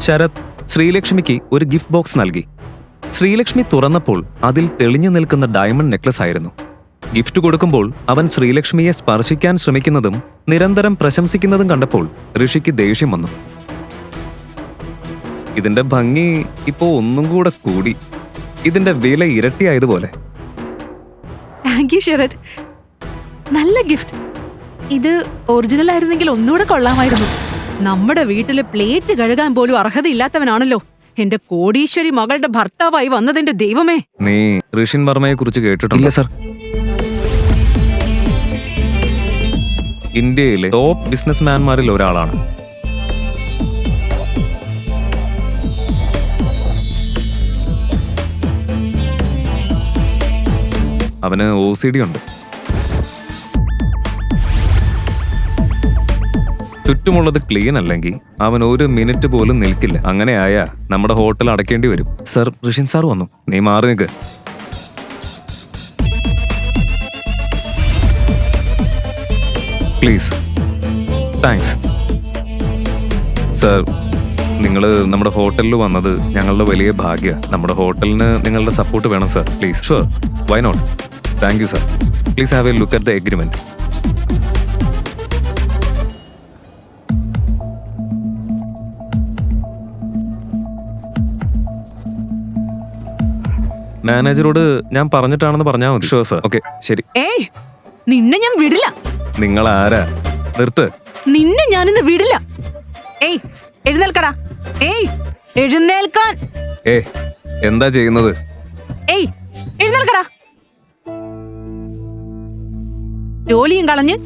ശരത് ശ്രീലക്ഷ്മിക്ക് ഒരു gift box നൽകി. ശ്രീലക്ഷ്മി തുറന്നപ്പോൾ അതിൽ തെളിഞ്ഞു നിൽക്കുന്ന ഡയമണ്ട് നെക്ലസ് ആയിരുന്നു. ഗിഫ്റ്റ് കൊടുക്കുമ്പോൾ അവൻ ശ്രീലക്ഷ്മിയെ സ്പർശിക്കാൻ ശ്രമിക്കുന്നതും നിരന്തരം പ്രശംസിക്കുന്നതും കണ്ടപ്പോൾ ഋഷിക്ക് ദേഷ്യം വന്നു. ഇതിന്റെ ഭംഗി ഇപ്പോ ഒന്നും കൂടെ കൂടി. ഇതിന്റെ വില ഇരട്ടിയായതുപോലെ. താങ്ക് യു ശരത്, നല്ല ഗിഫ്റ്റ്. ഇത് ഒറിജിനൽ ആയിരുന്നെങ്കിൽ ഒന്നുകൂടെ കൊള്ളാമായിരുന്നു. നമ്മുടെ വീട്ടില് പ്ലേറ്റ് കഴുകാൻ പോലും അർഹതയില്ലാത്തവനാണല്ലോ എന്റെ കോടീശ്വരി മകളുടെ ഭർത്താവായി വന്നതിന്റെ ദൈവമേ. നീ ഋഷിൻ വർമ്മയെ കുറിച്ച് കേട്ടിട്ടില്ല സർ? ഇന്ത്യയിലെ ടോപ്പ് ബിസിനസ്മാൻമാരിൽ ഒരാളാണ്. അവന് OCD ഉണ്ട്. ചുറ്റുമുള്ളത് ക്ലീൻ അല്ലെങ്കിൽ അവൻ ഒരു മിനിറ്റ് പോലും നിൽക്കില്ല. അങ്ങനെയായ നമ്മുടെ ഹോട്ടൽ അടയ്ക്കേണ്ടി വരും. സർ, ഋഷിൻ സാർ വന്നു. നീ മാറി നിൽക്ക്. പ്ലീസ്. Thanks sir. നിങ്ങൾ നമ്മുടെ ഹോട്ടലിൽ വന്നത് ഞങ്ങളുടെ വലിയ ഭാഗ്യ. നമ്മുടെ ഹോട്ടലിന് നിങ്ങളുടെ സപ്പോർട്ട് വേണം sir. Please. Sure, why not. Thank you sir. Please have a look at the agreement. മാനേജറോട് ഞാൻ പറഞ്ഞിട്ടാണെന്ന് പറഞ്ഞാൽ മതി. Sure sir. ഓക്കെ, ശരി. ഏയ്, നിന്നെ ഞാൻ വിടില്ല. നിങ്ങൾ ആരാ? നിർത്ത്. നിന്നെ ഞാനിന്ന് വിടില്ല. ഏയ്, എഴുന്നേൽക്കടാ. ഏയ്, എഴുന്നേൽക്കാൻ. എന്താ ചെയ്യുന്നത്? ഏയ്, എഴുന്നേൽക്കടാ. ജോലിയും കളഞ്ഞ്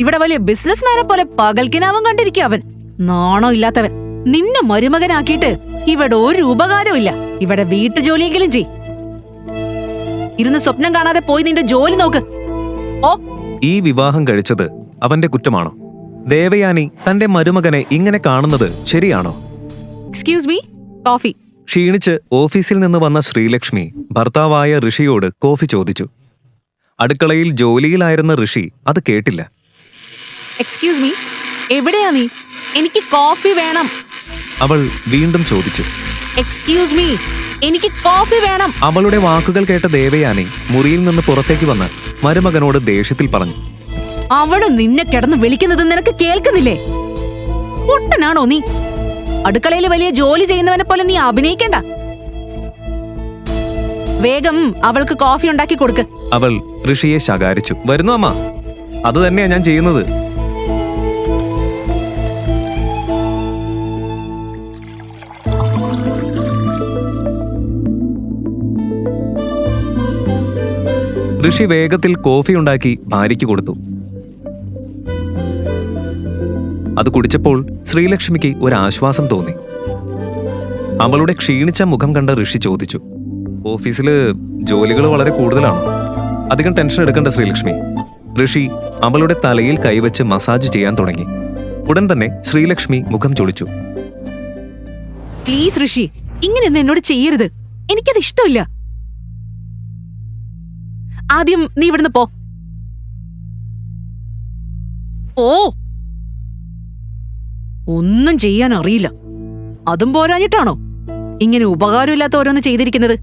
ഇവിടെ വലിയ ബിസിനസ്മാനെ പോലെ പകൽക്കിനാവും കണ്ടിരിക്കും അവൻ. നാണോ ഇല്ലാത്തവൻ. നിന്നെ മരുമകനാക്കിയിട്ട് ഇവിടെ ഒരു ഉപകാരവും ഇല്ല. ഇവിടെ വീട്ടുജോലിയെങ്കിലും ചെയ്. ഇരുന്ന് സ്വപ്നം കാണാതെ പോയി നിന്റെ ജോലി നോക്ക്. ഓ, ഈ വിവാഹം കഴിച്ചത് അവന്റെ കുറ്റമാണോ? ദേവയാനി തന്റെ മരുമകനെ ഇങ്ങനെ കാണുന്നത് ശരിയാണോ? Excuse me, coffee. ക്ഷീണിച്ച് ഓഫീസിൽ നിന്ന് വന്ന ശ്രീലക്ഷ്മി ഭർത്താവായ ഋഷിയോട് കോഫി ചോദിച്ചു. അടുക്കളയിൽ ജോലിയിലായിരുന്ന ഋഷി അത് കേട്ടില്ല. എക്സ്ക്യൂസ് മീ, എവിടെയാ നീ? എനിക്ക് കോഫി വേണം. അവൾ വീണ്ടും ചോദിച്ചു. എക്സ്ക്യൂസ് മീ, എനിക്ക് കോഫി വേണം. അവളുടെ വാക്കുകൾ കേട്ട ദേവയാനി മുറിയിൽ നിന്ന് പുറത്തേക്ക് വന്ന് മരുമകനോട് ദേഷ്യത്തിൽ പറഞ്ഞു. അവള് നിന്നെ കിടന്ന് വിളിക്കുന്നത് നിനക്ക് കേൾക്കുന്നില്ലേ? പൊട്ടനാണോ നീ? അടുക്കളയിൽ വലിയ ജോലി ചെയ്യുന്നവനെ പോലെ നീ അഭിനയിക്കണ്ട. വേഗം അവൾക്ക് കോഫി ഉണ്ടാക്കി കൊടുക്ക്. അവൾ ഋഷിയെ ശകാരിച്ചു. വരുന്നു അമ്മ, അത് തന്നെയാ ഞാൻ ചെയ്യുന്നത്. ഋഷി വേഗത്തിൽ കോഫി ഉണ്ടാക്കി ഭാര്യയ്ക്ക് കൊടുത്തു. അത് കുടിച്ചപ്പോൾ ശ്രീലക്ഷ്മിക്ക് ഒരു ആശ്വാസം തോന്നി. അവളുടെ ക്ഷീണിച്ച മുഖം കണ്ട ഋഷി ചോദിച്ചു. ഓഫീസില് ജോലികൾ വളരെ കൂടുതലാണ്. അധികം ടെൻഷൻ എടുക്കണ്ട ശ്രീലക്ഷ്മി. ഋഷി അവളുടെ തലയിൽ കൈവച്ച് മസാജ് ചെയ്യാൻ തുടങ്ങി. ഉടൻ തന്നെ ശ്രീലക്ഷ്മി മുഖം ചൊളിച്ചു. പ്ലീസ് ഋഷി, ഇങ്ങനെയൊന്നും എന്നോട് ചെയ്യരുത്. എനിക്കത് ഇഷ്ടമില്ല. ആദ്യം നീ ഇവിടുന്ന് പോ. ഓ, ഒന്നും ചെയ്യാൻ അറിയില്ല. അതും പോരാഞ്ഞിട്ടാണോ ഇങ്ങനെ ഉപകാരമില്ലാത്ത ഓരോന്ന് ചെയ്തിരിക്കുന്നത്?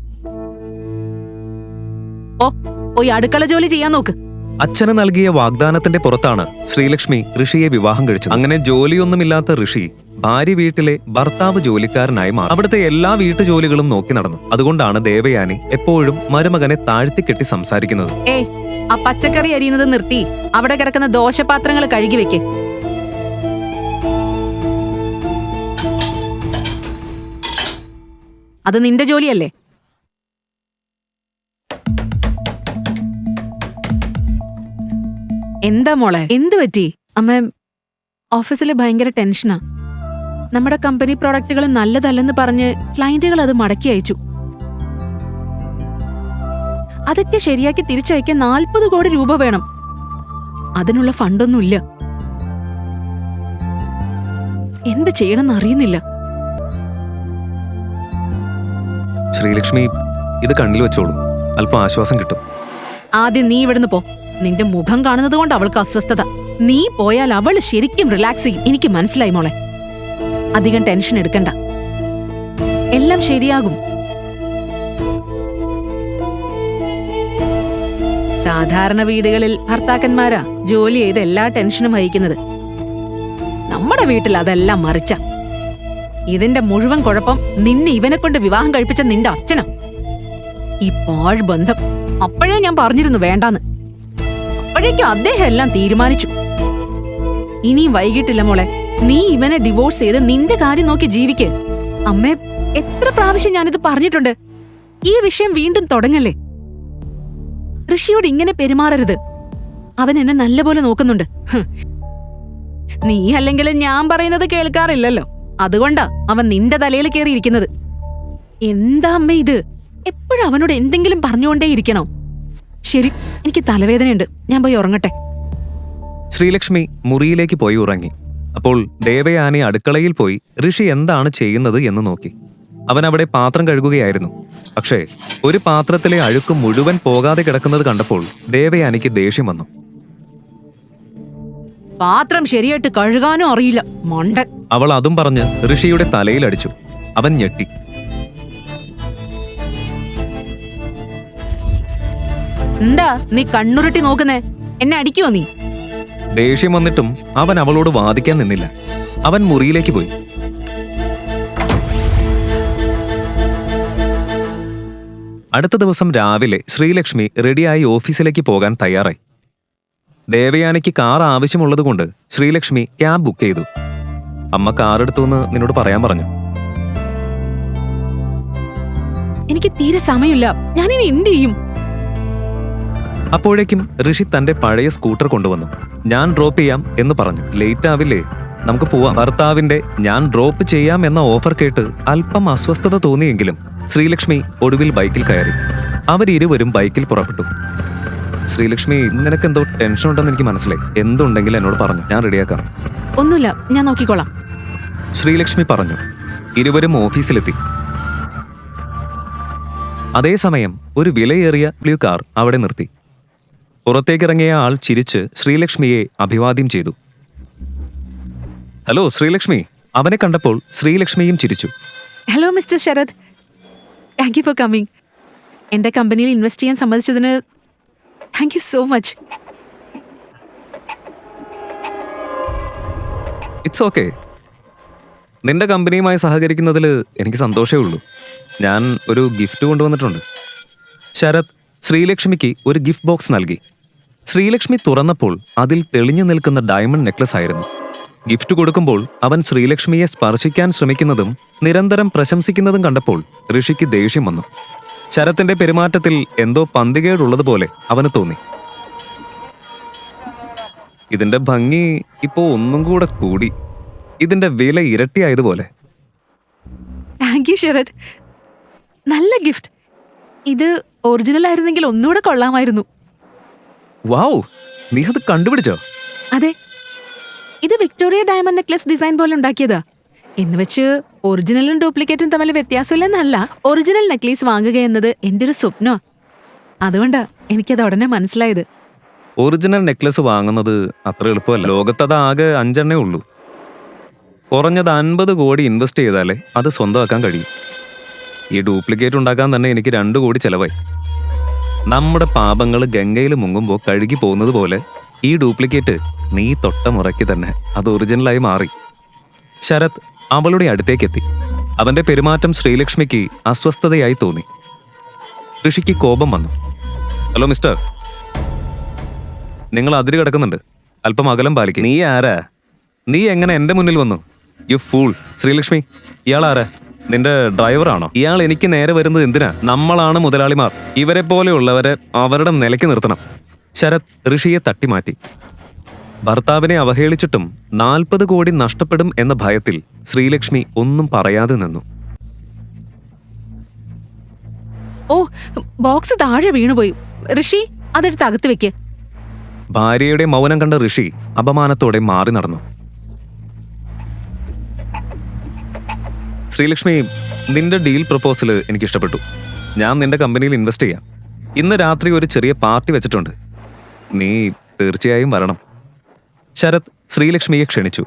ഓ, പോയി അടുക്കള ജോലി ചെയ്യാൻ നോക്ക്. അച്ഛന് നൽകിയ വാഗ്ദാനത്തിന്റെ പുറത്താണ് ശ്രീലക്ഷ്മി ഋഷിയെ വിവാഹം കഴിച്ചത്. അങ്ങനെ ജോലിയൊന്നുമില്ലാത്ത ഋഷി ഭാര്യ വീട്ടിലെ ഭർത്താവ് ജോലിക്കാരനായി മാറി. അവിടുത്തെ എല്ലാ വീട്ടുജോലികളും നോക്കി നടന്നു. അതുകൊണ്ടാണ് ദേവയാനി എപ്പോഴും മരുമകനെ താഴ്ത്തിക്കെട്ടി സംസാരിക്കുന്നത്. ആ പച്ചക്കറി അരിയുന്നത് നിർത്തി അവിടെ കിടക്കുന്ന ദോശപാത്രങ്ങൾ കഴുകി വെക്ക്. അത് നിന്റെ ജോലിയല്ലേ? എന്താ മോളെ, എന്തു പറ്റി? അമ്മ, ഓഫീസിൽ ഭയങ്കര ടെൻഷനാ. നമ്മുടെ കമ്പനി പ്രോഡക്റ്റുകൾ നല്ലതല്ലെന്ന് പറഞ്ഞ് ക്ലയന്റുകൾ അത് മടക്കി അയച്ചു. അതൊക്കെ ശരിയാക്കി തിരിച്ചയക്കാൻ 40 കോടി രൂപ വേണം. അതിനുള്ള ഫണ്ടൊന്നുമില്ല. എന്ത് ചെയ്യണമെന്ന് അറിയുന്നില്ല. ശ്രീലക്ഷ്മി, ഇത് കണ്ണിൽ വെച്ചോളൂ. അല്പം ആശ്വാസം കിട്ടും. ആദ്യം നീ ഇവിടുന്ന് പോ. നിന്റെ മുഖം കാണുന്നത് കൊണ്ട് അവൾക്ക് അസ്വസ്ഥത. നീ പോയാൽ അവള് ശരിക്കും റിലാക്സ് ചെയ്യും. എനിക്ക് മനസ്സിലായി മോളെ. അധികം ടെൻഷൻ എടുക്കണ്ട. എല്ലാം ശരിയാകും. സാധാരണ വീടുകളിൽ ഭർത്താക്കന്മാരാ ജോലി ചെയ്ത് എല്ലാ ടെൻഷനും വഹിക്കുന്നത്. നമ്മുടെ വീട്ടിൽ അതെല്ലാം മറിച്ച. ഇതിന്റെ മുഴുവൻ കുഴപ്പം നിന്നെ ഇവനെ കൊണ്ട് വിവാഹം കഴിപ്പിച്ച നിന്റെ അച്ഛനാ. ഈ പാഴ് ബന്ധം അപ്പോഴേ ഞാൻ പറഞ്ഞിരുന്നു വേണ്ടാന്ന്. അപ്പോഴേക്കും അദ്ദേഹം എല്ലാം തീരുമാനിച്ചു. ഇനിയും വൈകിട്ടില്ല മോളെ. നീ ഇവനെ ഡിവോഴ്സ് ചെയ്ത് നിന്റെ കാര്യം നോക്കി ജീവിക്ക്. അമ്മേ, എത്ര പ്രാവശ്യം ഞാനിത് പറഞ്ഞിട്ടുണ്ട്. ഈ വിഷയം വീണ്ടും തുടങ്ങല്ലേ. ഋഷിയോട് ഇങ്ങനെ പെരുമാറരുത്. അവൻ എന്നെ നല്ലപോലെ നോക്കുന്നുണ്ട്. നീ അല്ലെങ്കിൽ ഞാൻ പറയുന്നത് കേൾക്കാറില്ലല്ലോ. അതുകൊണ്ടാ അവൻ നിന്റെ തലയിൽ കയറിയിരിക്കുന്നത്. എന്താ അമ്മ ഇത്? എപ്പോഴും അവനോട് എന്തെങ്കിലും പറഞ്ഞുകൊണ്ടേയിരിക്കണോ? ശരി, എനിക്ക് തലവേദനയുണ്ട്, ഞാൻ പോയി ഉറങ്ങട്ടെ. ശ്രീലക്ഷ്മി മുറിയിലേക്ക് പോയി ഉറങ്ങി. അപ്പോൾ ദേവയാനി അടുക്കളയിൽ പോയി ഋഷി എന്താണ് ചെയ്യുന്നത് എന്ന് നോക്കി. അവൻ അവിടെ പാത്രം കഴുകുകയായിരുന്നു. പക്ഷേ ഒരു പാത്രത്തിലെ അഴുക്ക് മുഴുവൻ പോകാതെ കിടക്കുന്നത് കണ്ടപ്പോൾ ദേവയാനിക്ക് ദേഷ്യം വന്നു. പാത്രം ശരിയായിട്ട് കഴുകാനും അറിയില്ല, മണ്ടൻ. അവൾ അതും പറഞ്ഞ് ഋഷിയുടെ തലയിൽ അടിച്ചു. അവൻ ഞെട്ടി. എന്താ നീ കണ്ണുരുട്ടി നോക്കുന്നേ? എന്നെ അടിക്കുവോ നീ? ദേഷ്യം വന്നിട്ടും അവൻ അവളോട് വാദിക്കാൻ നിന്നില്ല. അവൻ മുറിയിലേക്ക് പോയി. അടുത്ത ദിവസം രാവിലെ ശ്രീലക്ഷ്മി റെഡിയായി ഓഫീസിലേക്ക് പോകാൻ തയ്യാറായി. ദേവയാനിക്ക് കാർ ആവശ്യമുള്ളതുകൊണ്ട് ശ്രീലക്ഷ്മി ക്യാബ് ബുക്ക് ചെയ്തു. അമ്മ കാർ എടുത്തുവെന്ന് നിന്നോട് പറയാൻ പറഞ്ഞു. എനിക്ക് തീരെ സമയമില്ല, ഞാനിനി എന്ത് ചെയ്യും? അപ്പോഴേക്കും ഋഷി തന്റെ പഴയ സ്കൂട്ടർ കൊണ്ടുവന്നു. ഞാൻ ഡ്രോപ്പ് ചെയ്യാം എന്ന് പറഞ്ഞു. ലേറ്റ് ആവില്ലേ, നമുക്ക് പോവാം. ഭർത്താവിന്റെ ഞാൻ ഡ്രോപ്പ് ചെയ്യാം എന്ന ഓഫർ കേട്ട് അല്പം അസ്വസ്ഥത തോന്നിയെങ്കിലും ശ്രീലക്ഷ്മി ഒടുവിൽ ബൈക്കിൽ കയറി. അവരിരുവരും ബൈക്കിൽ പുറപ്പെട്ടു. ശ്രീലക്ഷ്മി, നിനക്കെന്തോ ടെൻഷൻ ഉണ്ടെന്ന് എനിക്ക് മനസ്സിലായി. എന്തുണ്ടെങ്കിലും എന്നോട് പറഞ്ഞു, ഞാൻ റെഡിയാക്കാം. ഒന്നുമില്ല, ഞാൻ നോക്കിക്കോളാം. ശ്രീലക്ഷ്മി പറഞ്ഞു. ഇരുവരും ഓഫീസിലെത്തി. അതേസമയം ഒരു വിലയേറിയ ബ്ലൂ കാർ അവിടെ നിർത്തി. പുറത്തേക്കിറങ്ങിയ ആൾ ചിരിച്ച് ശ്രീലക്ഷ്മിയെ അഭിവാദ്യം ചെയ്തു. ഹലോ ശ്രീലക്ഷ്മി. അവനെ കണ്ടപ്പോൾ ശ്രീലക്ഷ്മിയും ചിരിച്ചു. Hello mister Sarath, thank you for coming. എന്റെ കമ്പനിയിൽ ഇൻവെസ്റ്റ് ചെയ്യാൻ സമ്മതിച്ചതിന് thank you so much. It's okay. നിന്റെ കമ്പനിയുമായി സഹകരിക്കുന്നതിൽ എനിക്ക് സന്തോഷമേ ഉള്ളൂ. ഞാൻ ഒരു ഗിഫ്റ്റ് കൊണ്ടുവന്നിട്ടുണ്ട്. ശരത് ശ്രീലക്ഷ്മിക്ക് ഒരു ഗിഫ്റ്റ് ബോക്സ് നൽകി. ശ്രീലക്ഷ്മി തുറന്നപ്പോൾ അതിൽ തെളിഞ്ഞു നിൽക്കുന്ന ഡയമണ്ട് നെക്ലസ് ആയിരുന്നു. ഗിഫ്റ്റ് കൊടുക്കുമ്പോൾ അവൻ ശ്രീലക്ഷ്മിയെ സ്പർശിക്കാൻ ശ്രമിക്കുന്നതും നിരന്തരം പ്രശംസിക്കുന്നതും കണ്ടപ്പോൾ ഋഷിക്ക് ദേഷ്യം വന്നു. ശരത്തിന്റെ പെരുമാറ്റത്തിൽ എന്തോ പന്തികേടുള്ളതുപോലെ അവന് തോന്നി. ഇതിന്റെ ഭംഗി ഇപ്പോ ഒന്നും കൂടെ കൂടി. ഇതിന്റെ വില ഇരട്ടിയായതുപോലെ. താങ്ക് യു ശരത്, നല്ല ഗിഫ്റ്റ്. ഇത് ഒറിജിനൽ ആയിരുന്നെങ്കിൽ ഒന്നുകൂടെ കൊള്ളാമായിരുന്നു. വാവ്, നീ അത് കണ്ടുപിടിച്ചോ? അതെ, ഇത് വിക്ടോറിയ ഡയമണ്ട് നെക്ലസ് ഡിസൈൻ പോലെ ഉണ്ടാക്കിയതാ. എന്ന് വെച്ച് ഒറിജിനലും ഡ്യൂപ്ലിക്കേറ്റും തമ്മിൽ വ്യത്യാസമില്ലെന്നല്ല. ഒറിജിനൽ നെക്ലേസ് വാങ്ങുക എന്നത് എൻ്റെ ഒരു സ്വപ്നമാ. അതുകൊണ്ടാ എനിക്കത് ഉടനെ മനസ്സിലായത്. ഒറിജിനൽ നെക്ലസ് വാങ്ങുന്നത് അത്ര എളുപ്പമല്ല. ലോകത്തത് ആകെ 5 ഉള്ളൂ. കുറഞ്ഞത് 50 കോടി ഇൻവെസ്റ്റ് ചെയ്താലേ അത് സ്വന്തമാക്കാൻ കഴിയും. ഈ ഡ്യൂപ്ലിക്കേറ്റ് ഉണ്ടാക്കാൻ തന്നെ എനിക്ക് 2 കോടി ചെലവായി. നമ്മുടെ പാപങ്ങൾ ഗംഗയിൽ മുങ്ങുമ്പോൾ കഴുകി പോകുന്നത് പോലെ ഈ ഡ്യൂപ്ലിക്കേറ്റ് നീ തൊട്ട മുറയ്ക്ക് തന്നെ അത് ഒറിജിനലായി മാറി. ശരത് അവളുടെ അടുത്തേക്കെത്തി. അവന്റെ പെരുമാറ്റം ശ്രീലക്ഷ്മിക്ക് അസ്വസ്ഥതയായി തോന്നി. ഋഷിക്ക് കോപം വന്നു. ഹലോ മിസ്റ്റർ, നിങ്ങൾ അതിര് കിടക്കുന്നുണ്ട്. അല്പം അകലം പാലിക്കും. നീ ആരാ? നീ എങ്ങനെ എന്റെ മുന്നിൽ വന്നു? U fool. ശ്രീലക്ഷ്മി, ഇയാൾ ആരാ? നിന്റെ ഡ്രൈവറാണോ? ഇയാൾ എനിക്ക് നേരെ വരുന്നത് എന്തിനാ? നമ്മളാണ് മുതലാളിമാർ. ഇവരെ പോലെയുള്ളവരെ അവരുടെ നിലയ്ക്ക് നിർത്തണം. ശരത് ഋഷിയെ തട്ടിമാറ്റി. ഭർത്താവിനെ അവഹേളിച്ചിട്ടും 40 കോടി നഷ്ടപ്പെടും എന്ന ഭയത്തിൽ ശ്രീലക്ഷ്മി ഒന്നും പറയാതെ നിന്നു. ഓ, ബോക്സ് താഴെ വീണുപോയി. ഋഷി, അതെടുത്ത് അകത്ത് വെക്ക്. ഭാര്യയുടെ മൗനം കണ്ട ഋഷി അപമാനത്തോടെ മാറി നടന്നു. ശ്രീലക്ഷ്മി, നിന്റെ ഡീൽ പ്രപ്പോസൽ എനിക്ക് ഇഷ്ടപ്പെട്ടു. ഞാൻ നിന്റെ കമ്പനിയിൽ ഇൻവെസ്റ്റ് ചെയ്യാം. ഇന്ന് രാത്രി ഒരു ചെറിയ പാർട്ടി വെച്ചിട്ടുണ്ട്. നീ തീർച്ചയായും വരണം. ശരത് ശ്രീലക്ഷ്മിയെ ക്ഷണിച്ചു.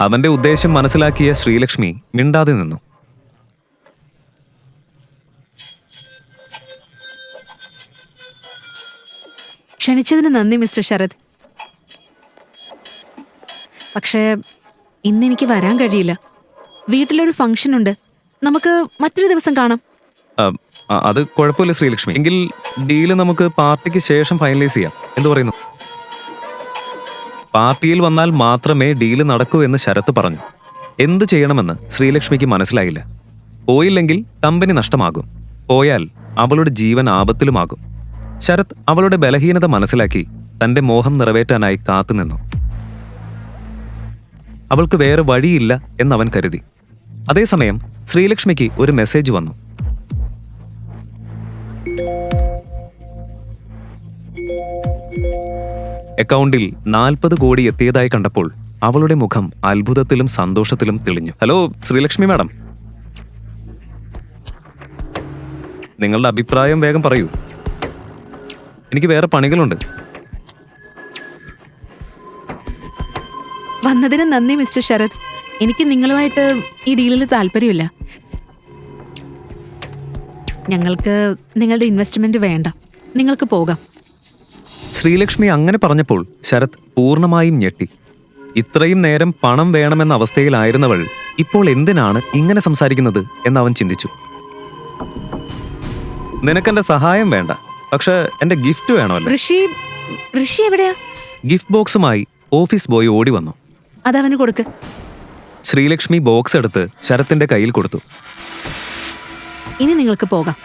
അവന്റെ ഉദ്ദേശം മനസ്സിലാക്കിയ ശ്രീലക്ഷ്മി മിണ്ടാതെ നിന്നു. ക്ഷണിച്ചതിന് നന്ദി മിസ്റ്റർ ശരത്. പക്ഷേ ഇന്നെനിക്ക് വരാൻ കഴിയില്ല. വീട്ടിലൊരു ഫംഗ്ഷൻ ഉണ്ട്. നമുക്ക് മറ്റൊരു ദിവസം കാണാം. അത് കുഴപ്പമില്ല ശ്രീലക്ഷ്മി. എങ്കിൽ ഡീല് നമുക്ക് പാർട്ടിക്ക് ശേഷം ഫൈനലൈസ് ചെയ്യാം. എന്തു പറയുന്നു? പാർട്ടിയിൽ വന്നാൽ മാത്രമേ ഡീല് നടക്കൂ എന്ന് ശരത്ത് പറഞ്ഞു. എന്തു ചെയ്യണമെന്ന് ശ്രീലക്ഷ്മിക്ക് മനസ്സിലായില്ല. പോയില്ലെങ്കിൽ കമ്പനി നഷ്ടമാകും, പോയാൽ അവളുടെ ജീവൻ ആപത്തിലുമാകും. ശരത് അവളുടെ ബലഹീനത മനസ്സിലാക്കി തന്റെ മോഹം നിറവേറ്റാനായി കാത്തുനിന്നു. അവൾക്ക് വേറെ വഴിയില്ല എന്നവൻ കരുതി. അതേസമയം ശ്രീലക്ഷ്മിക്ക് ഒരു മെസ്സേജ് വന്നു. അക്കൗണ്ടിൽ 40 കോടി എത്തിയതായി കണ്ടപ്പോൾ അവളുടെ മുഖം അത്ഭുതത്തിലും സന്തോഷത്തിലും തെളിഞ്ഞു. ഹലോ ശ്രീലക്ഷ്മി മാഡം, നിങ്ങളുടെ അഭിപ്രായം വേഗം പറയൂ. എനിക്ക് വേറെ പണികളുണ്ട്. വന്നതിന് നന്ദി മിസ്റ്റർ ശരത്. എനിക്ക് നിങ്ങളുമായിട്ട് ഈ ഡീലിൽ താല്പര്യമില്ല. ഞങ്ങൾക്ക് നിങ്ങളുടെ ഇൻവെസ്റ്റ്മെന്റ് വേണ്ട. നിങ്ങൾക്ക് പോകാം. ശ്രീലക്ഷ്മി അങ്ങനെ പറഞ്ഞപ്പോൾ ശരത് പൂർണ്ണമായും ഞെട്ടി. ഇത്രയും നേരം പണം വേണമെന്ന അവസ്ഥയിലായിരുന്നവൾ ഇപ്പോൾ എന്തിനാണ് ഇങ്ങനെ സംസാരിക്കുന്നത് എന്ന് അവൻ ചിന്തിച്ചു. നിനക്കെന്റെ സഹായം വേണ്ട, പക്ഷെ എന്റെ ഗിഫ്റ്റ് വേണമല്ലോ. ഋഷി എവിടെയാ? ഗിഫ്റ്റ് ബോക്സുമായി ഓഫീസ് ബോയ് ഓടി വന്നു. അതവന് കൊടുക്ക്. ശ്രീലക്ഷ്മി ബോക്സ് എടുത്ത് ശരത്തിന്റെ കയ്യിൽ കൊടുത്തു. ഇനി നിങ്ങൾക്ക് പോകാം.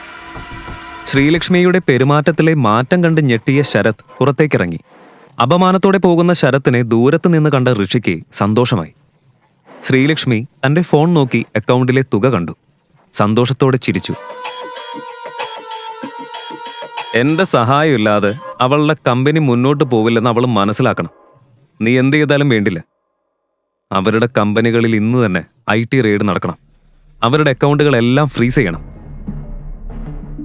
ശ്രീലക്ഷ്മിയുടെ പെരുമാറ്റത്തിലെ മാറ്റം കണ്ട് ഞെട്ടിയ ശരത് പുറത്തേക്കിറങ്ങി. അപമാനത്തോടെ പോകുന്ന ശരത്തിനെ ദൂരത്ത് നിന്ന് കണ്ട ഋഷിക്ക് സന്തോഷമായി. ശ്രീലക്ഷ്മി തന്റെ ഫോൺ നോക്കി അക്കൗണ്ടിലെ തുക കണ്ടു. സന്തോഷത്തോടെ ചിരിച്ചു. എന്റെ സഹായമില്ലാതെ അവളുടെ കമ്പനി മുന്നോട്ട് പോവില്ലെന്ന് അവൾ മനസ്സിലാക്കണം. നീ എന്ത് ചെയ്താലും വേണ്ടില്ല. അവരുടെ കമ്പനികളിൽ ഇന്ന് തന്നെ IT റെയ്ഡ് നടക്കണം. അവരുടെ അക്കൗണ്ടുകളെല്ലാം ഫ്രീസ് ചെയ്യണം.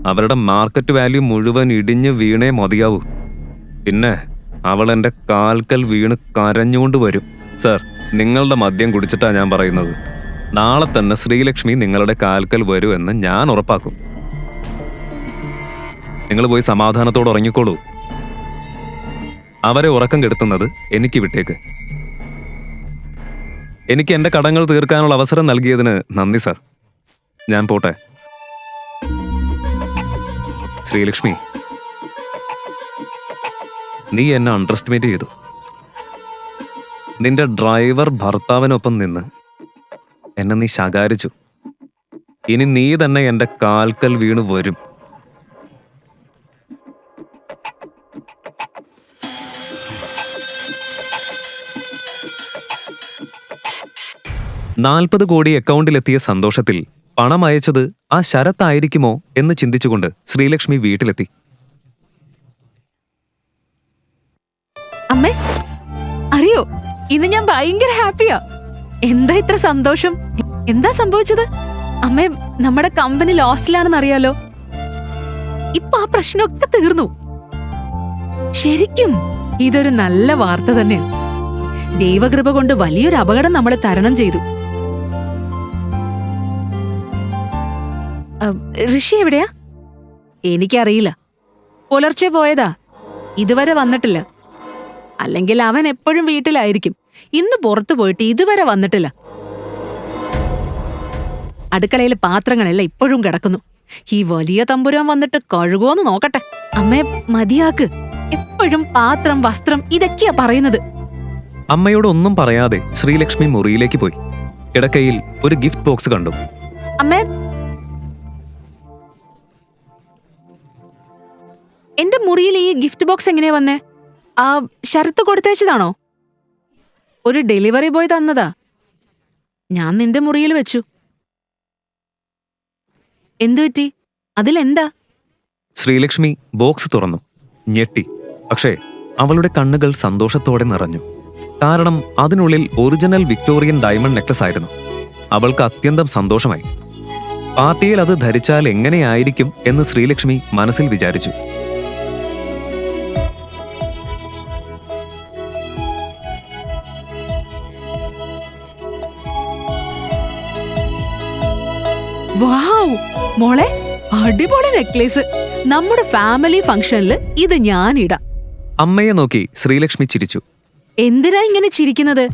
അവരുടെ മാർക്കറ്റ് വാല്യൂ മുഴുവൻ ഇടിഞ്ഞ് വീണേ മതിയാവൂ. പിന്നെ അവൾ എൻ്റെ കാൽക്കൽ വീണ് കരഞ്ഞുകൊണ്ട് വരും. സർ, നിങ്ങളുടെ മദ്യം കുടിച്ചിട്ടാണ് ഞാൻ പറയുന്നത്. നാളെ തന്നെ ശ്രീലക്ഷ്മി നിങ്ങളുടെ കാൽക്കൽ വരൂ എന്ന് ഞാൻ ഉറപ്പാക്കും. നിങ്ങൾ പോയി സമാധാനത്തോടെ ഉറങ്ങിക്കോളൂ. അവരെ ഉറക്കം കെടുത്തുന്നത് എനിക്ക് വിട്ടേക്ക്. എനിക്ക് എൻ്റെ കടങ്ങൾ തീർക്കാനുള്ള അവസരം നൽകിയതിന് നന്ദി സർ. ഞാൻ പോട്ടെ. ശ്രീലക്ഷ്മി, നീ എന്നെ അണ്ടർ എസ്റ്റിമേറ്റ് ചെയ്തു. നിന്റെ ഡ്രൈവർ ഭർത്താവിനൊപ്പം നിന്ന് എന്നെ നീ ശകാരിച്ചു. ഇനി നീ തന്നെ എൻ്റെ കാൽക്കൽ വീണ് വരും. $40 കോടി അക്കൗണ്ടിലെത്തിയ സന്തോഷത്തിൽ പണം അയച്ചത് ആ ശരത് ആയിരിക്കുമോ എന്ന് ചിന്തിച്ചുകൊണ്ട് ശ്രീലക്ഷ്മി വീട്ടിലെത്തി. അമ്മേ, അറിയോ, ഇന്ന് ഞാൻ ഭയങ്കര ഹാപ്പിയാ. എന്താ ഇത്ര സന്തോഷം? എന്താ സംഭവിച്ചത്? അമ്മേ, നമ്മുടെ കമ്പനി ലോസിലാണെന്ന് അറിയാലോ. ഇപ്പൊ ആ പ്രശ്നമൊക്കെ തീർന്നു. ശരിക്കും ഇതൊരു നല്ല വാർത്ത തന്നെയാണ്. ദൈവകൃപ കൊണ്ട് വലിയൊരു അപകടം നമ്മൾ തരണം ചെയ്തു. ഋഷി എവിടെയാ? എനിക്കറിയില്ല. പുലർച്ചെ പോയതാ, ഇതുവരെ വന്നിട്ടില്ല. അല്ലെങ്കിൽ അവൻ എപ്പോഴും വീട്ടിലായിരിക്കും. ഇന്ന് പുറത്തു പോയിട്ട് ഇതുവരെ വന്നിട്ടില്ല. അടുക്കളയിൽ പാത്രങ്ങളെല്ലാം ഇപ്പോഴും കിടക്കുന്നു. ഈ വലിയ തമ്പുരാൻ വന്നിട്ട് കഴുകുവോന്ന് നോക്കട്ടെ. അമ്മേ, മതിയാക്ക്. എപ്പോഴും പാത്രം, വസ്ത്രം ഇതൊക്കെയാ പറയുന്നത്. അമ്മയോട് ഒന്നും പറയാതെ ശ്രീലക്ഷ്മി മുറിയിലേക്ക് പോയി. കിടക്കയിൽ ഒരു ഗിഫ്റ്റ് ബോക്സ് കണ്ടു. അമ്മേ, എന്റെ മുറിയിൽ ഈ ഗിഫ്റ്റ് ബോക്സ് എങ്ങനെയാ വന്നേ? ആ ശരത്ത് കൊടുത്തയച്ചതാണോ? ഒരു ഡെലിവറി ബോയ് തന്നതാ. ഞാൻ നിന്റെ മുറിയിൽ വെച്ചു. എന്തുപറ്റി? അതിലെന്താ? ശ്രീലക്ഷ്മി ബോക്സ് തുറന്നു. ഞെട്ടി. പക്ഷേ അവളുടെ കണ്ണുകൾ സന്തോഷത്തോടെ നിറഞ്ഞു. കാരണം അതിനുള്ളിൽ ഒറിജിനൽ വിക്ടോറിയൻ ഡയമണ്ട് നെക്ലസ് ആയിരുന്നു. അവൾക്ക് അത്യന്തം സന്തോഷമായി. പാർട്ടിയിൽ അത് ധരിച്ചാൽ എങ്ങനെയായിരിക്കും എന്ന് ശ്രീലക്ഷ്മി മനസ്സിൽ വിചാരിച്ചു. വാവ് മോളെ, അടിപൊളി നെക്ലേസ്. നമ്മുടെ ഫാമിലി ഫംഗ്ഷനിൽ ഇത് ഞാൻ ഇടാം. അമ്മയെ നോക്കി ശ്രീലക്ഷ്മി ചിരിച്ചു. എന്തിനാ ഇങ്ങനെ ചിരിക്കുന്നത്?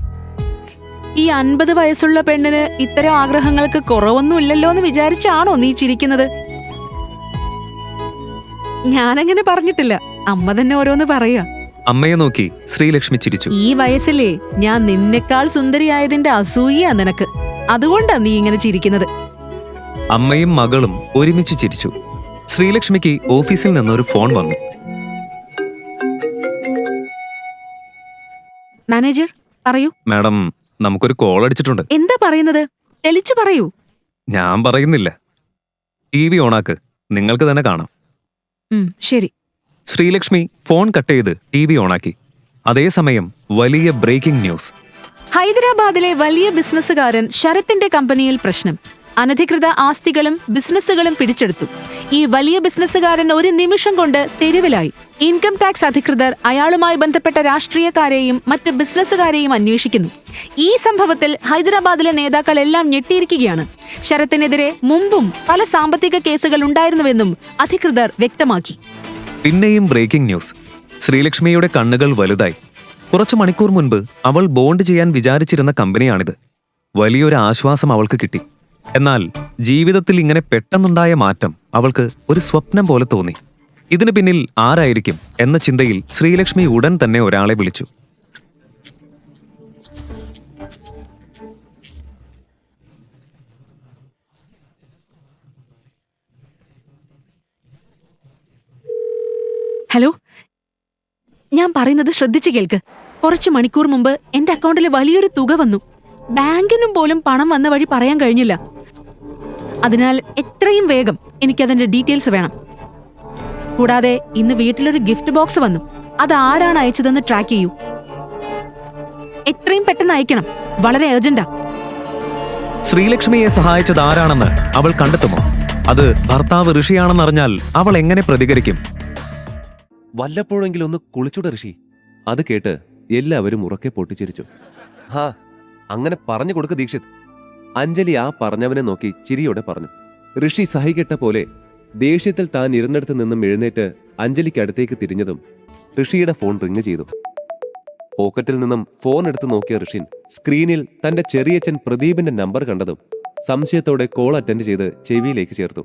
ഈ 50 വയസ്സുള്ള പെണ്ണിന് ഇത്തരം ആഗ്രഹങ്ങൾക്ക് കുറവൊന്നുമില്ലല്ലോ എന്ന് വിചാരിച്ചാണോ നീ ചിരിക്കുന്നത്? ഞാനങ്ങനെ പറഞ്ഞിട്ടില്ല, അമ്മ തന്നെ ഓരോന്ന് പറയാ. അമ്മയെ നോക്കി ശ്രീലക്ഷ്മി ചിരിച്ചു. ഈ വയസ്സിലേ ഞാൻ നിന്നെക്കാൾ സുന്ദരിയായതിന്റെ അസൂയ നിനക്ക്, അതുകൊണ്ടാ നീ ഇങ്ങനെ ചിരിക്കുന്നത്. അമ്മയും മകളും ഒരുമിച്ച് ചിരിച്ചു. ശ്രീലക്ഷ്മിക്ക് ഓഫീസിൽ നിന്നൊരു ഫോൺ വന്നു. മാനേജർ പറയൂ. മാഡം, നമുക്കൊരു കോൾ അടിച്ചിട്ടുണ്ട്. എന്താ പറയുന്നത്? തെളിച്ചു പറയൂ. ഞാൻ പറയുന്നില്ല. TV ഓണാക്ക്, നിങ്ങൾക്ക് തന്നെ കാണാം. ശരി. ശ്രീലക്ഷ്മി ഫോൺ കട്ട് ചെയ്ത് TV ഓണാക്കി. അതേസമയം വലിയ ബ്രേക്കിംഗ് ന്യൂസ്. ഹൈദരാബാദിലെ വലിയ ബിസിനസ്സുകാരൻ ശരത്തിന്റെ കമ്പനിയിൽ പ്രശ്നം. അനധികൃത ആസ്തികളും ബിസിനസ്സുകളും പിടിച്ചെടുത്തു. ഈ വലിയ ബിസിനസ്സുകാരൻ ഒരു നിമിഷം കൊണ്ട് തെരുവിലായി. ഇൻകം ടാക്സ് അധികൃതർ അയാളുമായി ബന്ധപ്പെട്ട രാഷ്ട്രീയക്കാരെയും മറ്റ് ബിസിനസ്സുകാരെയും അന്വേഷിക്കുന്നു. ഈ സംഭവത്തിൽ ഹൈദരാബാദിലെ നേതാക്കളെല്ലാം ഞെട്ടിയിരിക്കുകയാണ്. ശരത്തിനെതിരെ മുമ്പും പല സാമ്പത്തിക കേസുകൾ ഉണ്ടായിരുന്നുവെന്നും അധികൃതർ വ്യക്തമാക്കി. പിന്നെയും ബ്രേക്കിംഗ് ന്യൂസ്. ശ്രീലക്ഷ്മിയുടെ കണ്ണുകൾ വലുതായി. കുറച്ചു മണിക്കൂർ മുൻപ് അവൾ ബോണ്ട് ചെയ്യാൻ വിചാരിച്ചിരുന്ന കമ്പനിയാണിത്. വലിയൊരു ആശ്വാസം അവൾക്ക് കിട്ടി. എന്നാൽ ജീവിതത്തിൽ ഇങ്ങനെ പെട്ടെന്നുണ്ടായ മാറ്റം അവൾക്ക് ഒരു സ്വപ്നം പോലെ തോന്നി. ഇതിനു പിന്നിൽ ആരായിരിക്കും എന്ന ചിന്തയിൽ ശ്രീലക്ഷ്മി ഉടൻ തന്നെ ഒരാളെ വിളിച്ചു. ഹലോ, ഞാൻ പറയുന്നത് ശ്രദ്ധിച്ചു കേൾക്ക്. കുറച്ചു മണിക്കൂർ മുമ്പ് എന്റെ അക്കൗണ്ടിൽ വലിയൊരു തുക വന്നു. ബാങ്കിനും പോലും പണം വന്ന വഴി പറയാൻ കഴിഞ്ഞില്ല. അതിനാൽ എത്രയും വേഗം എനിക്കതിന്റെ ഡീറ്റെയിൽസ് വേണം. കൂടാതെ ഇന്ന് വീട്ടിലൊരു ഗിഫ്റ്റ് ബോക്സ് വന്നു. അത് ആരാണ് അയച്ചതെന്ന് ട്രാക്ക് ചെയ്യൂ. എത്രയും പെട്ടെന്ന് അയക്കണം, വളരെ അർജന്റാ. ശ്രീലക്ഷ്മിയെ സഹായിച്ചത് ആരാണെന്ന് അവൾ കണ്ടെത്തുമോ? അത് ഭർത്താവ് ഋഷിയാണെന്നറിഞ്ഞാൽ അവൾ എങ്ങനെ പ്രതികരിക്കും? വല്ലപ്പോഴെങ്കിലും ഒന്ന് കുളിച്ചുട ഋഷി. അത് കേട്ട് എല്ലാവരും ഉറക്കെ പൊട്ടിച്ചിരിച്ചു. ഹാ, അങ്ങനെ പറഞ്ഞു കൊടുക്ക ദീക്ഷിത്. അഞ്ജലി ആ പറഞ്ഞവനെ നോക്കി ചിരിയോടെ പറഞ്ഞു. ഋഷി സഹികെട്ട പോലെ ദേഷ്യത്തിൽ താൻ ഇരുന്നിടത്ത് നിന്നും എഴുന്നേറ്റ് അഞ്ജലിക്ക് അടുത്തേക്ക് തിരിഞ്ഞതും ഋഷിയുടെ ഫോൺ റിങ് ചെയ്തു. പോക്കറ്റിൽ നിന്നും ഫോൺ എടുത്തു നോക്കിയ ഋഷിൻ സ്ക്രീനിൽ തന്റെ ചെറിയച്ഛൻ പ്രദീപിന്റെ നമ്പർ കണ്ടതും സംശയത്തോടെ കോൾ അറ്റൻഡ് ചെയ്ത് ചെവിയിലേക്ക് ചേർത്തു.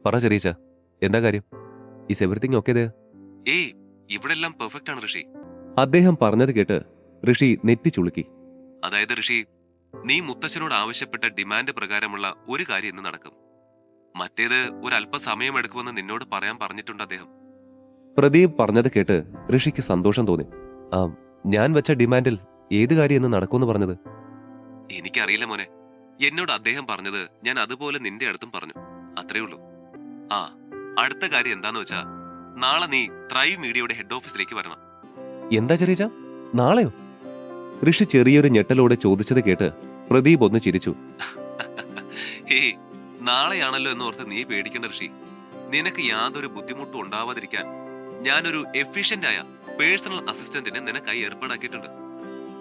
പറ ചെറിയച്ച, എന്താ കാര്യം? ഈസ് എവറിത്തിങ് ഓക്കെ ദേ? ഏയ്, ഇവിടെ എല്ലാം പെർഫെക്റ്റ് ആണ് ഋഷി. അദ്ദേഹം പറഞ്ഞത് കേട്ട് ഋഷി നെറ്റി ചുളുക്കി. അതായത് ഋഷി, നീ മുത്തച്ഛനോട് ആവശ്യപ്പെട്ട ഡിമാൻഡ് പ്രകാരമുള്ള ഒരു കാര്യം ഇന്ന് നടക്കും. മറ്റേത് ഒരല്പ സമയമെടുക്കുമെന്ന് നിന്നോട് പറയാൻ പറഞ്ഞിട്ടുണ്ട് അദ്ദേഹം. പ്രദീപ് പറഞ്ഞത് കേട്ട് ഋഷിക്ക് സന്തോഷം തോന്നി. ഞാൻ വെച്ച ഡിമാൻഡിൽ ഏത് കാര്യം ഇന്ന് നടക്കുമെന്ന് പറഞ്ഞത്? എനിക്കറിയില്ല മോനെ. എന്നോട് അദ്ദേഹം പറഞ്ഞത് ഞാൻ അതുപോലെ നിന്റെ അടുത്തും പറഞ്ഞു. അത്രേ ഉള്ളൂ. അടുത്ത കാര്യം എന്താന്ന് വെച്ചാ, നാളെ നീ ത്രൈവ് മീഡിയയുടെ ഹെഡ് ഓഫീസിലേക്ക് വരണം. എന്താ ചെറിയ നാളെയോ? ഋഷി ചെറിയൊരു ഞെട്ടലോടെ ചോദിച്ചത് കേട്ട് പ്രദീപ് ഒന്ന് ചിരിച്ചു. ഹേയ്, നാളെയാണല്ലോ എന്നോർത്ത് നീ പേടിക്കേണ്ട ഋഷി. നിനക്ക് യാതൊരു ബുദ്ധിമുട്ടും ഉണ്ടാവാതിരിക്കാൻ ഞാനൊരു എഫിഷ്യന്റ് ആയ പേഴ്സണൽ അസിസ്റ്റന്റിനെ നിനക്കായി ഏർപ്പാടാക്കിയിട്ടുണ്ട്.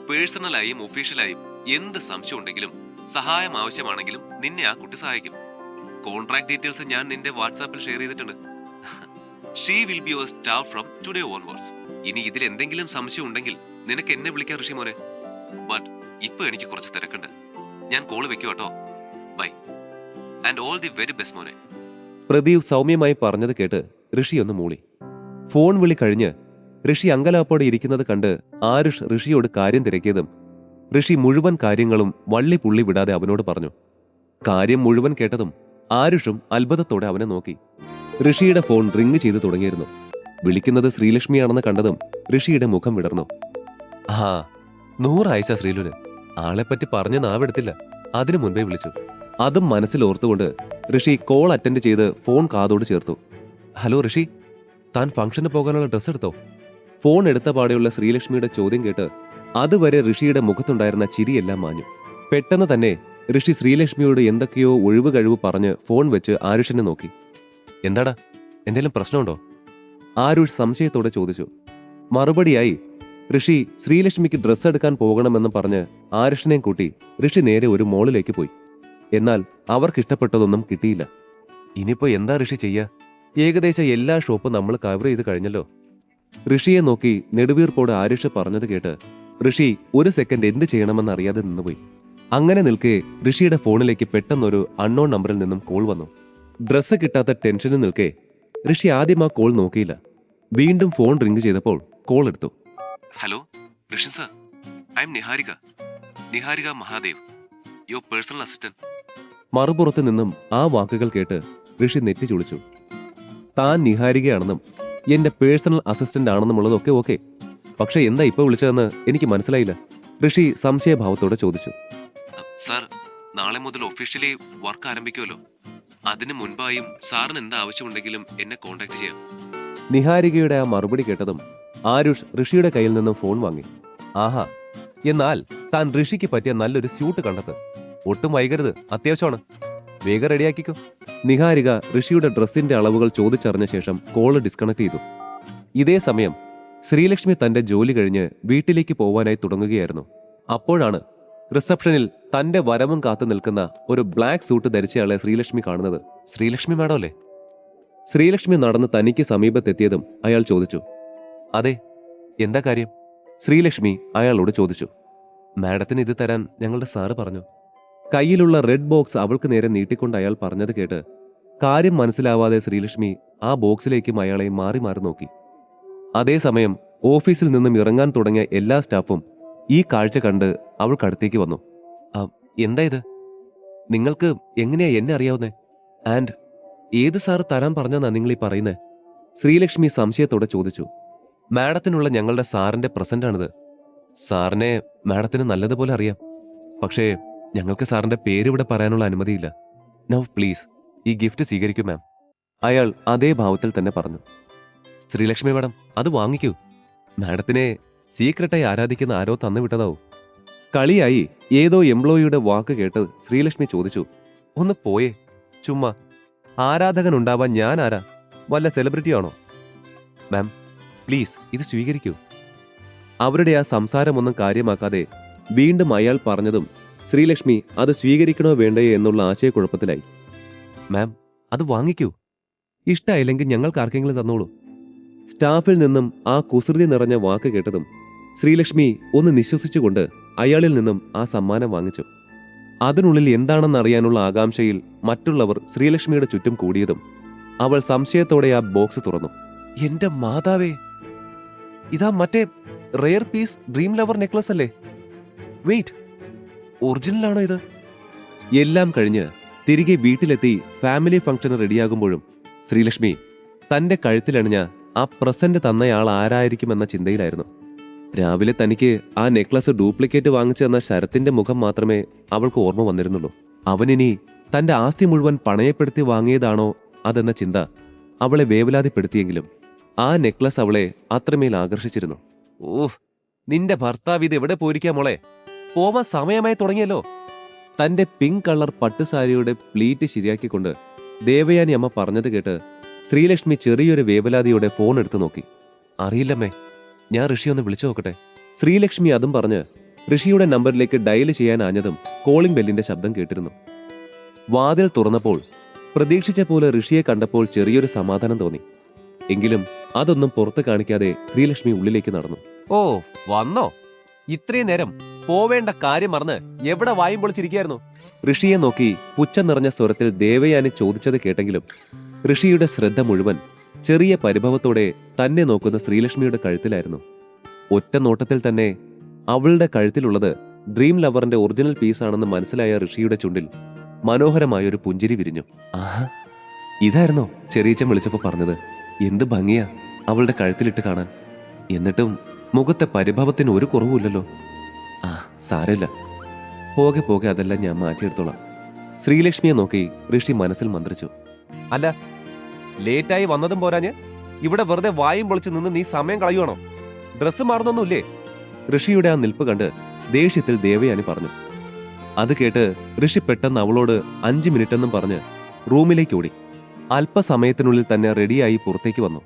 പേഴ്സണലായും ഒഫീഷ്യലായും എന്ത് സംശയം ഉണ്ടെങ്കിലും സഹായം ആവശ്യമാണെങ്കിലും നിന്നെ ആ കുട്ടി സഹായിക്കും. കോൺട്രാക്ട് ഡീറ്റെയിൽസ് ഞാൻ നിന്റെ വാട്സാപ്പിൽ ഷെയർ ചെയ്തിട്ടുണ്ട്. She will be your staff from today onwards. ഇനി ഇതിൽ എന്തെങ്കിലും സംശയം ഉണ്ടെങ്കിൽ നിനക്ക് എന്നെ വിളിക്കാം ഋഷി മോനെ. ബട്ട് ഇപ്പൊ എനിക്ക് കുറച്ച് തിരക്കുണ്ട്. ഞാൻ കോള് വെക്കുവാട്ടോ. Bye and all the very best മോനെ. പ്രദീപ് സൗമ്യമായി പറഞ്ഞത് കേട്ട് ഋഷി ഒന്ന് മൂളി. ഫോൺ വിളി കഴിഞ്ഞ് ഋഷി അങ്കലാപ്പോടെ ഇരിക്കുന്നത് കണ്ട് ആരുഷ് ഋഷിയോട് കാര്യം തിരക്കിയതും ഋഷി മുഴുവൻ കാര്യങ്ങളും വള്ളി പുള്ളി വിടാതെ അവനോട് പറഞ്ഞു. കാര്യം മുഴുവൻ കേട്ടതും ആരുഷും അത്ഭുതത്തോടെ അവനെ നോക്കി. ഋഷിയുടെ ഫോൺ റിങ് ചെയ്തു തുടങ്ങിയിരുന്നു. വിളിക്കുന്നത് ശ്രീലക്ഷ്മിയാണെന്ന് കണ്ടതും ഋഷിയുടെ മുഖം വിടർന്നു. 100 ആയിച്ച ശ്രീലുന്. ആളെപ്പറ്റി പറഞ്ഞ് നാവെടുത്തില്ല. അതിനു മുൻപേ വിളിച്ചു. അതും മനസ്സിൽ ഓർത്തുകൊണ്ട് ഋഷി കോൾ അറ്റൻഡ് ചെയ്ത് ഫോൺ കാതോട് ചേർത്തു. ഹലോ ഋഷി, താൻ ഫംഗ്ഷന് പോകാനുള്ള ഡ്രസ്സ് എടുത്തോ? ഫോൺ എടുത്ത പാടെയുള്ള ശ്രീലക്ഷ്മിയുടെ ചോദ്യം കേട്ട് അതുവരെ ഋഷിയുടെ മുഖത്തുണ്ടായിരുന്ന ചിരിയെല്ലാം മാഞ്ഞു. പെട്ടെന്ന് തന്നെ ഋഷി ശ്രീലക്ഷ്മിയോട് എന്തൊക്കെയോ ഒഴിവ് കഴിവ് പറഞ്ഞ് ഫോൺ വെച്ച് ആരുഷിനെ നോക്കി. എന്താടാ, എന്തെങ്കിലും പ്രശ്നമുണ്ടോ? ആരുഷ് സംശയത്തോടെ ചോദിച്ചു. മറുപടിയായി ഋഷി ശ്രീലക്ഷ്മിക്ക് ഡ്രസ്സ് എടുക്കാൻ പോകണമെന്ന് പറഞ്ഞ് ആരുഷിനെയും കൂട്ടി ഋഷി നേരെ ഒരു മോളിലേക്ക് പോയി. എന്നാൽ അവർക്കിഷ്ടപ്പെട്ടതൊന്നും കിട്ടിയില്ല. ഇനിയിപ്പോ എന്താ ഋഷി ചെയ്യാ? ഏകദേശം എല്ലാ ഷോപ്പും നമ്മൾ കവർ ചെയ്ത് കഴിഞ്ഞല്ലോ. ഋഷിയെ നോക്കി നെടുവീർപ്പോട് ആരുഷ് പറഞ്ഞത് കേട്ട് ഋഷി ഒരു സെക്കൻഡ് എന്ത് ചെയ്യണമെന്ന് അറിയാതെ നിന്നുപോയി. അങ്ങനെ നിൽക്കെ ഋഷിയുടെ ഫോണിലേക്ക് പെട്ടെന്നൊരു അൺനോൺ നമ്പറിൽ നിന്നും കോൾ വന്നു. ഡ്രസ്സ് കിട്ടാത്ത ടെൻഷനിൽ നിൽക്കെ ഋഷി ആദ്യം ആ കോൾ നോക്കിയില്ല. വീണ്ടും ഫോൺ റിംഗ് ചെയ്തപ്പോൾ കോൾ എടുത്തു. Hello Rishi sir, I am Niharika Mahadev, your personal assistant. മറുപുറത്ത് നിന്നും ആ വാക്കുകൾ കേട്ട് ഋഷി നെറ്റി ചുളിച്ചു. താൻ നിഹാരികയാണെന്നും എന്റെ പേഴ്സണൽ അസിസ്റ്റന്റ് ആണെന്നുമുള്ളതൊക്കെ ഓക്കെ, പക്ഷെ എന്താ ഇപ്പൊ വിളിച്ചതെന്ന് എനിക്ക് മനസ്സിലായില്ല. ഋഷി സംശയഭാവത്തോടെ ചോദിച്ചു. സാർ, നാളെ മുതൽ ഒഫീഷ്യലി വർക്ക് ആരംഭിക്കുമല്ലോ, അതിനു മുൻപായും സാറിന് എന്താ ആവശ്യമുണ്ടെങ്കിലും എന്നെ കോൺടാക്ട് ചെയ്യാം. നിഹാരികയുടെ ആ മറുപടി കേട്ടതും ആരുഷ് ഋഷിയുടെ കയ്യിൽ നിന്നും ഫോൺ വാങ്ങി. ആഹാ, എന്നാൽ താൻ ഋഷിക്ക് പറ്റിയ നല്ലൊരു സ്യൂട്ട് കണ്ടെത്ത്. ഒട്ടും വൈകരുത്, അത്യാവശ്യമാണ്. വേഗം റെഡിയാക്കിക്കോ. നിഹാരിക ഋഷിയുടെ ഡ്രസ്സിന്റെ അളവുകൾ ചോദിച്ചറിഞ്ഞ ശേഷം കോള് ഡിസ്കണക്ട് ചെയ്തു. ഇതേ സമയം ശ്രീലക്ഷ്മി തന്റെ ജോലി കഴിഞ്ഞ് വീട്ടിലേക്ക് പോവാനായി തുടങ്ങുകയായിരുന്നു. അപ്പോഴാണ് റിസപ്ഷനിൽ തന്റെ വരവും കാത്തു നിൽക്കുന്ന ഒരു ബ്ലാക്ക് സൂട്ട് ധരിച്ചയാളെ ശ്രീലക്ഷ്മി കാണുന്നത്. ശ്രീലക്ഷ്മി മാഡം അല്ലേ? ശ്രീലക്ഷ്മി നടന്ന് തനിക്ക് സമീപത്തെത്തിയതും അയാൾ ചോദിച്ചു. അതെ, എന്താ കാര്യം? ശ്രീലക്ഷ്മി അയാളോട് ചോദിച്ചു. മാഡത്തിന് ഇത് തരാൻ ഞങ്ങളുടെ സാറ് പറഞ്ഞു. കയ്യിലുള്ള റെഡ് ബോക്സ് അവൾക്ക് നേരെ നീട്ടിക്കൊണ്ട് അയാൾ പറഞ്ഞത് കേട്ട് കാര്യം മനസ്സിലാവാതെ ശ്രീലക്ഷ്മി ആ ബോക്സിലേക്കും അയാളെ മാറി മാറി നോക്കി. അതേസമയം ഓഫീസിൽ നിന്നും ഇറങ്ങാൻ തുടങ്ങിയ എല്ലാ സ്റ്റാഫും ഈ കാഴ്ച കണ്ട് അവൾക്കടുത്തേക്ക് വന്നു. എന്താ ഇത്? നിങ്ങൾക്ക് എങ്ങനെയാ എന്നെ അറിയാവുന്നേ? ആൻഡ് ഏത് സാറ് തരാൻ പറഞ്ഞെന്നാ നിങ്ങളീ പറയുന്നേ? ശ്രീലക്ഷ്മി സംശയത്തോടെ ചോദിച്ചു. മാഡത്തിനുള്ള ഞങ്ങളുടെ സാറിന്റെ പ്രസന്റാണിത്. സാറിനെ മാഡത്തിന് നല്ലതുപോലെ അറിയാം, പക്ഷേ ഞങ്ങൾക്ക് സാറിന്റെ പേരിവിടെ പറയാനുള്ള അനുമതിയില്ല. നൗ പ്ലീസ് ഈ ഗിഫ്റ്റ് സ്വീകരിക്കൂ മാം. അയാൾ അതേ ഭാവത്തിൽ തന്നെ പറഞ്ഞു. ശ്രീലക്ഷ്മി മാഡം, അത് വാങ്ങിക്കൂ. മാഡത്തിനെ സീക്രട്ടായി ആരാധിക്കുന്ന ആരോ തന്നുവിട്ടതാവും. കളിയായി ഏതോ എംപ്ലോയിയുടെ വാക്ക് കേട്ട് ശ്രീലക്ഷ്മി ചോദിച്ചു. ഒന്ന് പോയേ, ചുമ്മാ. ആരാധകൻ ഉണ്ടാവാൻ ഞാൻ ആരാ? വല്ല സെലിബ്രിറ്റിയാണോ? മാം പ്ലീസ് ഇത് സ്വീകരിക്കൂ. അവരുടെ ആ സംസാരമൊന്നും കാര്യമാക്കാതെ വീണ്ടും അയാൾ പറഞ്ഞതും ശ്രീലക്ഷ്മി അത് സ്വീകരിക്കണോ വേണ്ടയോ എന്നുള്ള ആശയക്കുഴപ്പത്തിലായി. മാം അത് വാങ്ങിക്കൂ. ഇഷ്ടായില്ലെങ്കിൽ ഞങ്ങൾക്ക് ആർക്കെങ്കിലും തന്നോളൂ. സ്റ്റാഫിൽ നിന്നും ആ കുസൃതി നിറഞ്ഞ വാക്ക് കേട്ടതും ശ്രീലക്ഷ്മി ഒന്ന് നിശ്വസിച്ചുകൊണ്ട് അയാളിൽ നിന്നും ആ സമ്മാനം വാങ്ങിച്ചു. അതിനുള്ളിൽ എന്താണെന്നറിയാനുള്ള ആകാംക്ഷയിൽ മറ്റുള്ളവർ ശ്രീലക്ഷ്മിയുടെ ചുറ്റും കൂടിയതും അവൾ സംശയത്തോടെ ആ ബോക്സ് തുറന്നു. എന്റെ മാതാവേ, ഇതാ മറ്റേ rare piece dream lover necklace അല്ലേ? വെയിറ്റ്, ഒറിജിനലാണോ ഇത്? എല്ലാം കഴിഞ്ഞ് തിരികെ വീട്ടിലെത്തി ഫാമിലി ഫംഗ്ഷന് റെഡിയാകുമ്പോഴും ശ്രീലക്ഷ്മി തന്റെ കഴുത്തിലണിഞ്ഞ ആ പ്രസന്റ് തന്നയാൾ ആരായിരിക്കുമെന്ന ചിന്തയിലായിരുന്നു. രാവിലെ തനിക്ക് ആ നെക്ലസ് ഡ്യൂപ്ലിക്കേറ്റ് വാങ്ങിച്ചു തന്ന ശരത്തിന്റെ മുഖം മാത്രമേ അവൾക്ക് ഓർമ്മ വന്നിരുന്നുള്ളൂ. അവനിനി തന്റെ ആസ്തി മുഴുവൻ പണയപ്പെടുത്തി വാങ്ങിയതാണോ അതെന്ന ചിന്ത അവളെ വേവലാതിപ്പെടുത്തിയെങ്കിലും ആ നെക്ലസ് അവളെ അത്രമേൽ ആകർഷിച്ചിരുന്നു. ഓഹ്, നിന്റെ ഭർത്താവ് ഇത് എവിടെ പോയിരിക്കാ മോളെ? പോവാൻ സമയമായി തുടങ്ങിയല്ലോ. തന്റെ പിങ്ക് കളർ പട്ടുസാരിയുടെ പ്ലീറ്റ് ശരിയാക്കിക്കൊണ്ട് ദേവയാനി അമ്മ പറഞ്ഞത് കേട്ട് ശ്രീലക്ഷ്മി ചെറിയൊരു വേവലാതിയോടെ ഫോൺ എടുത്തു നോക്കി. അറിയില്ലമ്മേ, ഞാൻ ഋഷി ഒന്ന് വിളിച്ചു നോക്കട്ടെ. ശ്രീലക്ഷ്മി അതും പറഞ്ഞ് ഋഷിയുടെ നമ്പറിലേക്ക് ഡയൽ ചെയ്യാൻ ആഞ്ഞതും കോളിംഗ് ബെല്ലിന്റെ ശബ്ദം കേട്ടിരുന്നു. വാതിൽ തുറന്നപ്പോൾ പ്രതീക്ഷിച്ച പോലെ ഋഷിയെ കണ്ടപ്പോൾ ചെറിയൊരു സമാധാനം തോന്നി. എങ്കിലും അതൊന്നും പുറത്ത് കാണിക്കാതെ ശ്രീലക്ഷ്മി ഉള്ളിലേക്ക് നടന്നു. ഓ വന്നോ? ഇത്രയും നേരം പോവേണ്ട കാര്യം മറന്ന് എവിടെ വായും പൊളിച്ചിരിക്കായിരുന്നു? ഋഷിയെ നോക്കി പുച്ഛം നിറഞ്ഞ സ്വരത്തിൽ ദേവയാനി ചോദിച്ചത് കേട്ടെങ്കിലും ഋഷിയുടെ ശ്രദ്ധ മുഴുവൻ ചെറിയ പരിഭവത്തോടെ തന്നെ നോക്കുന്ന ശ്രീലക്ഷ്മിയുടെ കഴുത്തിലായിരുന്നു. ഒറ്റ നോട്ടത്തിൽ തന്നെ അവളുടെ കഴുത്തിലുള്ളത് ഡ്രീം ലവറിന്റെ ഒറിജിനൽ പീസാണെന്ന് മനസ്സിലായ ഋഷിയുടെ ചുണ്ടിൽ മനോഹരമായൊരു പുഞ്ചിരി വിരിഞ്ഞു. ആഹാ, ഇതായിരുന്നോ ചെറിയച്ചൻ വിളിച്ചപ്പോ പറഞ്ഞത്? എന്ത് ഭംഗിയാ അവളുടെ കഴുത്തിലിട്ട് കാണാൻ. എന്നിട്ടും മുഖത്തെ പരിഭവത്തിന് ഒരു കുറവുമില്ലല്ലോ. ആ സാരമില്ല, പോകെ പോകെ അതെല്ലാം ഞാൻ മാറ്റിയെടുത്തോളാം. ശ്രീലക്ഷ്മിയെ നോക്കി ഋഷി മനസ്സിൽ മന്ത്രിച്ചു. അല്ല, ലേറ്റായി വന്നതും പോരാഞ്ഞ് ഇവിടെ വെറുതെ വായും പൊളിച്ച് നിന്ന് നീ സമയം കളയുവാണോ? ഡ്രസ്സ് മാറുന്നൊന്നുമില്ലേ? ഋഷിയുടെ ആ നിൽപ്പ് കണ്ട് ദേഷ്യത്തിൽ ദേവയാനി പറഞ്ഞു. അത് കേട്ട് ഋഷി പെട്ടെന്ന് അവളോട് 5 മിനിറ്റെന്നും പറഞ്ഞ് റൂമിലേക്ക് ഓടി. അല്പസമയത്തിനുള്ളിൽ തന്നെ റെഡിയായി പുറത്തേക്ക് വന്നു.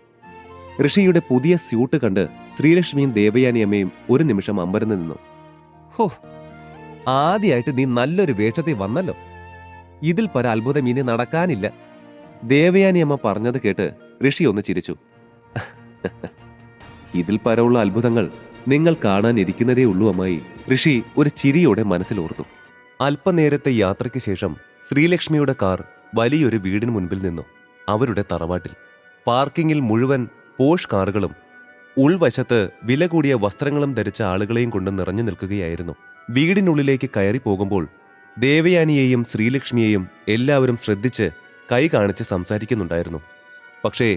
ഋഷിയുടെ പുതിയ സ്യൂട്ട് കണ്ട് ശ്രീലക്ഷ്മിയും ദേവയാനി അമ്മയും ഒരു നിമിഷം അമ്പരന്ന് നിന്നു. ഹോ, ആദ്യമായിട്ട് നീ നല്ലൊരു വേഷത്തിൽ വന്നല്ലോ. ഇതിൽ പര അത്ഭുതം ഇനി നടക്കാനില്ല. ദേവയാനി അമ്മ പറഞ്ഞത് കേട്ട് ഋഷി ഒന്ന് ചിരിച്ചു. ഇതിൽ പരമുള്ള അത്ഭുതങ്ങൾ നിങ്ങൾ കാണാനിരിക്കുന്നതേ ഉള്ളൂ അമ്മായി, ഋഷി ഒരു ചിരിയോടെ മനസ്സിലോർത്തു. അല്പനേരത്തെ യാത്രയ്ക്ക് ശേഷം ശ്രീലക്ഷ്മിയുടെ കാർ വലിയൊരു വീടിന് മുൻപിൽ നിന്നു. അവരുടെ തറവാട്ടിൽ പാർക്കിങ്ങിൽ മുഴുവൻ പോഷ് കാറുകളും ഉൾവശത്ത് വില കൂടിയ വസ്ത്രങ്ങളും ധരിച്ച ആളുകളെയും കൊണ്ട് നിറഞ്ഞു നിൽക്കുകയായിരുന്നു. വീടിനുള്ളിലേക്ക് കയറി പോകുമ്പോൾ ദേവയാനിയെയും ശ്രീലക്ഷ്മിയെയും എല്ലാവരും ശ്രദ്ധിച്ച് കൈ കാണിച്ച് സംസാരിക്കുന്നുണ്ടായിരുന്നു. പക്ഷേ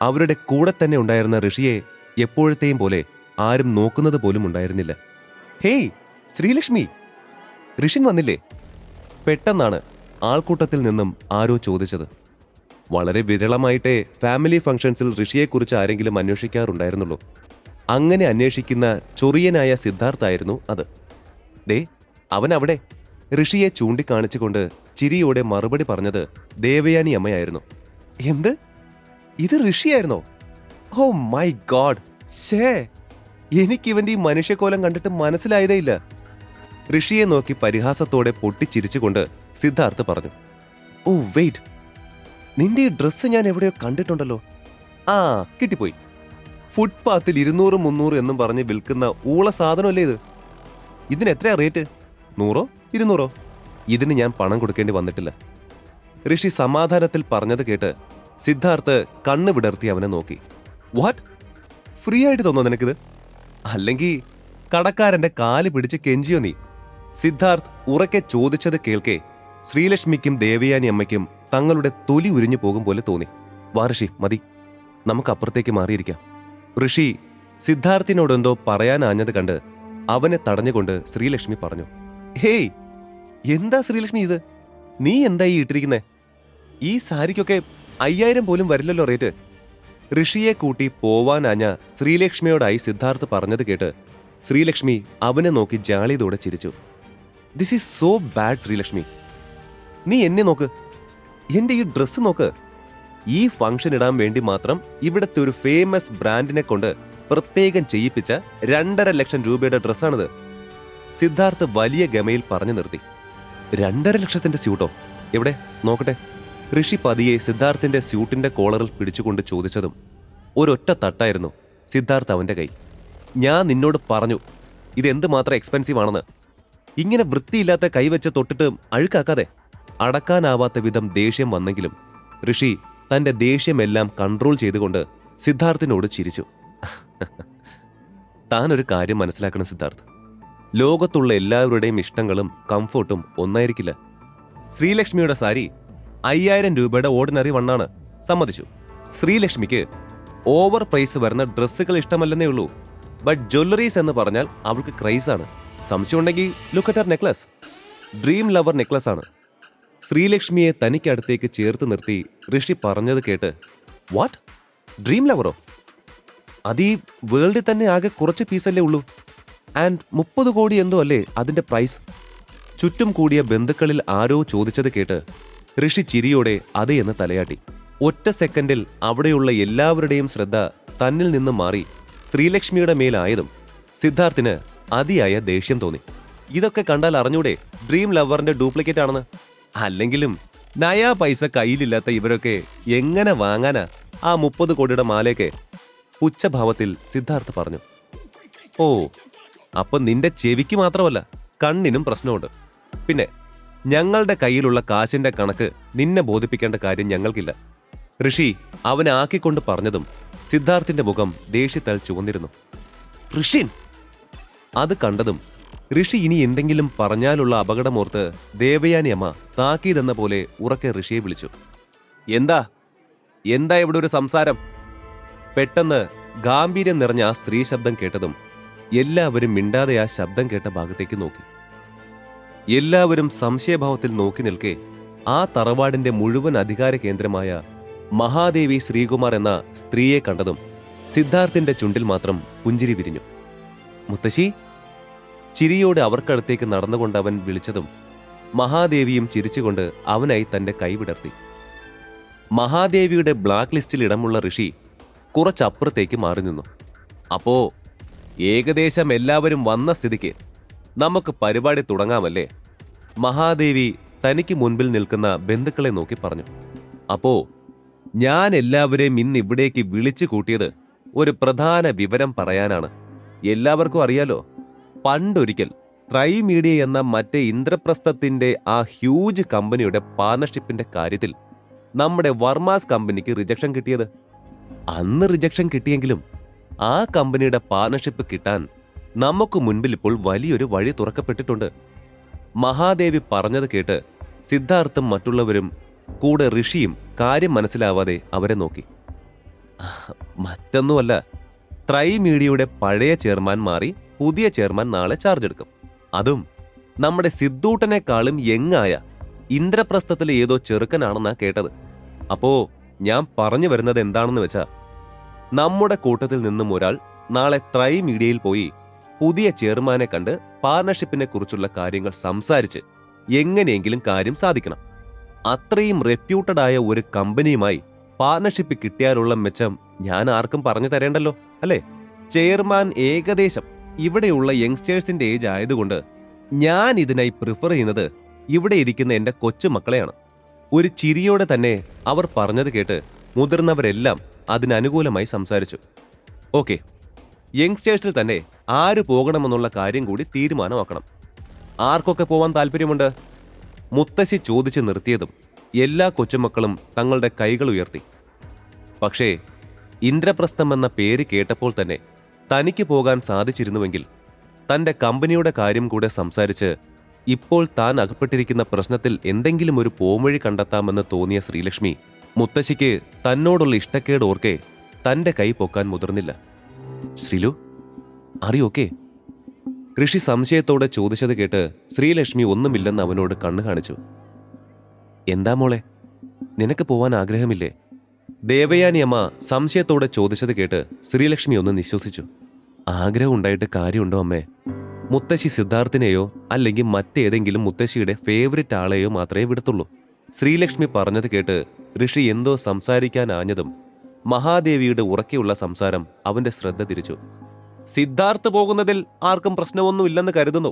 അവരുടെ കൂടെ തന്നെ ഉണ്ടായിരുന്ന ഋഷിയെ എപ്പോഴത്തെയും പോലെ ആരും നോക്കുന്നത് പോലും ഉണ്ടായിരുന്നില്ല. ഹേയ് ശ്രീലക്ഷ്മി, ഋഷിൻ വന്നില്ലേ? പെട്ടെന്നാണ് ആൾക്കൂട്ടത്തിൽ നിന്നും ആരോ ചോദിച്ചത്. വളരെ വിരളമായിട്ടേ ഫാമിലി ഫംഗ്ഷൻസിൽ ഋഷിയെക്കുറിച്ച് ആരെങ്കിലും അന്വേഷിക്കാറുണ്ടായിരുന്നുള്ളൂ. അങ്ങനെ അന്വേഷിക്കുന്ന ചൊറിയനായ സിദ്ധാർത്ഥായിരുന്നു അത്. ദേ അവൻ അവിടെ, ഋഷിയെ ചൂണ്ടിക്കാണിച്ചുകൊണ്ട് ചിരിയോടെ മറുപടി പറഞ്ഞത് ദേവയാനി അമ്മയായിരുന്നു. എന്ത്? ഇത് ഋഷിയായിരുന്നോ? ഓ മൈ ഗോഡ്, ശേ, എനിക്കിവന്റെ ഈ മനുഷ്യക്കോലം കണ്ടിട്ട് മനസ്സിലായതേ ഇല്ല. ഋഷിയെ നോക്കി പരിഹാസത്തോടെ പൊട്ടിച്ചിരിച്ചുകൊണ്ട് സിദ്ധാർത്ഥ് പറഞ്ഞു. ഓ വെയിറ്റ്, നിന്റെ ഈ ഡ്രസ്സ് ഞാൻ എവിടെയോ കണ്ടിട്ടുണ്ടല്ലോ. ആ കിട്ടിപ്പോയി. ഫുട്പാത്തിൽ 200-300 എന്നും പറഞ്ഞ് വിൽക്കുന്ന ഊള സാധനമല്ലേ ഇത്? ഇതിന് എത്രയാ റേറ്റ്? 100-200? ഇതിന് ഞാൻ പണം കൊടുക്കേണ്ടി വന്നിട്ടില്ല. ഋഷി സമാധാനത്തിൽ പറഞ്ഞത് കേട്ട് സിദ്ധാർത്ഥ് കണ്ണ് വിടർത്തി അവനെ നോക്കി. വാട്ട്? ഫ്രീ ആയിട്ട് തോന്നോ നിനക്കിത്? അല്ലെങ്കിൽ കടക്കാരന്റെ കാല് പിടിച്ച് കെഞ്ചിയോ നീ? സിദ്ധാർത്ഥ് ഉറക്കെ ചോദിച്ചത് കേൾക്കെ ശ്രീലക്ഷ്മിക്കും ദേവയാനി അമ്മയ്ക്കും തങ്ങളുടെ തൊലി ഉരിഞ്ഞു പോകും പോലെ തോന്നി. വാ ഋഷി, മതി, നമുക്ക് അപ്പുറത്തേക്ക് മാറിയിരിക്കാം. ഋഷി സിദ്ധാർത്ഥിനോടെന്തോ പറയാനാഞ്ഞത് കണ്ട് അവനെ തടഞ്ഞുകൊണ്ട് ശ്രീലക്ഷ്മി പറഞ്ഞു. ഹേയ്, എന്താ ശ്രീലക്ഷ്മി ഇത്? നീ എന്താ ഈ ഇട്ടിരിക്കുന്നേ? ഈ സാരിക്കൊക്കെ 5000 പോലും വരില്ലല്ലോ റേറ്റ്. ഋഷിയെ കൂട്ടി പോവാനാഞ്ഞ ശ്രീലക്ഷ്മിയോടായി സിദ്ധാർത്ഥ് പറഞ്ഞത് കേട്ട് ശ്രീലക്ഷ്മി അവനെ നോക്കി ജാളിയതോടെ ചിരിച്ചു. This is so bad Sreelakshmi. നീ എന്നെ നോക്ക്, എന്റെ ഈ ഡ്രസ്സ് നോക്ക്. ഈ ഫംഗ്ഷൻ ഇടാൻ വേണ്ടി മാത്രം ഇവിടത്തെ ഒരു ഫേമസ് ബ്രാൻഡിനെ കൊണ്ട് പ്രത്യേകം ചെയ്യിപ്പിച്ച 2.5 ലക്ഷം രൂപയുടെ ഡ്രസ്സാണിത്. സിദ്ധാർത്ഥ് വലിയ ഗമയിൽ പറഞ്ഞു നിർത്തി. 2.5 ലക്ഷത്തിന്റെ സ്യൂട്ടോ? എവിടെ നോക്കട്ടെ? ഋഷി പതിയെ സിദ്ധാർത്ഥിന്റെ സ്യൂട്ടിന്റെ കോളറിൽ പിടിച്ചുകൊണ്ട് ചോദിച്ചതും ഒരൊറ്റ തട്ടായിരുന്നു സിദ്ധാർത്ഥ് അവന്റെ കൈ. ഞാൻ നിന്നോട് പറഞ്ഞു ഇതെന്ത് മാത്രം എക്സ്പെൻസീവ് ആണെന്ന്. ഇങ്ങനെ വൃത്തിയില്ലാത്ത കൈവച്ച് തൊട്ടിട്ട് അഴുക്കാക്കാതെ. അടക്കാനാവാത്ത വിധം ദേഷ്യം വന്നെങ്കിലും ഋഷി തന്റെ ദേഷ്യമെല്ലാം കൺട്രോൾ ചെയ്തുകൊണ്ട് സിദ്ധാർത്ഥിനോട് ചിരിച്ചു. താനൊരു കാര്യം മനസ്സിലാക്കണം സിദ്ധാർത്ഥ്, ലോകത്തുള്ള എല്ലാവരുടെയും ഇഷ്ടങ്ങളും കംഫർട്ടും ഒന്നായിരിക്കില്ല. ശ്രീലക്ഷ്മിയുടെ സാരി 5000 രൂപയുടെ ഓർഡിനറി വണ്ണാണ്, സമ്മതിച്ചു. ശ്രീലക്ഷ്മിക്ക് ഓവർ പ്രൈസ് വരുന്ന ഡ്രസ്സുകൾ ഇഷ്ടമല്ലെന്നേ ഉള്ളൂ. ബട്ട് ജ്വല്ലറീസ് എന്ന് പറഞ്ഞാൽ അവൾക്ക് ക്രൈസാണ്. സംശയമുണ്ടെങ്കിൽ look at Har necklace. Dream lover necklace ആണ്. ശ്രീലക്ഷ്മിയെ തനിക്കടുത്തേക്ക് ചേർത്ത് നിർത്തി ഋഷി പറഞ്ഞത് കേട്ട്, വാട്ട്, ഡ്രീം ലവറോ? അത് ഈ വേൾഡിൽ തന്നെ ആകെ കുറച്ച് പീസല്ലേ ഉള്ളൂ. ആൻഡ് 30 കോടി എന്തോ അല്ലേ അതിന്റെ പ്രൈസ്? ചുറ്റും കൂടിയ ബന്ധുക്കളിൽ ആരോ ചോദിച്ചത് കേട്ട് ഋഷി ചിരിയോടെ അതേ എന്ന് തലയാട്ടി. ഒറ്റ സെക്കൻഡിൽ അവിടെയുള്ള എല്ലാവരുടെയും ശ്രദ്ധ തന്നിൽ നിന്ന് മാറി ശ്രീലക്ഷ്മിയുടെ മേലായതും സിദ്ധാർത്ഥിന് അതിയായ ദേഷ്യം തോന്നി. ഇതൊക്കെ കണ്ടാൽ അറിഞ്ഞൂടെ ഡ്രീം ലവറിന്റെ ഡ്യൂപ്ലിക്കേറ്റ് ആണെന്ന്? അല്ലെങ്കിലും നയാ പൈസ കയ്യിലില്ലാത്ത ഇവരൊക്കെ എങ്ങനെ വാങ്ങാനാ ആ 30 കോടിയുടെ മാലയൊക്കെ? പുച്ഛഭാവത്തിൽ സിദ്ധാർത്ഥ് പറഞ്ഞു. ഓ, അപ്പൊ നിന്റെ ചെവിക്ക് മാത്രമല്ല കണ്ണിനും പ്രശ്നമുണ്ട്. പിന്നെ ഞങ്ങളുടെ കയ്യിലുള്ള കാശിന്റെ കണക്ക് നിന്നെ ബോധിപ്പിക്കേണ്ട കാര്യം ഞങ്ങൾക്കില്ല. ഋഷി അവനെ ആക്കിക്കൊണ്ട് പറഞ്ഞതും സിദ്ധാർത്ഥിന്റെ മുഖം ദേഷ്യത്താൽ ചുവന്നിരുന്നു. ഋഷിൻ! അത് കണ്ടതും ഋഷി ഇനി എന്തെങ്കിലും പറഞ്ഞാലുള്ള അപകടമോർത്ത് ദേവയാനി അമ്മ താക്കീതെന്ന പോലെ ഉറക്കെ ഋഷിയെ വിളിച്ചു. എന്താ എന്താ ഇവിടെ ഒരു സംസാരം? പെട്ടെന്ന് ഗാംഭീര്യം നിറഞ്ഞ ആ സ്ത്രീ ശബ്ദം കേട്ടതും എല്ലാവരും മിണ്ടാതെ ആ ശബ്ദം കേട്ട ഭാഗത്തേക്ക് നോക്കി. എല്ലാവരും സംശയഭാവത്തിൽ നോക്കി നിൽക്കെ ആ തറവാടിന്റെ മുഴുവൻ അധികാര കേന്ദ്രമായ മഹാദേവി ശ്രീകുമാർ എന്ന സ്ത്രീയെ കണ്ടതും സിദ്ധാർത്ഥിന്റെ ചുണ്ടിൽ മാത്രം പുഞ്ചിരി വിരിഞ്ഞു. മുത്തശ്ശി! ചിരിയോടെ അവർക്കടുത്തേക്ക് നടന്നുകൊണ്ട് അവൻ വിളിച്ചതും മഹാദേവിയും ചിരിച്ചുകൊണ്ട് അവനായി തന്റെ കൈ വിടർത്തി. മഹാദേവിയുടെ ബ്ലാക്ക് ലിസ്റ്റിൽ ഇടമുള്ള ഋഷി കുറച്ചപ്പുറത്തേക്ക് മാറി നിന്നു. അപ്പോ ഏകദേശം എല്ലാവരും വന്ന സ്ഥിതിക്ക് നമുക്ക് പരിപാടി തുടങ്ങാമല്ലേ? മഹാദേവി തനിക്ക് മുൻപിൽ നിൽക്കുന്ന ബന്ധുക്കളെ നോക്കി പറഞ്ഞു. അപ്പോ ഞാൻ എല്ലാവരെയും ഇന്ന് ഇവിടേക്ക് വിളിച്ചു കൂട്ടിയത് ഒരു പ്രധാന വിവരം പറയാനാണ്. എല്ലാവർക്കും അറിയാലോ, പണ്ടൊരിക്കൽ ട്രൈ മീഡിയ എന്ന മറ്റേ ഇന്ദ്രപ്രസ്ഥത്തിന്റെ ആ ഹ്യൂജ് കമ്പനിയുടെ പാർട്ണർഷിപ്പിന്റെ കാര്യത്തിൽ നമ്മുടെ വർമാസ് കമ്പനിക്ക് റിജക്ഷൻ കിട്ടിയത്. അന്ന് റിജക്ഷൻ കിട്ടിയെങ്കിലും ആ കമ്പനിയുടെ പാർട്ണർഷിപ്പ് കിട്ടാൻ നമുക്ക് മുൻപിൽ ഇപ്പോൾ വലിയൊരു വഴി തുറക്കപ്പെട്ടിട്ടുണ്ട്. മഹാദേവി പറഞ്ഞത് കേട്ട് സിദ്ധാർത്ഥും മറ്റുള്ളവരും കൂടെ ഋഷിയും കാര്യം മനസ്സിലാവാതെ അവരെ നോക്കി. മറ്റൊന്നുമല്ല, ട്രൈ മീഡിയയുടെ പഴയ ചെയർമാൻ മാറി പുതിയ ചെയർമാൻ നാളെ ചാർജ് എടുക്കും. അതും നമ്മുടെ സിദ്ധൂട്ടനേക്കാളും യങ്ങായ ഇന്ദ്രപ്രസ്ഥത്തിലെ ഏതോ ചെറുക്കനാണെന്നാ കേട്ടത്. അപ്പോ ഞാൻ പറഞ്ഞു വരുന്നത് എന്താണെന്ന് വെച്ചാ, നമ്മുടെ കൂട്ടത്തിൽ നിന്നും ഒരാൾ നാളെ ട്രൈ മീഡിയയിൽ പോയി പുതിയ ചെയർമാനെ കണ്ട് പാർട്ണർഷിപ്പിനെ കുറിച്ചുള്ള കാര്യങ്ങൾ സംസാരിച്ച് എങ്ങനെയെങ്കിലും കാര്യം സാധിക്കണം. അത്രയും റെപ്യൂട്ടഡ് ആയ ഒരു കമ്പനിയുമായി പാർട്ണർഷിപ്പ് കിട്ടിയാലുള്ള മെച്ചം ഞാൻ ആർക്കും പറഞ്ഞു തരേണ്ടല്ലോ, അല്ലേ? ചെയർമാൻ ഏകദേശം ഇവിടെയുള്ള യങ്സ്റ്റേഴ്സിന്റെ ഏജ് ആയതുകൊണ്ട് ഞാൻ ഇതിനായി പ്രിഫർ ചെയ്യുന്നത് ഇവിടെ ഇരിക്കുന്ന എന്റെ കൊച്ചുമക്കളെയാണ്. ഒരു ചിരിയോടെ തന്നെ അവർ പറഞ്ഞത് കേട്ട് മുതിർന്നവരെല്ലാം അതിനനുകൂലമായി സംസാരിച്ചു. ഓക്കെ, യങ്സ്റ്റേഴ്സിൽ തന്നെ ആര് പോകണമെന്നുള്ള കാര്യം കൂടി തീരുമാനമാക്കണം. ആർക്കൊക്കെ പോവാൻ താല്പര്യമുണ്ട്? മുത്തശ്ശി ചോദിച്ചു നിർത്തിയതും എല്ലാ കൊച്ചുമക്കളും തങ്ങളുടെ കൈകൾ ഉയർത്തി. പക്ഷേ ഇന്ദ്രപ്രസ്ഥം എന്ന പേര് കേട്ടപ്പോൾ തന്നെ തനിക്ക് പോകാൻ സാധിച്ചിരുന്നുവെങ്കിൽ തന്റെ കമ്പനിയുടെ കാര്യം കൂടെ സംസാരിച്ച് ഇപ്പോൾ താൻ അകപ്പെട്ടിരിക്കുന്ന പ്രശ്നത്തിൽ എന്തെങ്കിലും ഒരു പോംവഴി കണ്ടെത്താമെന്ന് തോന്നിയ ശ്രീലക്ഷ്മി മുത്തശ്ശിക്ക് തന്നോടുള്ള ഇഷ്ടക്കേട് ഓർക്കെ തന്റെ കൈ പൊക്കാൻ മുതിർന്നില്ല. ശ്രീലു, അറിയോക്കെ? ഋഷി സംശയത്തോടെ ചോദിച്ചത് കേട്ട് ശ്രീലക്ഷ്മി ഒന്നുമില്ലെന്ന് അവനോട് കണ്ണു കാണിച്ചു. എന്താ മോളെ, നിനക്ക് പോവാൻ ആഗ്രഹമില്ലേ? ദേവയാനി അമ്മ സംശയത്തോടെ ചോദിച്ചത് കേട്ട് ശ്രീലക്ഷ്മി ഒന്ന് നിശ്വസിച്ചു. ആഗ്രഹം ഉണ്ടായിട്ട് കാര്യമുണ്ടോ അമ്മേ? മുത്തശ്ശി സിദ്ധാർത്ഥിനെയോ അല്ലെങ്കിൽ മറ്റേതെങ്കിലും മുത്തശ്ശിയുടെ ഫേവറിറ്റ് ആളെയോ മാത്രമേ വിടത്തുള്ളൂ. ശ്രീലക്ഷ്മി പറഞ്ഞത് കേട്ട് ഋഷി എന്തോ സംസാരിക്കാൻ ആഞ്ഞതും മഹാദേവിയുടെ ഉറക്കെയുള്ള സംസാരം അവന്റെ ശ്രദ്ധ തിരിച്ചു. സിദ്ധാർത്ഥ് പോകുന്നതിൽ ആർക്കും പ്രശ്നമൊന്നുമില്ലെന്ന് കരുതുന്നു.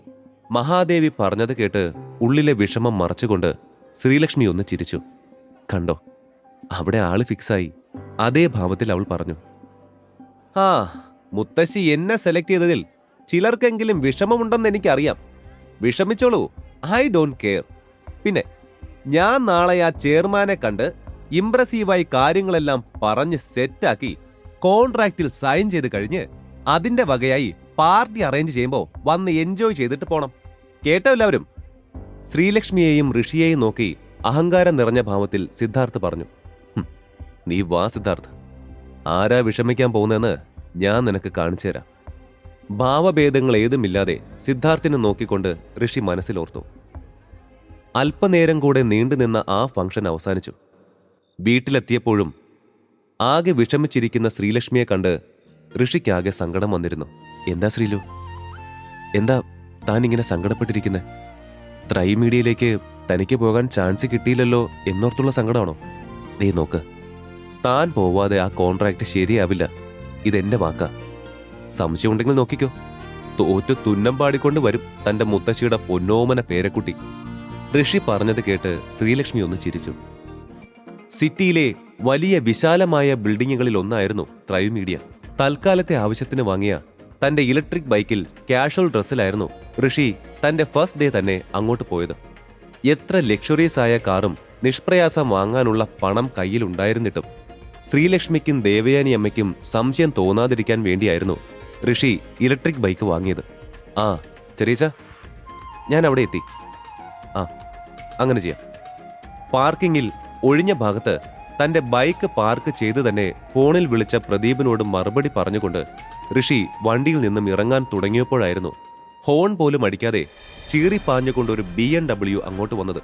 മഹാദേവി പറഞ്ഞത് കേട്ട് ഉള്ളിലെ വിഷമം മറച്ചുകൊണ്ട് ശ്രീലക്ഷ്മി ഒന്ന് ചിരിച്ചു. കണ്ടോ, അവിടെ ആള് ഫിക്സായി. അതേ ഭാവത്തിൽ അവൾ പറഞ്ഞു. ആ, മുത്തശ്ശി എന്നെ സെലക്ട് ചെയ്തതിൽ ചിലർക്കെങ്കിലും വിഷമമുണ്ടെന്ന് എനിക്കറിയാം. വിഷമിച്ചോളൂ, ഐ ഡോണ്ട് കെയർ. പിന്നെ ഞാൻ നാളെ ആ ചെയർമാനെ കണ്ട് ഇംപ്രസീവായി കാര്യങ്ങളെല്ലാം പറഞ്ഞ് സെറ്റാക്കി കോൺട്രാക്റ്റിൽ സൈൻ ചെയ്ത് കഴിഞ്ഞ് അതിന്റെ വകയായി പാർട്ടി അറേഞ്ച് ചെയ്യുമ്പോൾ വന്ന് എൻജോയ് ചെയ്തിട്ട് പോണം. കേട്ടോ എല്ലാവരും? ശ്രീലക്ഷ്മിയെയും ഋഷിയെയും നോക്കി അഹങ്കാരം നിറഞ്ഞ ഭാവത്തിൽ സിദ്ധാർത്ഥ് പറഞ്ഞു. നീ വാ സിദ്ധാർത്ഥ്, ആരാ വിഷമിക്കാൻ പോകുന്നതെന്ന് ഞാൻ നിനക്ക് കാണിച്ചു തരാം. ഭാവഭേദങ്ങൾ ഏതുമില്ലാതെ സിദ്ധാർത്ഥിനെ നോക്കിക്കൊണ്ട് ഋഷി മനസ്സിലോർത്തു. അല്പനേരം കൂടെ നീണ്ടുനിന്ന ആ ഫംഗ്ഷൻ അവസാനിച്ചു. വീട്ടിലെത്തിയപ്പോഴും ആകെ വിഷമിച്ചിരിക്കുന്ന ശ്രീലക്ഷ്മിയെ കണ്ട് ഋഷിക്കാകെ സങ്കടം വന്നിരുന്നു. എന്താ ശ്രീലു, എന്താ താനിങ്ങനെ സങ്കടപ്പെട്ടിരിക്കുന്നെ? ട്രൈ മീഡിയയിലേക്ക് തനിക്ക് പോകാൻ ചാൻസ് കിട്ടിയില്ലല്ലോ എന്നോർത്തുള്ള സങ്കടമാണോ? ദേ നോക്ക്, താൻ പോവാതെ ആ കോൺട്രാക്ട് ശരിയാവില്ല. ഇതെന്റെ വാക്കാ. സംശയമുണ്ടെങ്കിൽ നോക്കിക്കോ, തോറ്റു തുന്നം പാടിക്കൊണ്ട് വരും തന്റെ മുത്തശ്ശിയുടെ പൊന്നോമന പേരക്കുട്ടി. ഋഷി പറഞ്ഞത് കേട്ട് ശ്രീലക്ഷ്മി ഒന്ന് ചിരിച്ചു. സിറ്റിയിലെ വലിയ വിശാലമായ ബിൽഡിങ്ങുകളിൽ ഒന്നായിരുന്നു ട്രൈ മീഡിയ. തൽക്കാലത്തെ ആവശ്യത്തിന് വാങ്ങിയ തന്റെ ഇലക്ട്രിക് ബൈക്കിൽ കാഷ്വൽ ഡ്രസ്സിലായിരുന്നു ഋഷി തന്റെ ഫസ്റ്റ് ഡേ തന്നെ അങ്ങോട്ട് പോയത്. എത്ര ലക്ഷറീസ് ആയ കാറും നിഷ്പ്രയാസം വാങ്ങാനുള്ള പണം കയ്യിലുണ്ടായിരുന്നിട്ടും ശ്രീലക്ഷ്മിക്കും ദേവയാനി അമ്മയ്ക്കും സംശയം തോന്നാതിരിക്കാൻ വേണ്ടിയായിരുന്നു ഋഷി ഇലക്ട്രിക് ബൈക്ക് വാങ്ങിയത്. ആ ചെറിയച്ച, ഞാൻ അവിടെ എത്തി. ആ, അങ്ങനെ ചെയ്യാം. പാർക്കിങ്ങിൽ ഒഴിഞ്ഞ ഭാഗത്ത് തന്റെ ബൈക്ക് പാർക്ക് ചെയ്ത് തന്നെ ഫോണിൽ വിളിച്ച പ്രദീപിനോട് മറുപടി പറഞ്ഞുകൊണ്ട് ഋഷി വണ്ടിയിൽ നിന്നും ഇറങ്ങാൻ തുടങ്ങിയപ്പോഴായിരുന്നു ഹോൺ പോലും അടിക്കാതെ ചീറിപ്പാഞ്ഞുകൊണ്ട് ഒരു BMW അങ്ങോട്ട് വന്നത്.